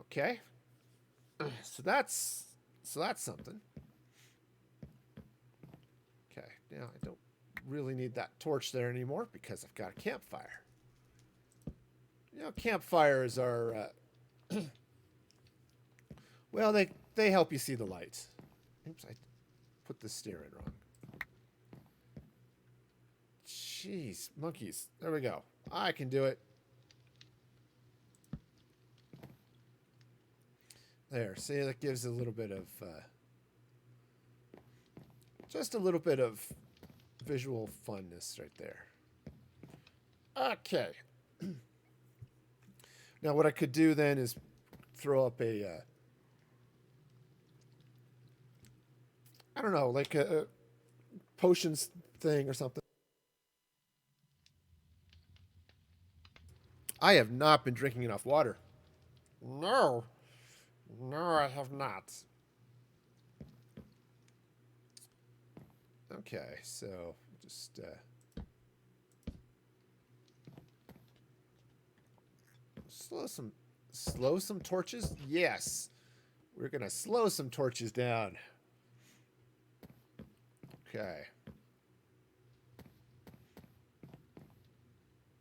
Okay. So that's something. Okay. Now I don't really need that torch there anymore because I've got a campfire. Campfires are well, they help you see the light. Oops, I put the stair in wrong. Jeez, monkeys. There we go. I can do it. There. See, that gives a little bit of... just a little bit of visual funness right there. Okay. Now, what I could do then is throw up a... I don't know, like a potions thing or something. I have not been drinking enough water. No. No, I have not. Okay, so just slow some torches. Yes, we're gonna slow some torches down. Okay.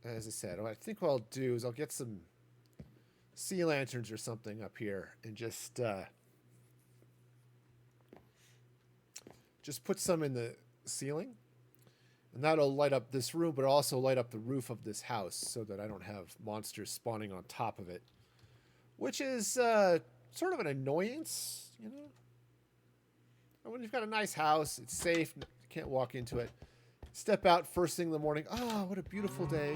as I said, what I think what I'll do is I'll get some sea lanterns or something up here and just put some in the ceiling, and that'll light up this room, but also light up the roof of this house so that I don't have monsters spawning on top of it, which is sort of an annoyance, you know. And when you've got a nice house, it's safe, you can't walk into it. Step out first thing in the morning. Oh, what a beautiful day!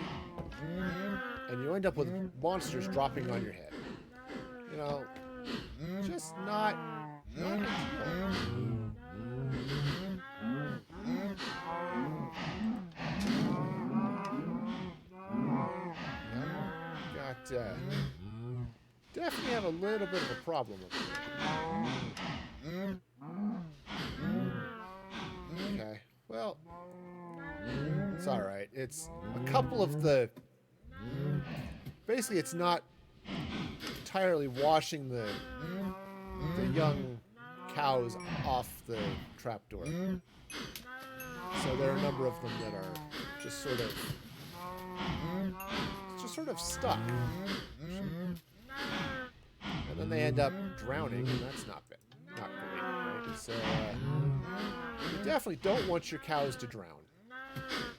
And you end up with monsters dropping on your head. You know, just not ideal. Got definitely have a little bit of a problem with it. Okay, well, it's all right. It's a couple of the. Basically, it's not entirely washing the young cows off the trapdoor. So there are a number of them that are just sort of stuck. And then they end up drowning, and that's not great, right? So you definitely don't want your cows to drown.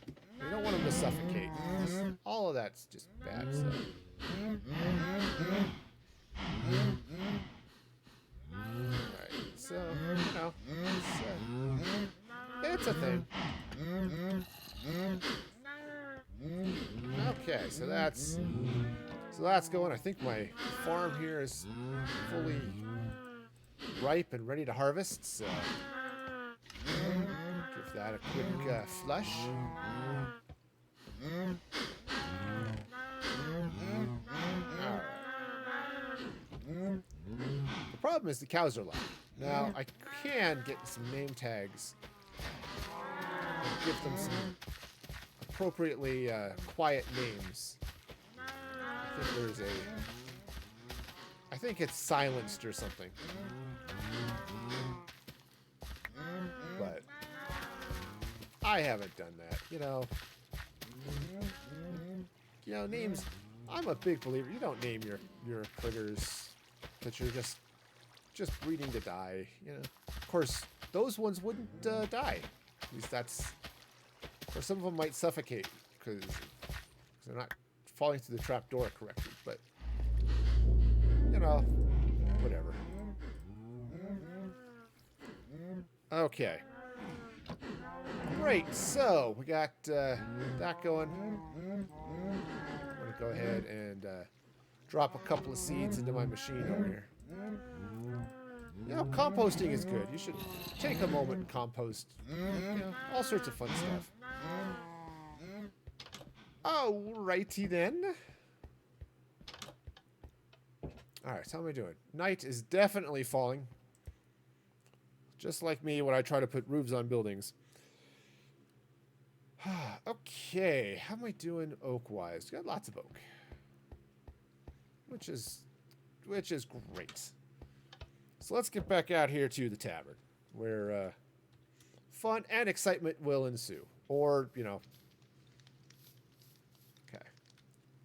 You don't want them to suffocate. All of that's just bad stuff. Alright, so, you know, it's a thing. Okay, so that's going. I think my farm here is fully ripe and ready to harvest, so give that a quick flush. Alright. The problem is the cows are loud. Now, I can get some name tags and give them some appropriately quiet names. I think it's silenced or something. But I haven't done that, you know. You know, names. I'm a big believer. You don't name your critters that you're just breeding to die. You know, of course, those ones wouldn't die. At least or some of them might suffocate because they're not falling through the trap door correctly. But you know, whatever. Okay. Great. So we got that going. I'm gonna go ahead and drop a couple of seeds into my machine over here. You know, composting is good. You should take a moment and compost. You know, all sorts of fun stuff. Alrighty then. Alright, so how am I doing? Night is definitely falling. Just like me when I try to put roofs on buildings. Okay, how am I doing oak-wise? Got lots of oak. Which is great. So let's get back out here to the tavern, where fun and excitement will ensue. Or, you know. Okay.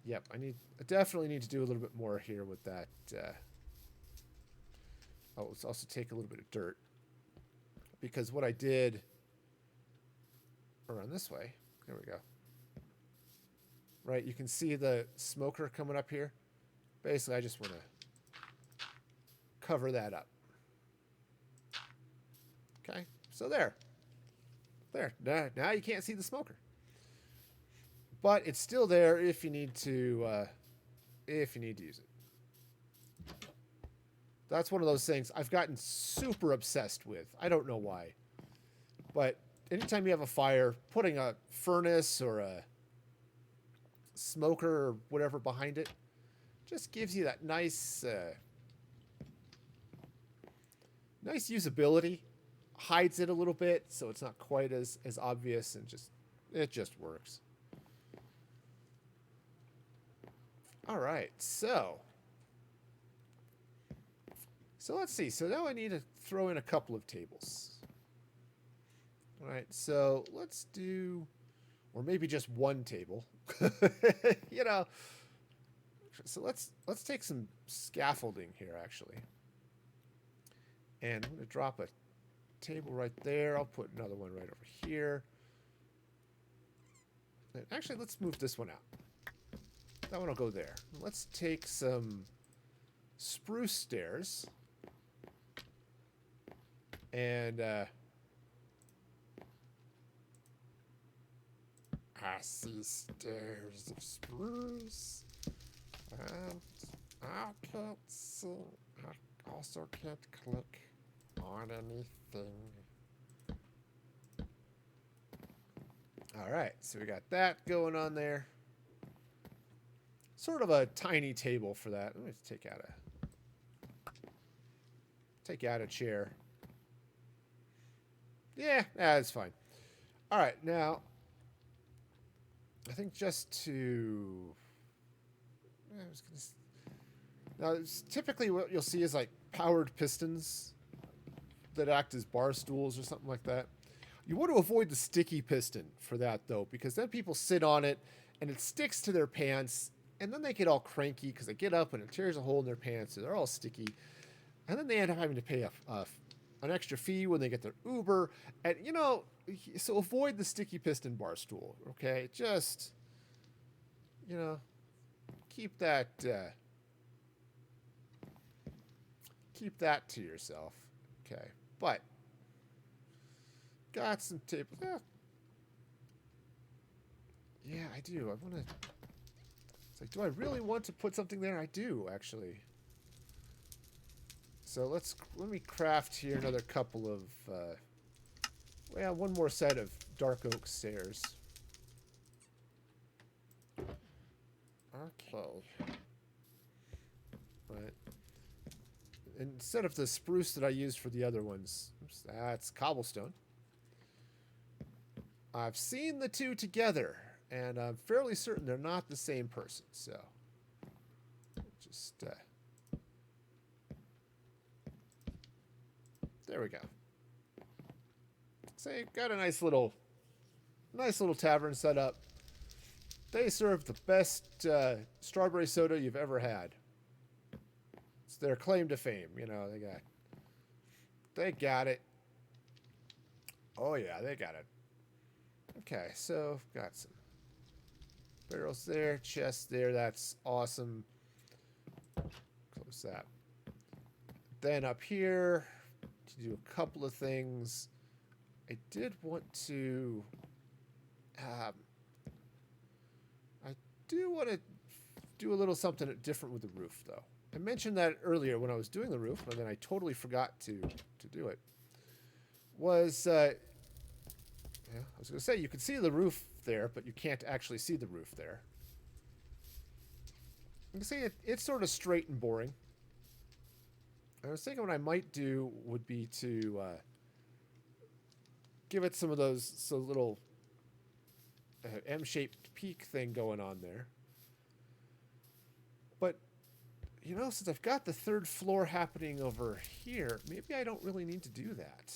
Yep, I definitely need to do a little bit more here with that. Let's also take a little bit of dirt. Because what I did around this way, there we go. Right, you can see the smoker coming up here. Basically, I just want to cover that up. Okay, so there. Now you can't see the smoker. But it's still there if you need to use it. That's one of those things I've gotten super obsessed with. I don't know why. But anytime you have a fire, putting a furnace or a smoker or whatever behind it just gives you that nice usability. Hides it a little bit so it's not quite as obvious, and it just works. All right, so let's see. So now I need to throw in a couple of tables. All right, so let's do or maybe just one table. You know. So let's take some scaffolding here actually. And I'm going to drop a table right there. I'll put another one right over here. And actually, let's move this one out. That one will go there. Let's take some spruce stairs. And I see stairs of spruce. And I can't see. I also can't click on anything. All right, so we got that going on there. Sort of a tiny table for that. Let me take out a chair. Yeah, that's fine. All right, now I think just to now typically what you'll see is like powered pistons that act as bar stools or something like that. You want to avoid the sticky piston for that though, because then people sit on it and it sticks to their pants, and then they get all cranky because they get up and it tears a hole in their pants, so they're all sticky, and then they end up having to pay an extra fee when they get their Uber, and so avoid the sticky piston bar stool. Okay, just keep that to yourself. Okay, but got some tape. Yeah, I do. I want to. It's like, do I really want to put something there? I do, actually. So let me craft here another couple of. One more set of dark oak stairs. Okay. But instead of the spruce that I used for the other ones, that's cobblestone. I've seen the two together, and I'm fairly certain they're not the same person. So just there we go. So you've got a nice little tavern set up. They serve the best strawberry soda you've ever had. It's their claim to fame. They got it. Oh yeah, they got it. Okay, so got some barrels there, chests there. That's awesome. Close that. Then up here, to do a couple of things. I did want to. I do want to do a little something different with the roof, though. I mentioned that earlier when I was doing the roof, but then I totally forgot to do it. I was going to say, you can see the roof there, but you can't actually see the roof there. You can see it's sort of straight and boring. I was thinking what I might do would be to give it some of those little M-shaped peak thing going on there. But, since I've got the third floor happening over here, maybe I don't really need to do that.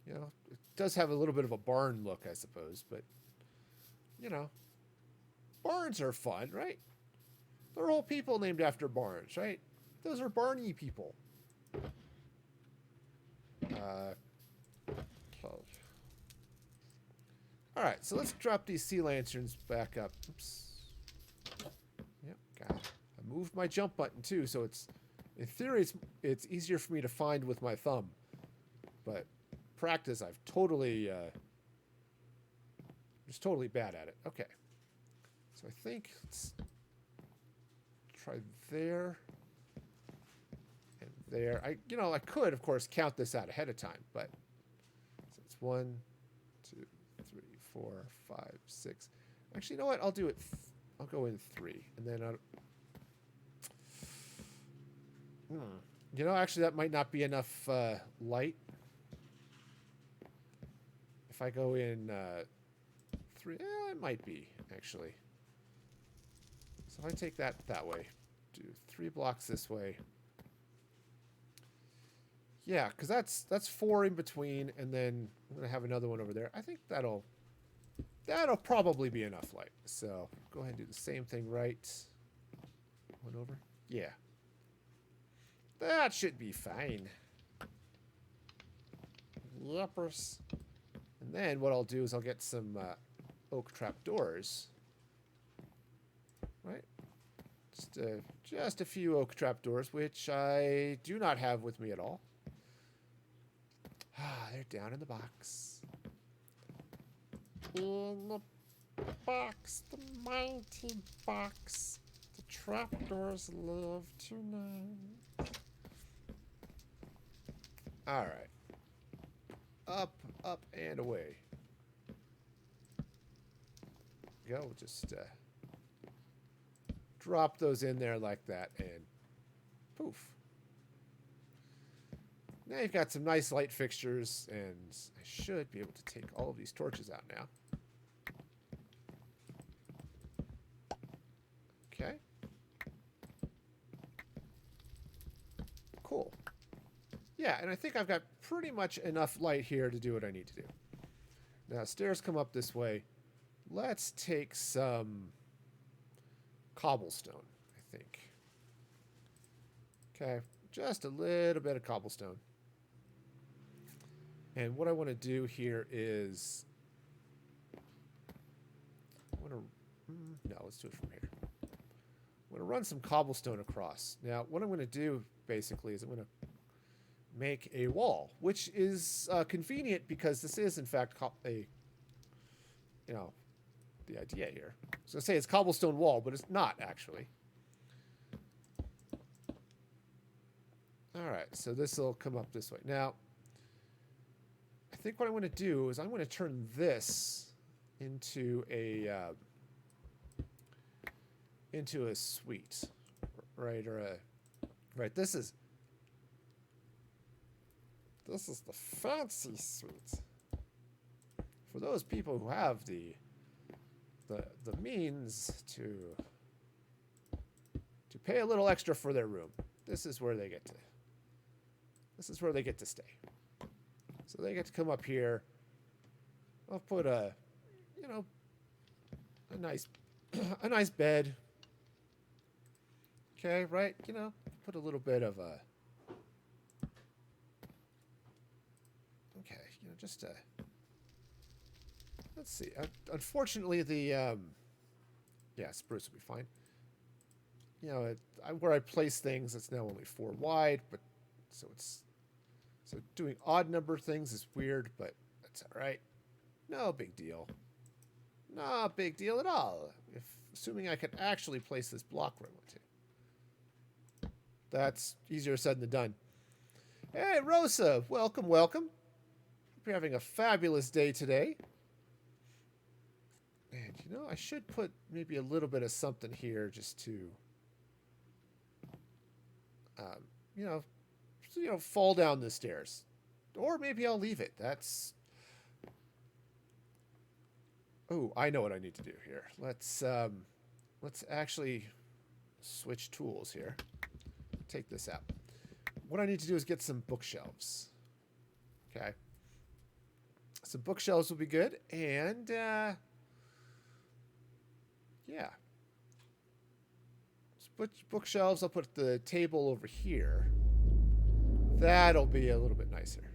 It does have a little bit of a barn look, I suppose, but, barns are fun, right? There are whole people named after barns, right? Those are Barney people. All right, so let's drop these sea lanterns back up. Oops. Yep, got it. I moved my jump button too, so in theory it's easier for me to find with my thumb. But practice, I've totally just totally bad at it. Okay. So I think let's try there and there. I could of course count this out ahead of time, but so it's 1, 2, 3, 4, 5, 6. Actually, you know what? I'll do it. I'll go in 3, and then actually that might not be enough light. If I go in 3, it might be actually. So if I take that way, do 3 blocks this way. Yeah, because that's 4 in between, and then I'm gonna have another one over there. I think that'll That'll probably be enough light. So go ahead and do the same thing right. One over. Yeah. That should be fine. Yuppers. And then what I'll do is I'll get some oak trap doors. Right? Just a few oak trap doors, which I do not have with me at all. Ah, they're down in the box. In the box, the mighty box. The trapdoors live tonight. Alright. Up, up, and away. Go, we'll just drop those in there like that, and poof. Now you've got some nice light fixtures, and I should be able to take all of these torches out now. Okay. Cool. Yeah, and I think I've got pretty much enough light here to do what I need to do. Now, stairs come up this way. Let's take some cobblestone, I think. Okay, just a little bit of cobblestone. And what I want to do here is... No, let's do it from here. I'm going to run some cobblestone across. Now, what I'm going to do, basically, is I'm going to make a wall, which is convenient because this is, in fact, the idea here. I was going to say it's cobblestone wall, but it's not, actually. All right, so this will come up this way. Now, I think what I'm going to do is I'm going to turn this into a suite, right? Or a right. This is the fancy suite for those people who have the means to pay a little extra for their room. This is where they get to. This is where they get to stay. So they get to come up here. I'll put a nice a nice bed. Okay, right? Put a little bit of a just let's see. Unfortunately, the spruce will be fine. Where I place things, it's now only 4 wide, but so doing odd number things is weird, but that's all right. No big deal. No big deal at all. Assuming I could actually place this block where I want to. That's easier said than done. Hey, Rosa, welcome, welcome. Hope you're having a fabulous day today. And, I should put maybe a little bit of something here just to, fall down the stairs. Or maybe I'll leave it. That's... Oh, I know what I need to do here. Let's actually switch tools here. Take this out. What I need to do is get some bookshelves. Okay. Some bookshelves will be good. And, yeah. Bookshelves, I'll put the table over here. That'll be a little bit nicer.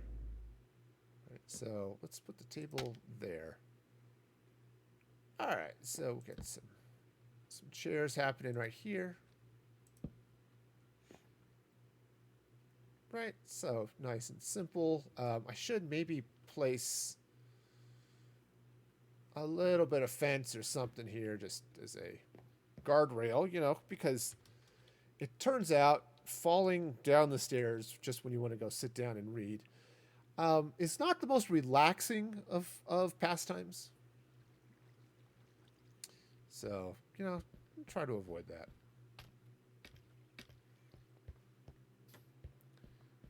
Right, so let's put the table there. All right, so we'll get some chairs happening right here. Right, so nice and simple. I should maybe place a little bit of fence or something here just as a guardrail, because it turns out falling down the stairs just when you want to go sit down and read is not the most relaxing of pastimes. So, try to avoid that.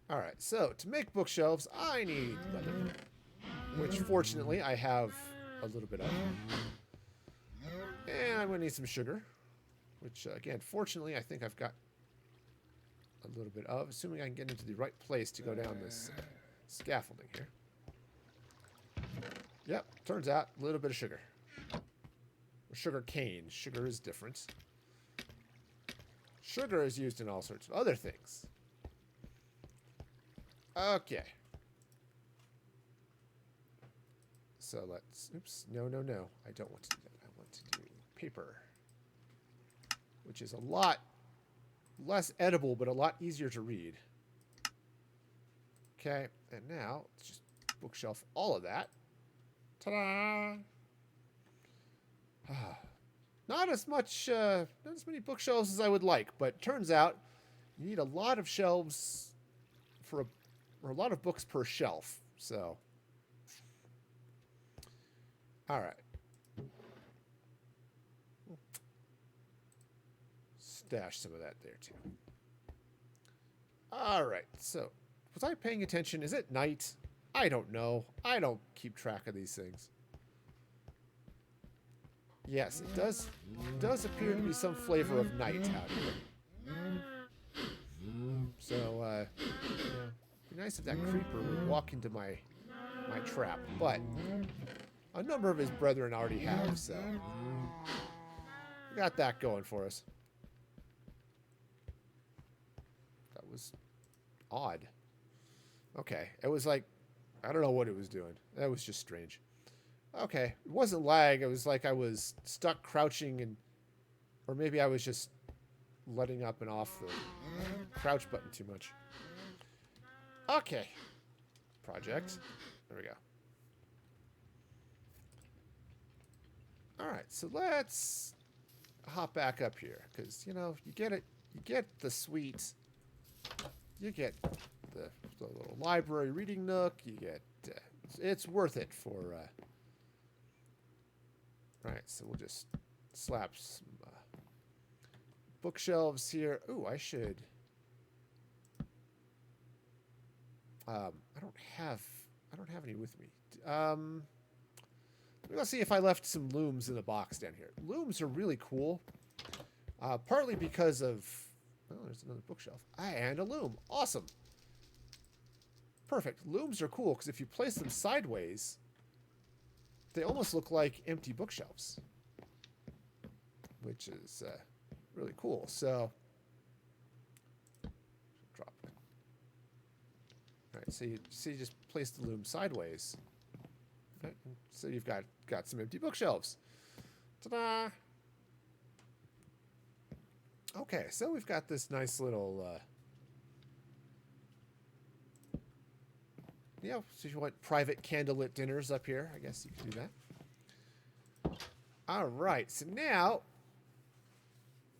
All right, so to make bookshelves, I need leather, which fortunately I have a little bit of. And I'm going to need some sugar, which, again, fortunately, I think I've got a little bit of, assuming I can get into the right place to go down this scaffolding here. Yep, turns out, a little bit of sugar. Sugar cane. Sugar is different. Sugar is used in all sorts of other things. Okay. So let's... Oops. No, no, no. I don't want to do that. I want to do paper. Which is a lot less edible, but a lot easier to read. Okay. And now, let's just bookshelf all of that. Ta-da! Not as many bookshelves as I would like, but turns out you need a lot of shelves or a lot of books per shelf. So, all right. Stash some of that there too. All right. So, was I paying attention? Is it night? I don't know. I don't keep track of these things. Yes, it does appear to be some flavor of night out here. So, it'd be nice if that creeper would walk into my trap, but a number of his brethren already have, so we got that going for us. That was odd. Okay, it was like, I don't know what it was doing. That was just strange. Okay, it wasn't lag. It was like I was stuck crouching or maybe I was just letting up and off the crouch button too much. Okay. Project. There we go. All right, so let's hop back up here because, you know, you get the suite. You get the little library reading nook. You get, it's worth it for, Alright, so we'll just slap some bookshelves here. Ooh, I should... I don't have any with me. Let's see if I left some looms in the box down here. Looms are really cool. Partly because of... Oh, there's another bookshelf. And a loom. Awesome. Perfect. Looms are cool because if you place them sideways... They almost look like empty bookshelves, which is really cool. So, drop it. All right, so you see, just place the loom sideways. Right? So you've got some empty bookshelves. Ta-da! Okay, so we've got this nice little. Yeah, so if you want private candlelit dinners up here, I guess you can do that. All right, so now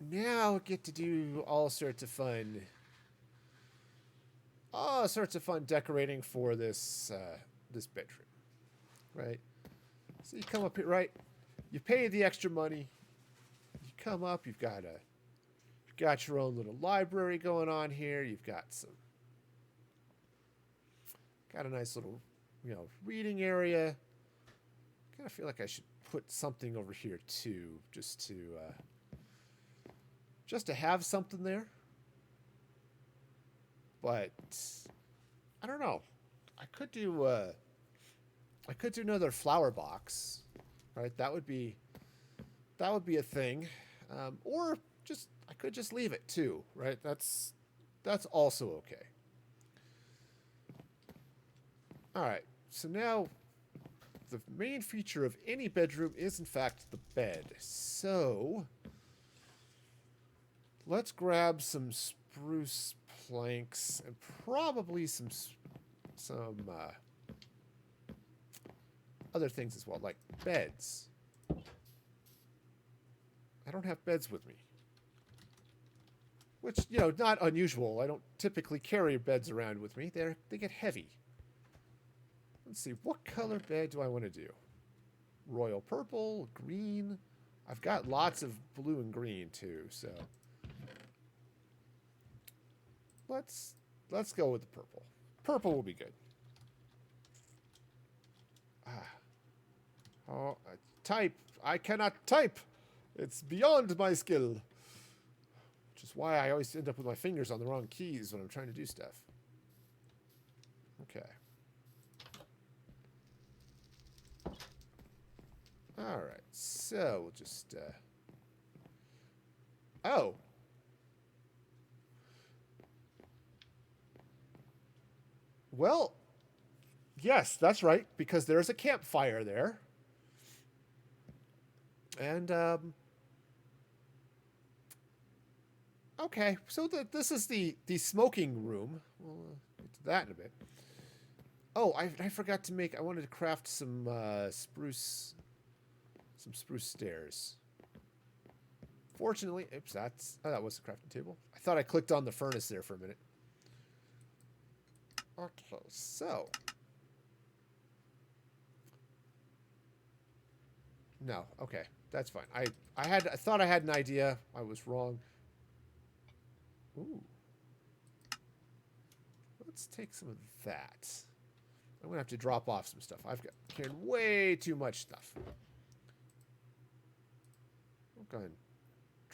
we get to do all sorts of fun decorating for this this bedroom, right? So you come up here, right? You pay the extra money. You come up. You've got your own little library going on here. You've got a nice little, reading area. Kind of feel like I should put something over here too, just to have something there. But I don't know. I could do another flower box, right? That would be a thing, or I could just leave it too, right? That's also okay. All right, so now the main feature of any bedroom is, in fact, the bed. So let's grab some spruce planks and probably some other things as well, like beds. I don't have beds with me, which, not unusual. I don't typically carry beds around with me. They get heavy. Let's see, what color bed do I want to do? Royal purple, green. I've got lots of blue and green too, so let's go with the purple. Purple will be good. Oh, type. I cannot type. It's beyond my skill. Which is why I always end up with my fingers on the wrong keys when I'm trying to do stuff. Okay. All right, so we'll just. Oh. Well, yes, that's right, because there's a campfire there. And, okay, so this is the smoking room. We'll get to that in a bit. Oh, I forgot to make. I wanted to craft some spruce stairs. Fortunately, oops, that was the crafting table. I thought I clicked on the furnace there for a minute. Okay, so no, okay, that's fine. I thought I had an idea. I was wrong. Ooh, let's take some of that. I'm gonna have to drop off some stuff. I've got carried way too much stuff. I'm going to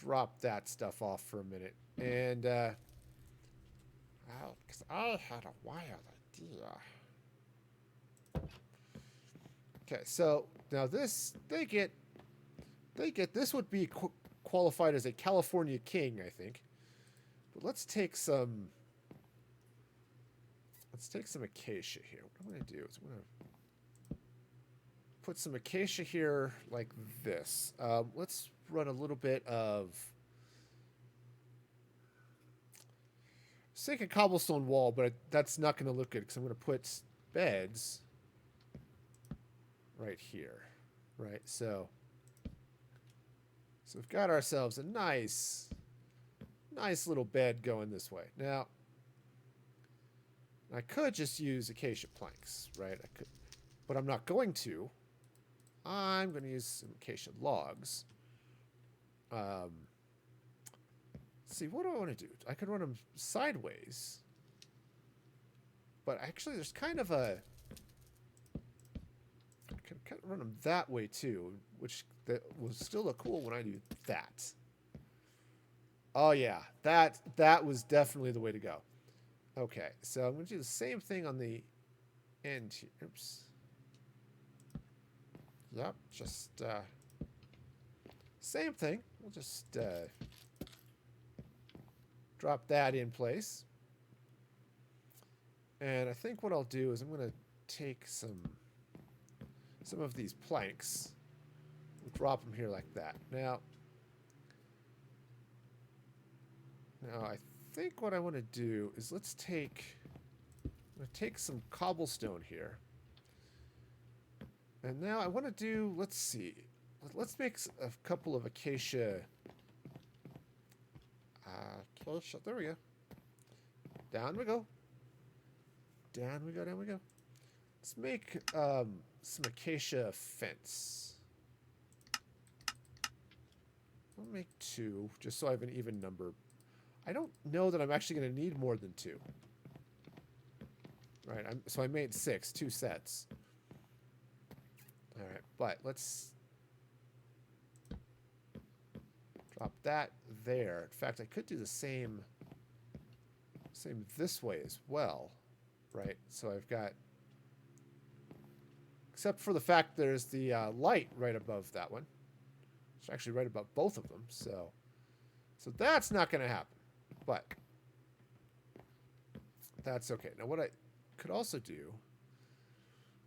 drop that stuff off for a minute. And, because I had a wild idea. Okay, so now this, they get, this would be qualified as a California king, I think. But let's take some acacia here. What I'm going to do is I'm going to put some acacia here like this. Let's run a little bit of... It's like a cobblestone wall, but that's not going to look good because I'm going to put beds right here. Right, so we've got ourselves a nice little bed going this way. Now, I could just use acacia planks, right? I could, but I'm not going to. I'm going to use some acacia logs. See, what do I want to do? I could run them sideways. But actually, there's kind of a... I can kind of run them that way, too. Which that will still look cool when I do that. Oh, yeah. That was definitely the way to go. Okay, so I'm going to do the same thing on the end here. Oops. Yep, just... same thing. We'll just... drop that in place. And I think what I'll do is I'm going to take some of these planks and drop them here like that. Now I think what I want to do is I'm going to take some cobblestone here. And now I want to do, let's see. Let's make a couple of acacia... there we go. Down we go. Down we go, down we go. Let's make some acacia fence. I'll make 2, just so I have an even number. I don't know that I'm actually going to need more than 2. Right, so I made 6, 2 sets. Alright, but let's... drop that there. In fact, I could do the same this way as well, right? So I've got, except for the fact there's the light right above that one. It's actually right above both of them, so that's not going to happen, but that's okay. Now what I could also do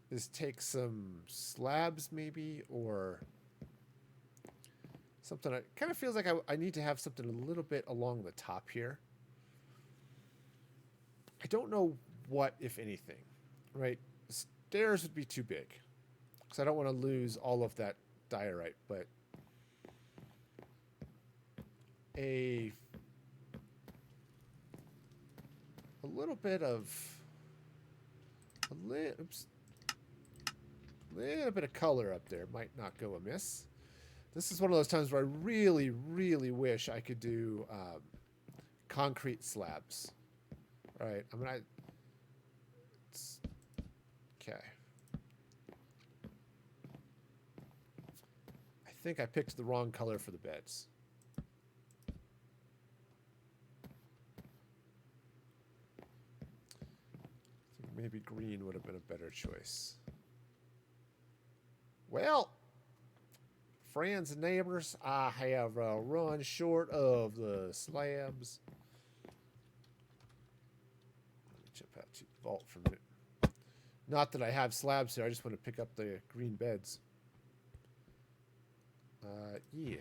is take some slabs maybe, or something. It kind of feels like I need to have something a little bit along the top here. I don't know what, if anything, right? Stairs would be too big because I don't want to lose all of that diorite, but a little bit of little bit of color up there might not go amiss. This is one of those times where I really, really wish I could do concrete slabs. All right, okay. I think I picked the wrong color for the beds. I think maybe green would have been a better choice. Well, Friends and neighbors, I have run short of the slabs. Let me jump out to the vault for a minute. Not that I have slabs here, I just want to pick up the green beds. Yeah.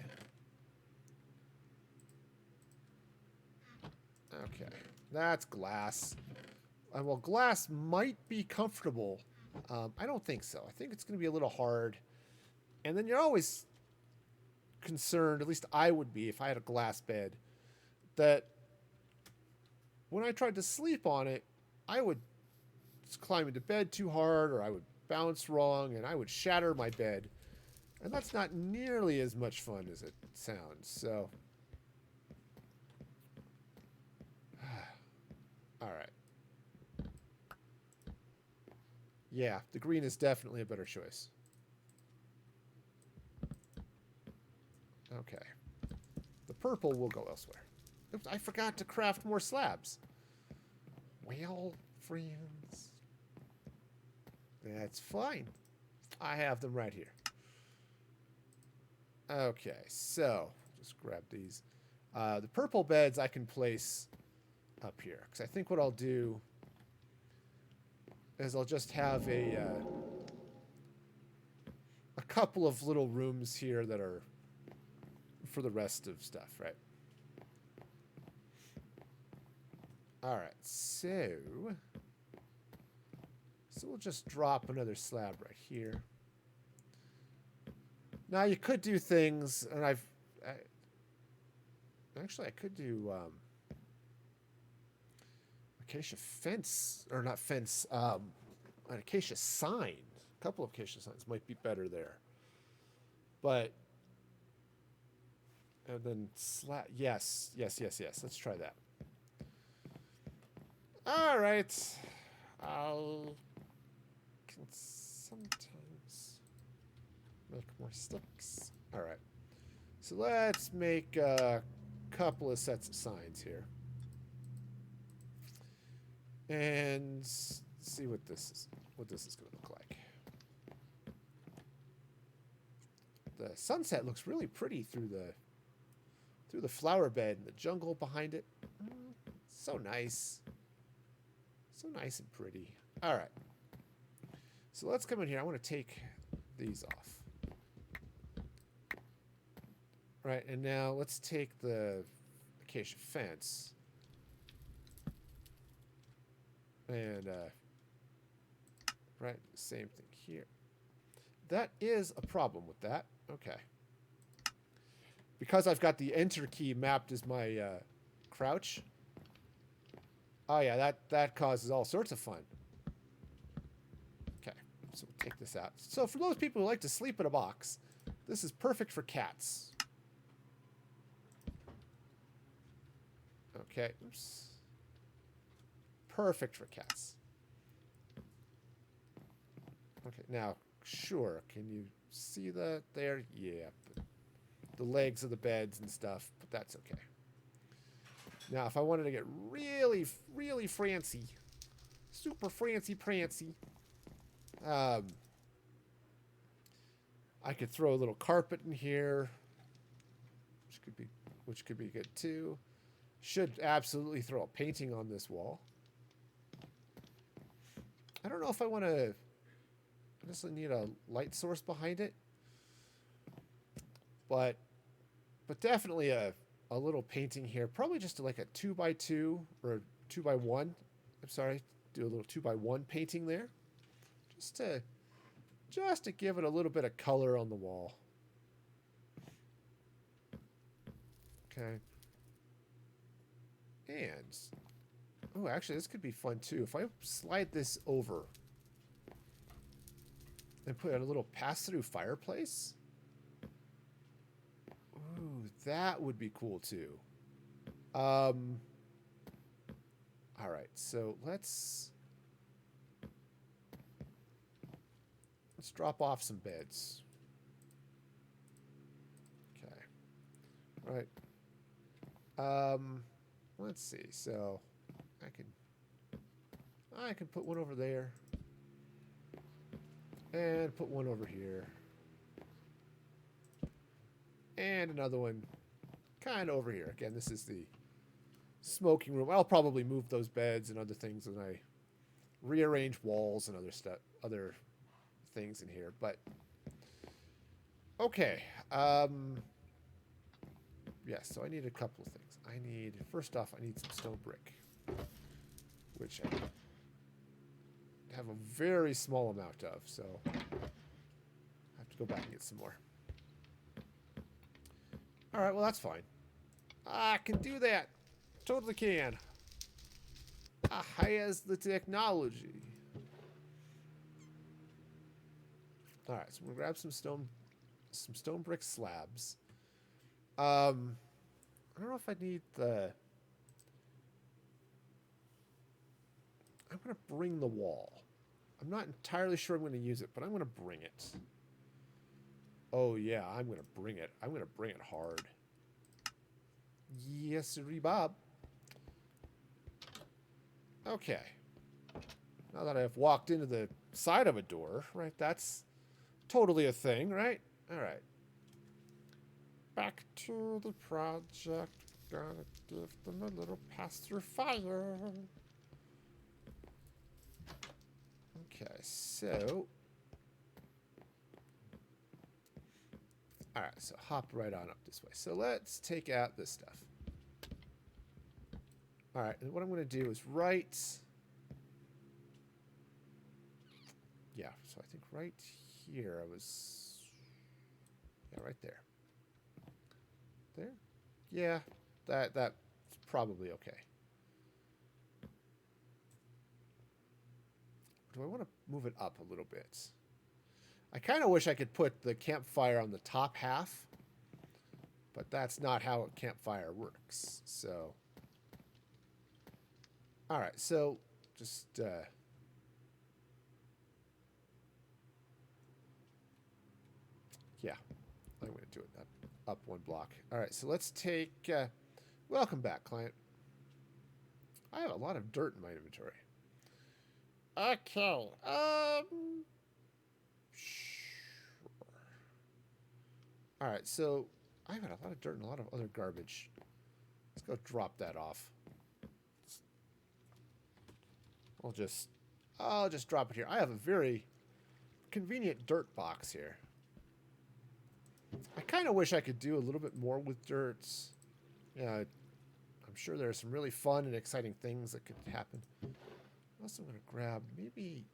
Okay, that's glass. Well, glass might be comfortable. I don't think so. I think it's going to be a little hard. And then you're always concerned, at least I would be if I had a glass bed, that when I tried to sleep on it, I would climb into bed too hard or I would bounce wrong and I would shatter my bed. And that's not nearly as much fun as it sounds. So, all right. Yeah, the green is definitely a better choice. Okay. The purple will go elsewhere. Oops, I forgot to craft more slabs. Well, friends. That's fine. I have them right here. Okay, so just grab these. The purple beds I can place up here. Because I think what I'll do is I'll just have a couple of little rooms here that are for the rest of stuff, right? Alright, so we'll just drop another slab right here. Now you could do things, and I could do acacia fence, or not fence, an acacia sign. A couple of acacia signs might be better there. But, and then yes. Let's try that. All right. Can sometimes make more sticks. All right. So let's make a couple of sets of signs here. And see what this is going to look like. The sunset looks really pretty through the flower bed and the jungle behind it. So nice. So nice and pretty. All right. So let's come in here. I want to take these off. Right, and now let's take the acacia fence. And, right, same thing here. That is a problem with that. Okay. Because I've got the enter key mapped as my crouch. Oh yeah, that causes all sorts of fun. Okay, so we'll take this out. So for those people who like to sleep in a box, this is perfect for cats. Okay, oops. Perfect for cats. Okay, now, sure, can you see that there? Yeah, the legs of the beds and stuff, but that's okay. Now, if I wanted to get really, really fancy, super fancy prancy, I could throw a little carpet in here, which could be good too. Should absolutely throw a painting on this wall. I don't know if I want to. I just need a light source behind it, but definitely a little painting here. Probably just like a 2x2 or a 2x1. I'm sorry, do a little 2x1 painting there, just to give it a little bit of color on the wall. Okay. And, oh, actually, this could be fun, too. If I slide this over and put a little pass-through fireplace. Ooh, that would be cool, too. All right, so let's drop off some beds. Okay. All right. Let's see. So I can put one over there and put one over here. And another one kind of over here. Again, this is the smoking room. I'll probably move those beds and other things when I rearrange walls and other stuff, other things in here. But okay, yeah. So I need a couple of things. First off, I need some stone brick, which I have a very small amount of. So I have to go back and get some more. All right, well that's fine. I can do that. Totally can. Has the technology. All right, so we'll grab some stone brick slabs. I don't know if I need the. I'm gonna bring the wall. I'm not entirely sure I'm gonna use it, but I'm gonna bring it. Oh yeah, I'm gonna bring it. I'm gonna bring it hard. Yes, sir, Bob. Okay. Now that I've walked into the side of a door, right? That's totally a thing, right? All right. Back to the project. Gotta give them a little pass-through fire. Okay, so. All right, so hop right on up this way. So let's take out this stuff. All right, and what I'm going to do is right. Yeah, so I think right here I was. Yeah, right there. There? Yeah, that's probably okay. Do I want to move it up a little bit? I kind of wish I could put the campfire on the top half, but that's not how a campfire works. So, all right. So, just yeah, I'm going to do it up one block. All right. So let's take. Welcome back, client. I have a lot of dirt in my inventory. Okay. All right, so I've got a lot of dirt and a lot of other garbage. Let's go drop that off. I'll just drop it here. I have a very convenient dirt box here. I kind of wish I could do a little bit more with dirt. Yeah, I'm sure there are some really fun and exciting things that could happen. Also, I'm going to grab maybe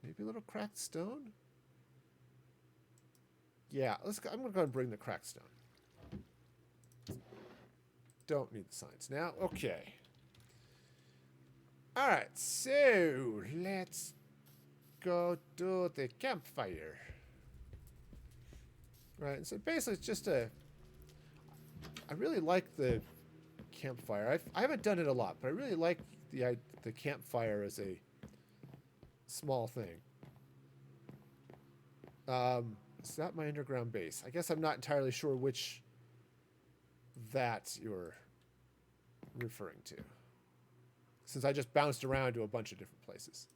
a little cracked stone. Yeah, let's go. I'm going to go and bring the cracked stone. Don't need the signs now. Okay. All right, so let's go to the campfire. Right, so basically it's just I really like the campfire. I haven't done it a lot, but I really like the campfire as a small thing. Is that my underground base? I guess I'm not entirely sure which that you're referring to, since I just bounced around to a bunch of different places.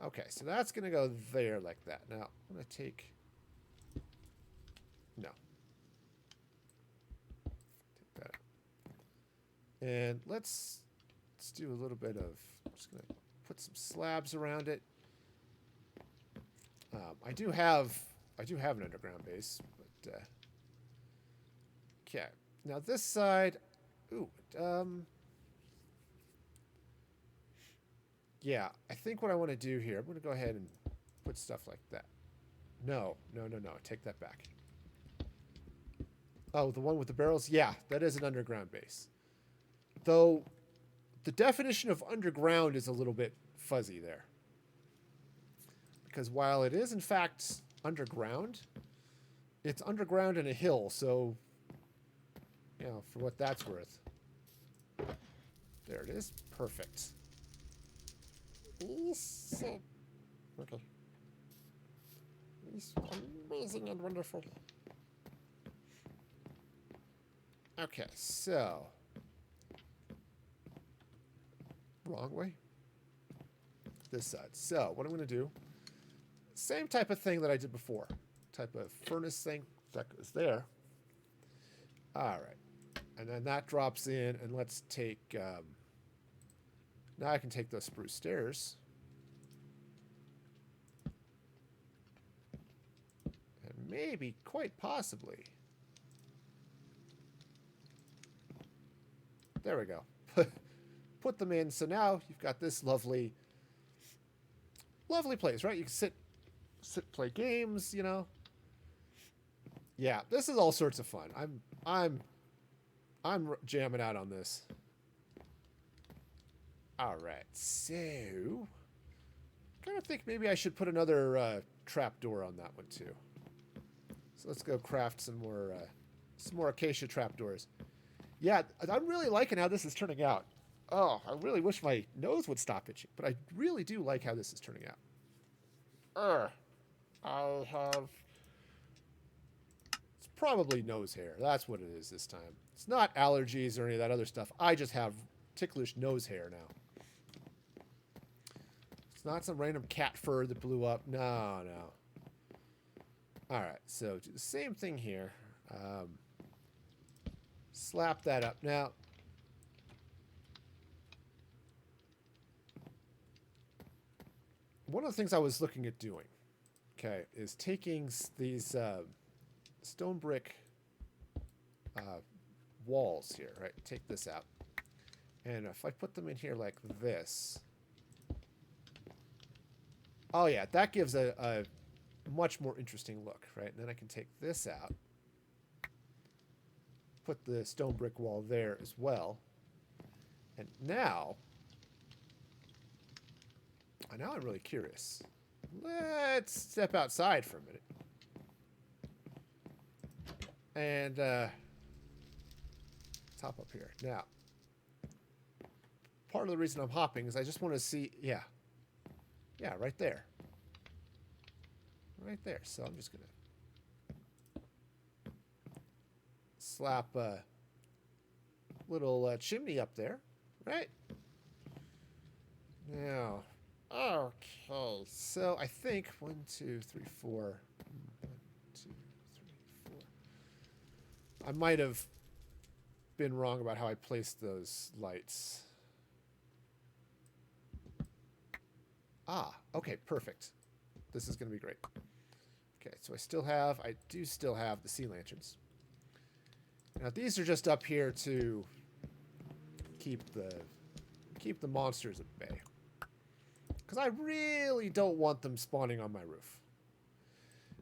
Okay, so that's going to go there like that. Now, I'm going to take... No. Take that out. And let's do a little bit of... I'm just going to put some slabs around it. I do have an underground base, but... okay. Now this side... Ooh, yeah, I think what I want to do here, I'm going to go ahead and put stuff like that. No. Take that back. Oh, the one with the barrels? Yeah, that is an underground base. Though, the definition of underground is a little bit fuzzy there. Because while it is, in fact, underground, it's underground in a hill, so, you know, for what that's worth. There it is. Perfect. Okay. It's amazing and wonderful. Okay, so. Wrong way. This side. So, what I'm going to do, same type of thing that I did before. type of furnace thing. That goes there. All right. And then that drops in, and let's take... now I can take those spruce stairs. And maybe, quite possibly... There we go. Put them in. So now you've got this lovely place, right? You can sit, play games, you know. Yeah, this is all sorts of fun. I'm jamming out on this. All right, so kind of think maybe I should put another trapdoor on that one too. So let's go craft some more acacia trapdoors. Yeah, I'm really liking how this is turning out. Oh, I really wish my nose would stop itching, but I really do like how this is turning out. I have... It's probably nose hair. That's what it is this time. It's not allergies or any of that other stuff. I just have ticklish nose hair now. It's not some random cat fur that blew up. No. All right, so do the same thing here. Slap that up. Now, one of the things I was looking at doing, okay, is taking these stone brick walls here, right? Take this out. And if I put them in here like this... Oh, yeah, that gives a much more interesting look, right? And then I can take this out. Put the stone brick wall there as well. And now I'm really curious. Let's step outside for a minute. And hop up here. Now, part of the reason I'm hopping is I just want to see, yeah, right there. Right there. So I'm just going to slap a little chimney up there, right? Now, okay, so I think 1, 2, 3, 4. 1, 2, 3, 4. I might have been wrong about how I placed those lights. Ah, okay, perfect. This is going to be great. Okay, so I do still have the sea lanterns. Now these are just up here to keep the monsters at bay. Because I really don't want them spawning on my roof.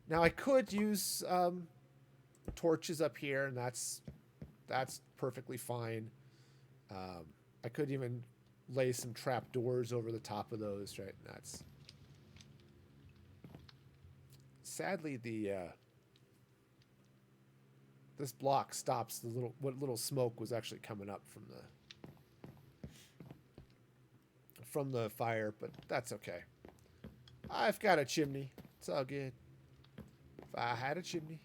Now I could use torches up here, and that's perfectly fine. I could even lay some trap doors over the top of those, right? And that's sadly this block stops what little smoke was actually coming up from the fire, but that's okay. I've got a chimney. It's all good. If I had a chimney,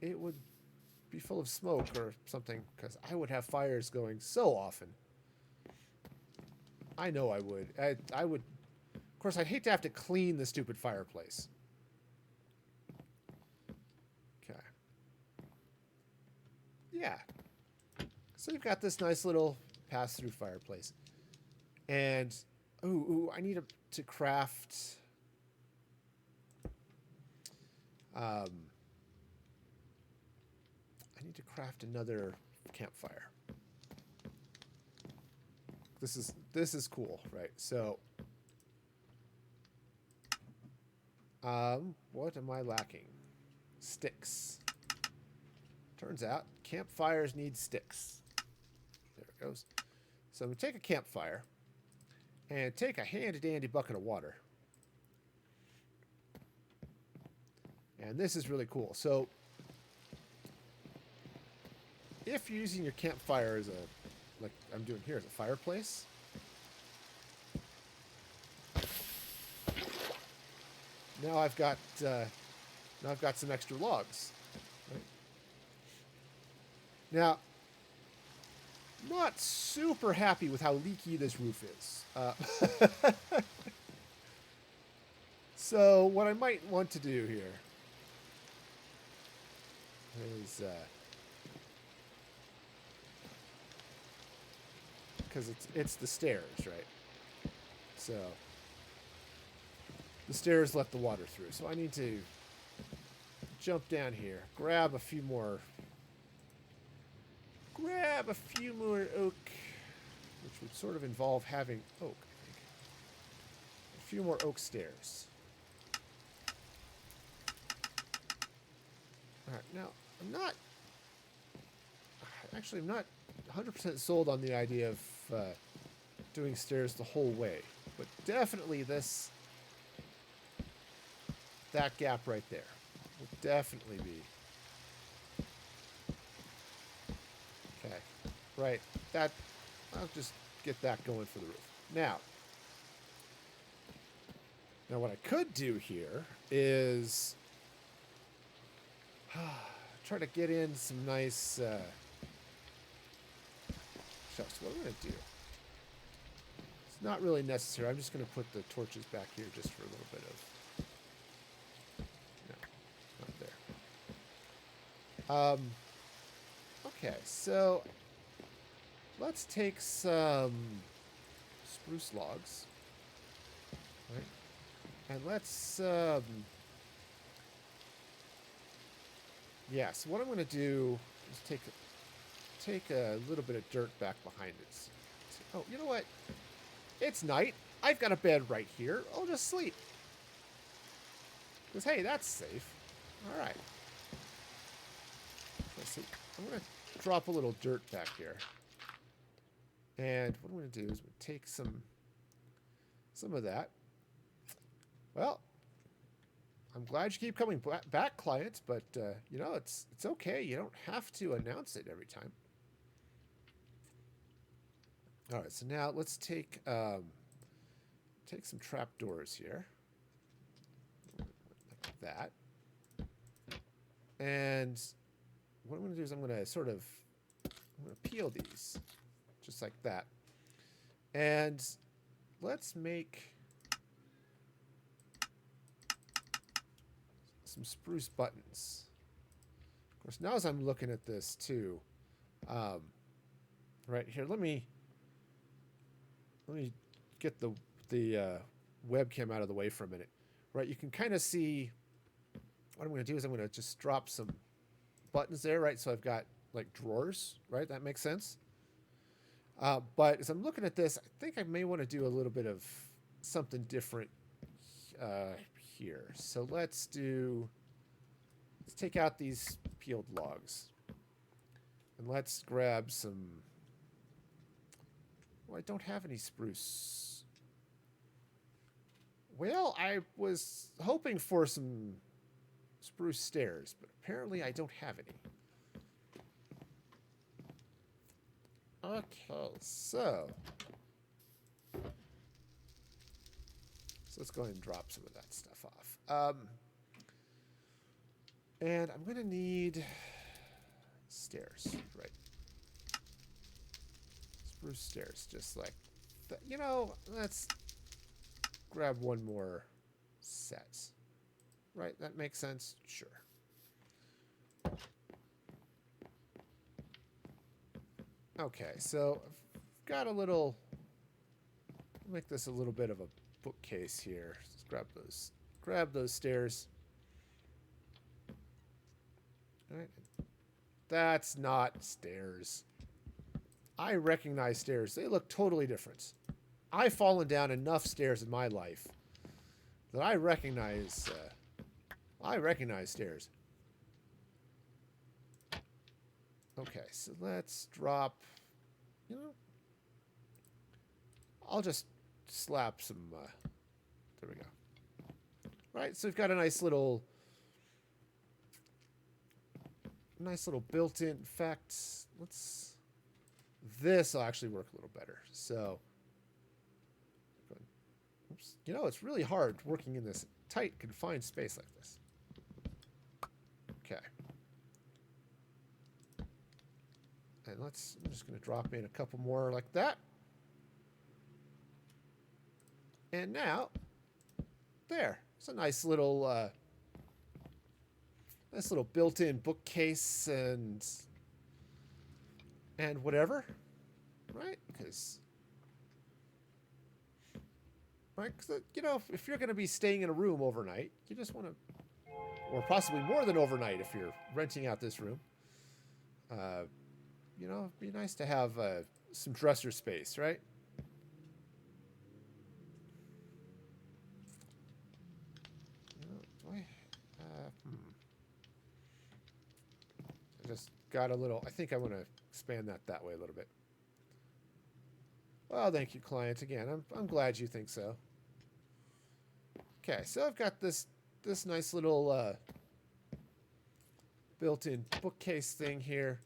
it would be full of smoke or something, because I would have fires going so often. I know I would. I would. Of course, I'd hate to have to clean the stupid fireplace. Okay. Yeah. So you've got this nice little pass-through fireplace. And, ooh, I need to craft... I need to craft another campfire. This is cool, right? So, what am I lacking? Sticks. Turns out campfires need sticks. There it goes. So I'm gonna take a campfire and take a handy-dandy bucket of water. And this is really cool. So if you're using your campfire as like I'm doing here, as a fireplace, now I've got some extra logs. Right? Now, not super happy with how leaky this roof is. So what I might want to do here is, because it's the stairs, right? So the stairs let the water through. So I need to jump down here, grab a few more oak, which would sort of involve having oak, I think. A few more oak stairs. All right, now I'm not 100% sold on the idea of doing stairs the whole way, but definitely that gap right there will definitely be okay. Right, I'll just get that going for the roof. Now what I could do here is try to get in some nice shucks, what am I going to do? It's not really necessary. I'm just going to put the torches back here just for a little bit of... No, not there. Okay, so let's take some spruce logs. Right? And let's... yeah, so what I'm going to do is take a little bit of dirt back behind it. Oh, you know what? It's night. I've got a bed right here. I'll just sleep. Because, hey, that's safe. All right. So I'm going to drop a little dirt back here. And what I'm going to do is take some of that. Well, I'm glad you keep coming back, clients, but, you know, it's okay. You don't have to announce it every time. All right, so now let's take some trapdoors here, like that. And what I'm going to do is I'm going to peel these, just like that. And let's make some spruce buttons. Of course, now as I'm looking at this too, right here, let me get the webcam out of the way for a minute. Right, you can kind of see what I'm going to do is I'm going to just drop some buttons there, right? So I've got like drawers, right? That makes sense. But as I'm looking at this, I think I may want to do a little bit of something different here. So let's take out these peeled logs. And let's grab some... Well, I don't have any spruce. Well, I was hoping for some spruce stairs, but apparently I don't have any. Okay, so let's go ahead and drop some of that stuff off. And I'm going to need stairs, right? Spruce stairs, just like that. You know, let's grab one more set. Right, that makes sense? Sure. Okay, so I've got a little... make this a little bit of a bookcase here. Let's grab those stairs. All right. That's not stairs. I recognize stairs. They look totally different. I've fallen down enough stairs in my life that I recognize stairs. Okay, so let's drop, you know, I'll just slap some, there we go. Right, so we've got a nice little built-in. In fact, this will actually work a little better. So, oops, you know, it's really hard working in this tight, confined space like this. Okay. And I'm just going to drop in a couple more like that. And now, there. It's a nice little built-in bookcase and whatever, right? Because, right, 'cause, you know, if you're going to be staying in a room overnight, you just want to, or possibly more than overnight if you're renting out this room. You know, it'd be nice to have some dresser space, right? Do I? I just got a little. I think I want to expand that way a little bit. Well, thank you, client. Again, I'm glad you think so. Okay, so I've got this nice little built-in bookcase thing here.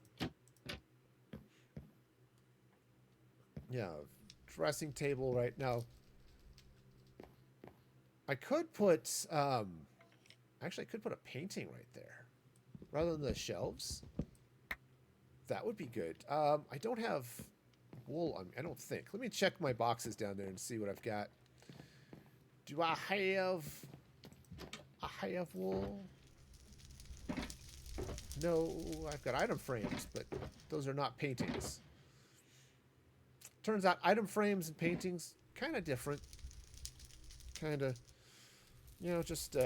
Yeah, dressing table right now. I could put actually I could put a painting right there rather than the shelves. That would be good. I don't have wool on me, I don't think. Let me check my boxes down there and see what I've got. Do I have wool? No, I've got item frames, but those are not paintings. Turns out item frames and paintings kind of different. Kind of, you know, just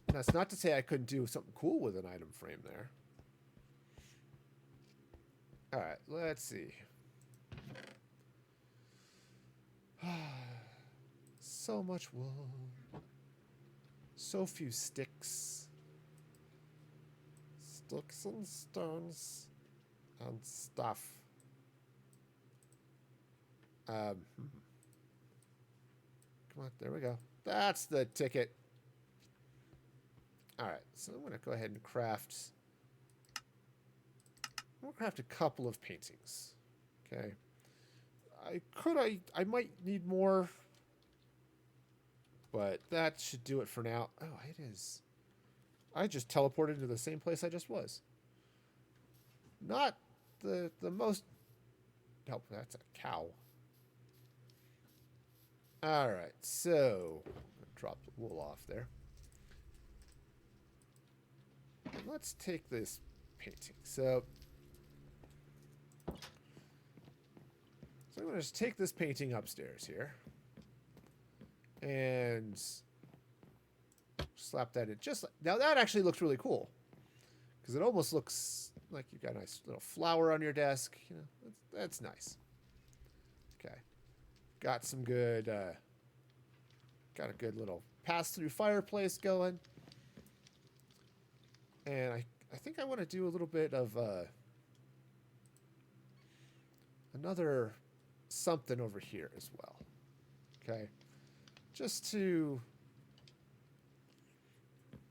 that's not to say I couldn't do something cool with an item frame there. All right, let's see. So much wool. So few sticks. Sticks and stones and stuff. Come on, there we go. That's the ticket. All right, so I'm going to go ahead and craft. I'm going to craft a couple of paintings. Okay. I might need more, but that should do it for now. Oh, it is. I just teleported to the same place I just was. Not the most. Oh, that's a cow. All right, so drop the wool off there. Let's take this painting. So I'm going to just take this painting upstairs here and slap that in. Just like, now that actually looks really cool because it almost looks like you've got a nice little flower on your desk. You know, that's nice. Okay, got some good. Got a good little pass-through fireplace going, and I think I want to do a little bit of another something over here as well. Okay, just to,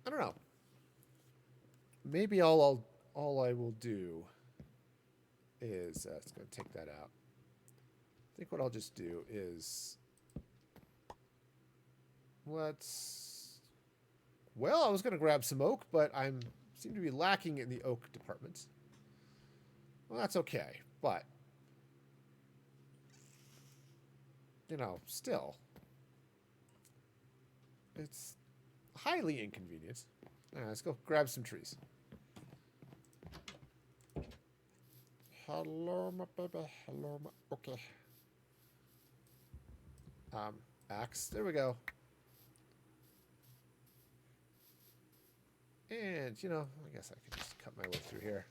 I don't know. Maybe all I will do is let's go take that out. I think what I'll just do is well, I was going to grab some oak, but I seem to be lacking in the oak department. Well, that's okay, but you know, still, it's highly inconvenient. Let's go grab some trees. Hello, my baby. Hello, my... Okay. Axe. There we go. And, you know, I guess I could just cut my way through here.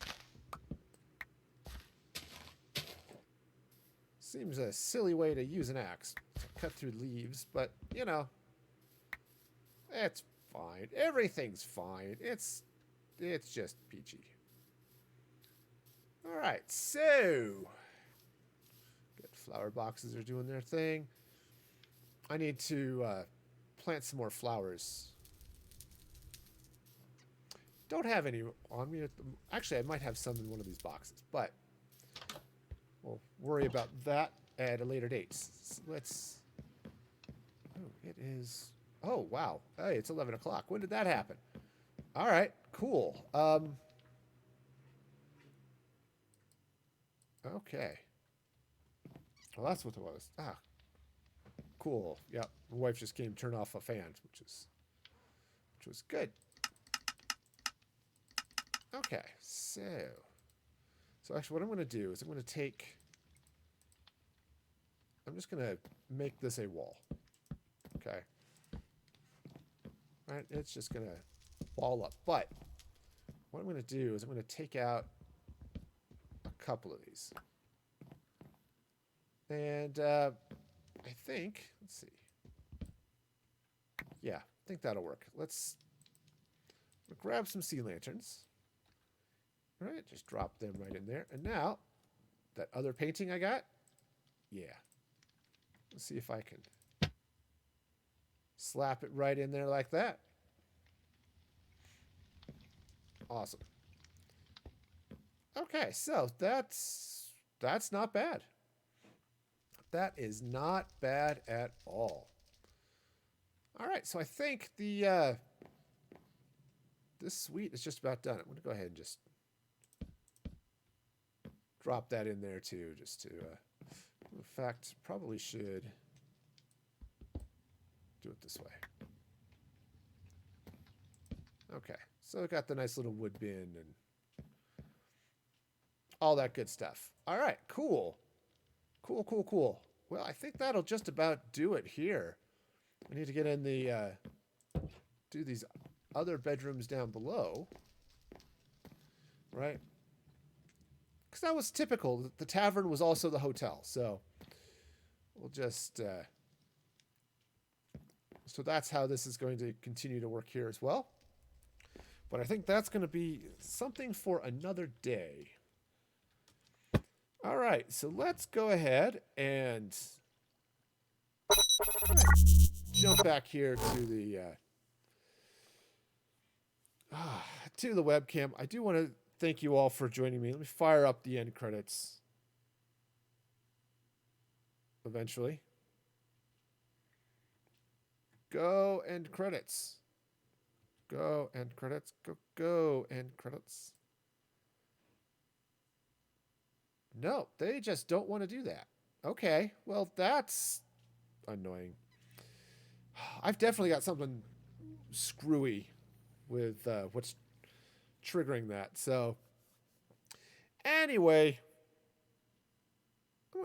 Seems a silly way to use an axe to cut through leaves, but, you know, it's fine. Everything's fine. It's just peachy. All right, so good. Flower boxes are doing their thing. I need to plant some more flowers. Don't have any on me. Actually, I might have some in one of these boxes, but we'll worry about that at a later date. So let's. Oh, it is. Oh, wow. Hey, it's 11 o'clock. When did that happen? All right, cool. Okay. Well, that's what it was. Ah. Cool. Yep. My wife just came to turn off a fan, which was good. Okay, so actually what I'm going to do is I'm going to take, I'm just going to make this a wall. Okay. All right, it's just going to wall up. But what I'm going to do is I'm going to take out a couple of these. And I think, let's see. Yeah, I think that'll work. Let's grab some sea lanterns. All right, just drop them right in there. And now, that other painting I got, yeah. Let's see if I can slap it right in there like that. Awesome. Okay, so that's not bad. That is not bad at all. All right, so I think the this suite is just about done. I'm going to go ahead and just drop that in there too, just to, in fact, probably should do it this way. Okay, so I got the nice little wood bin and all that good stuff. All right, cool. Cool. Well, I think that'll just about do it here. We need to get in the, do these other bedrooms down below. Right? Because that was typical. The tavern was also the hotel. So we'll just, so that's how this is going to continue to work here as well. But I think that's going to be something for another day. All right, so let's go ahead and jump back here to the webcam. I do want to thank you all for joining me. Let me fire up the end credits eventually. Go end credits. Go end credits. Go end credits. No, they just don't want to do that. Okay, well, that's annoying. I've definitely got something screwy with what's triggering that. So, anyway,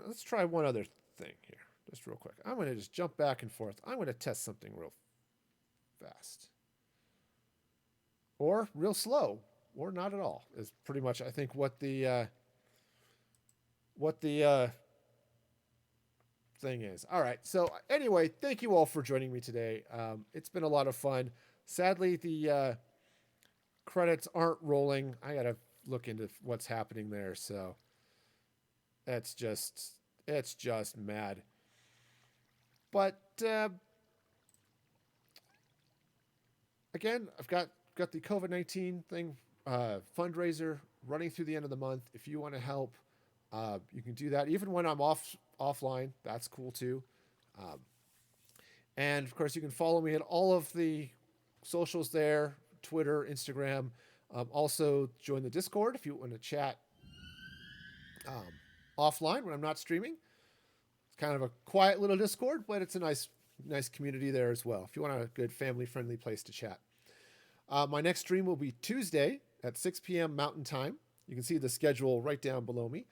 let's try one other thing here, just real quick. I'm going to just jump back and forth. I'm going to test something real fast. Or real slow, or not at all, is pretty much, I think, what the thing is. All right. So anyway, thank you all for joining me today. It's been a lot of fun. Sadly, the credits aren't rolling. I got to look into what's happening there. So it's just mad. But again, I've got the COVID-19 thing fundraiser running through the end of the month. If you want to help, you can do that. Even when I'm offline, that's cool too. And of course, you can follow me at all of the socials there, Twitter, Instagram. Also, join the Discord if you want to chat offline when I'm not streaming. It's kind of a quiet little Discord, but it's a nice community there as well. If you want a good family-friendly place to chat. My next stream will be Tuesday at 6 p.m. Mountain Time. You can see the schedule right down below me.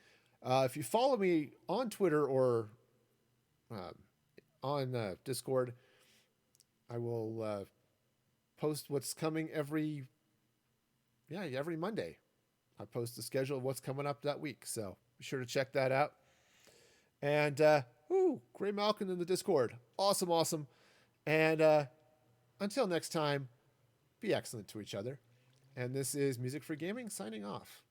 If you follow me on Twitter or on Discord, I will post what's coming every Monday. I post the schedule of what's coming up that week. So be sure to check that out. And, Gray Malkin in the Discord. Awesome. And until next time, be excellent to each other. And this is Music for Gaming signing off.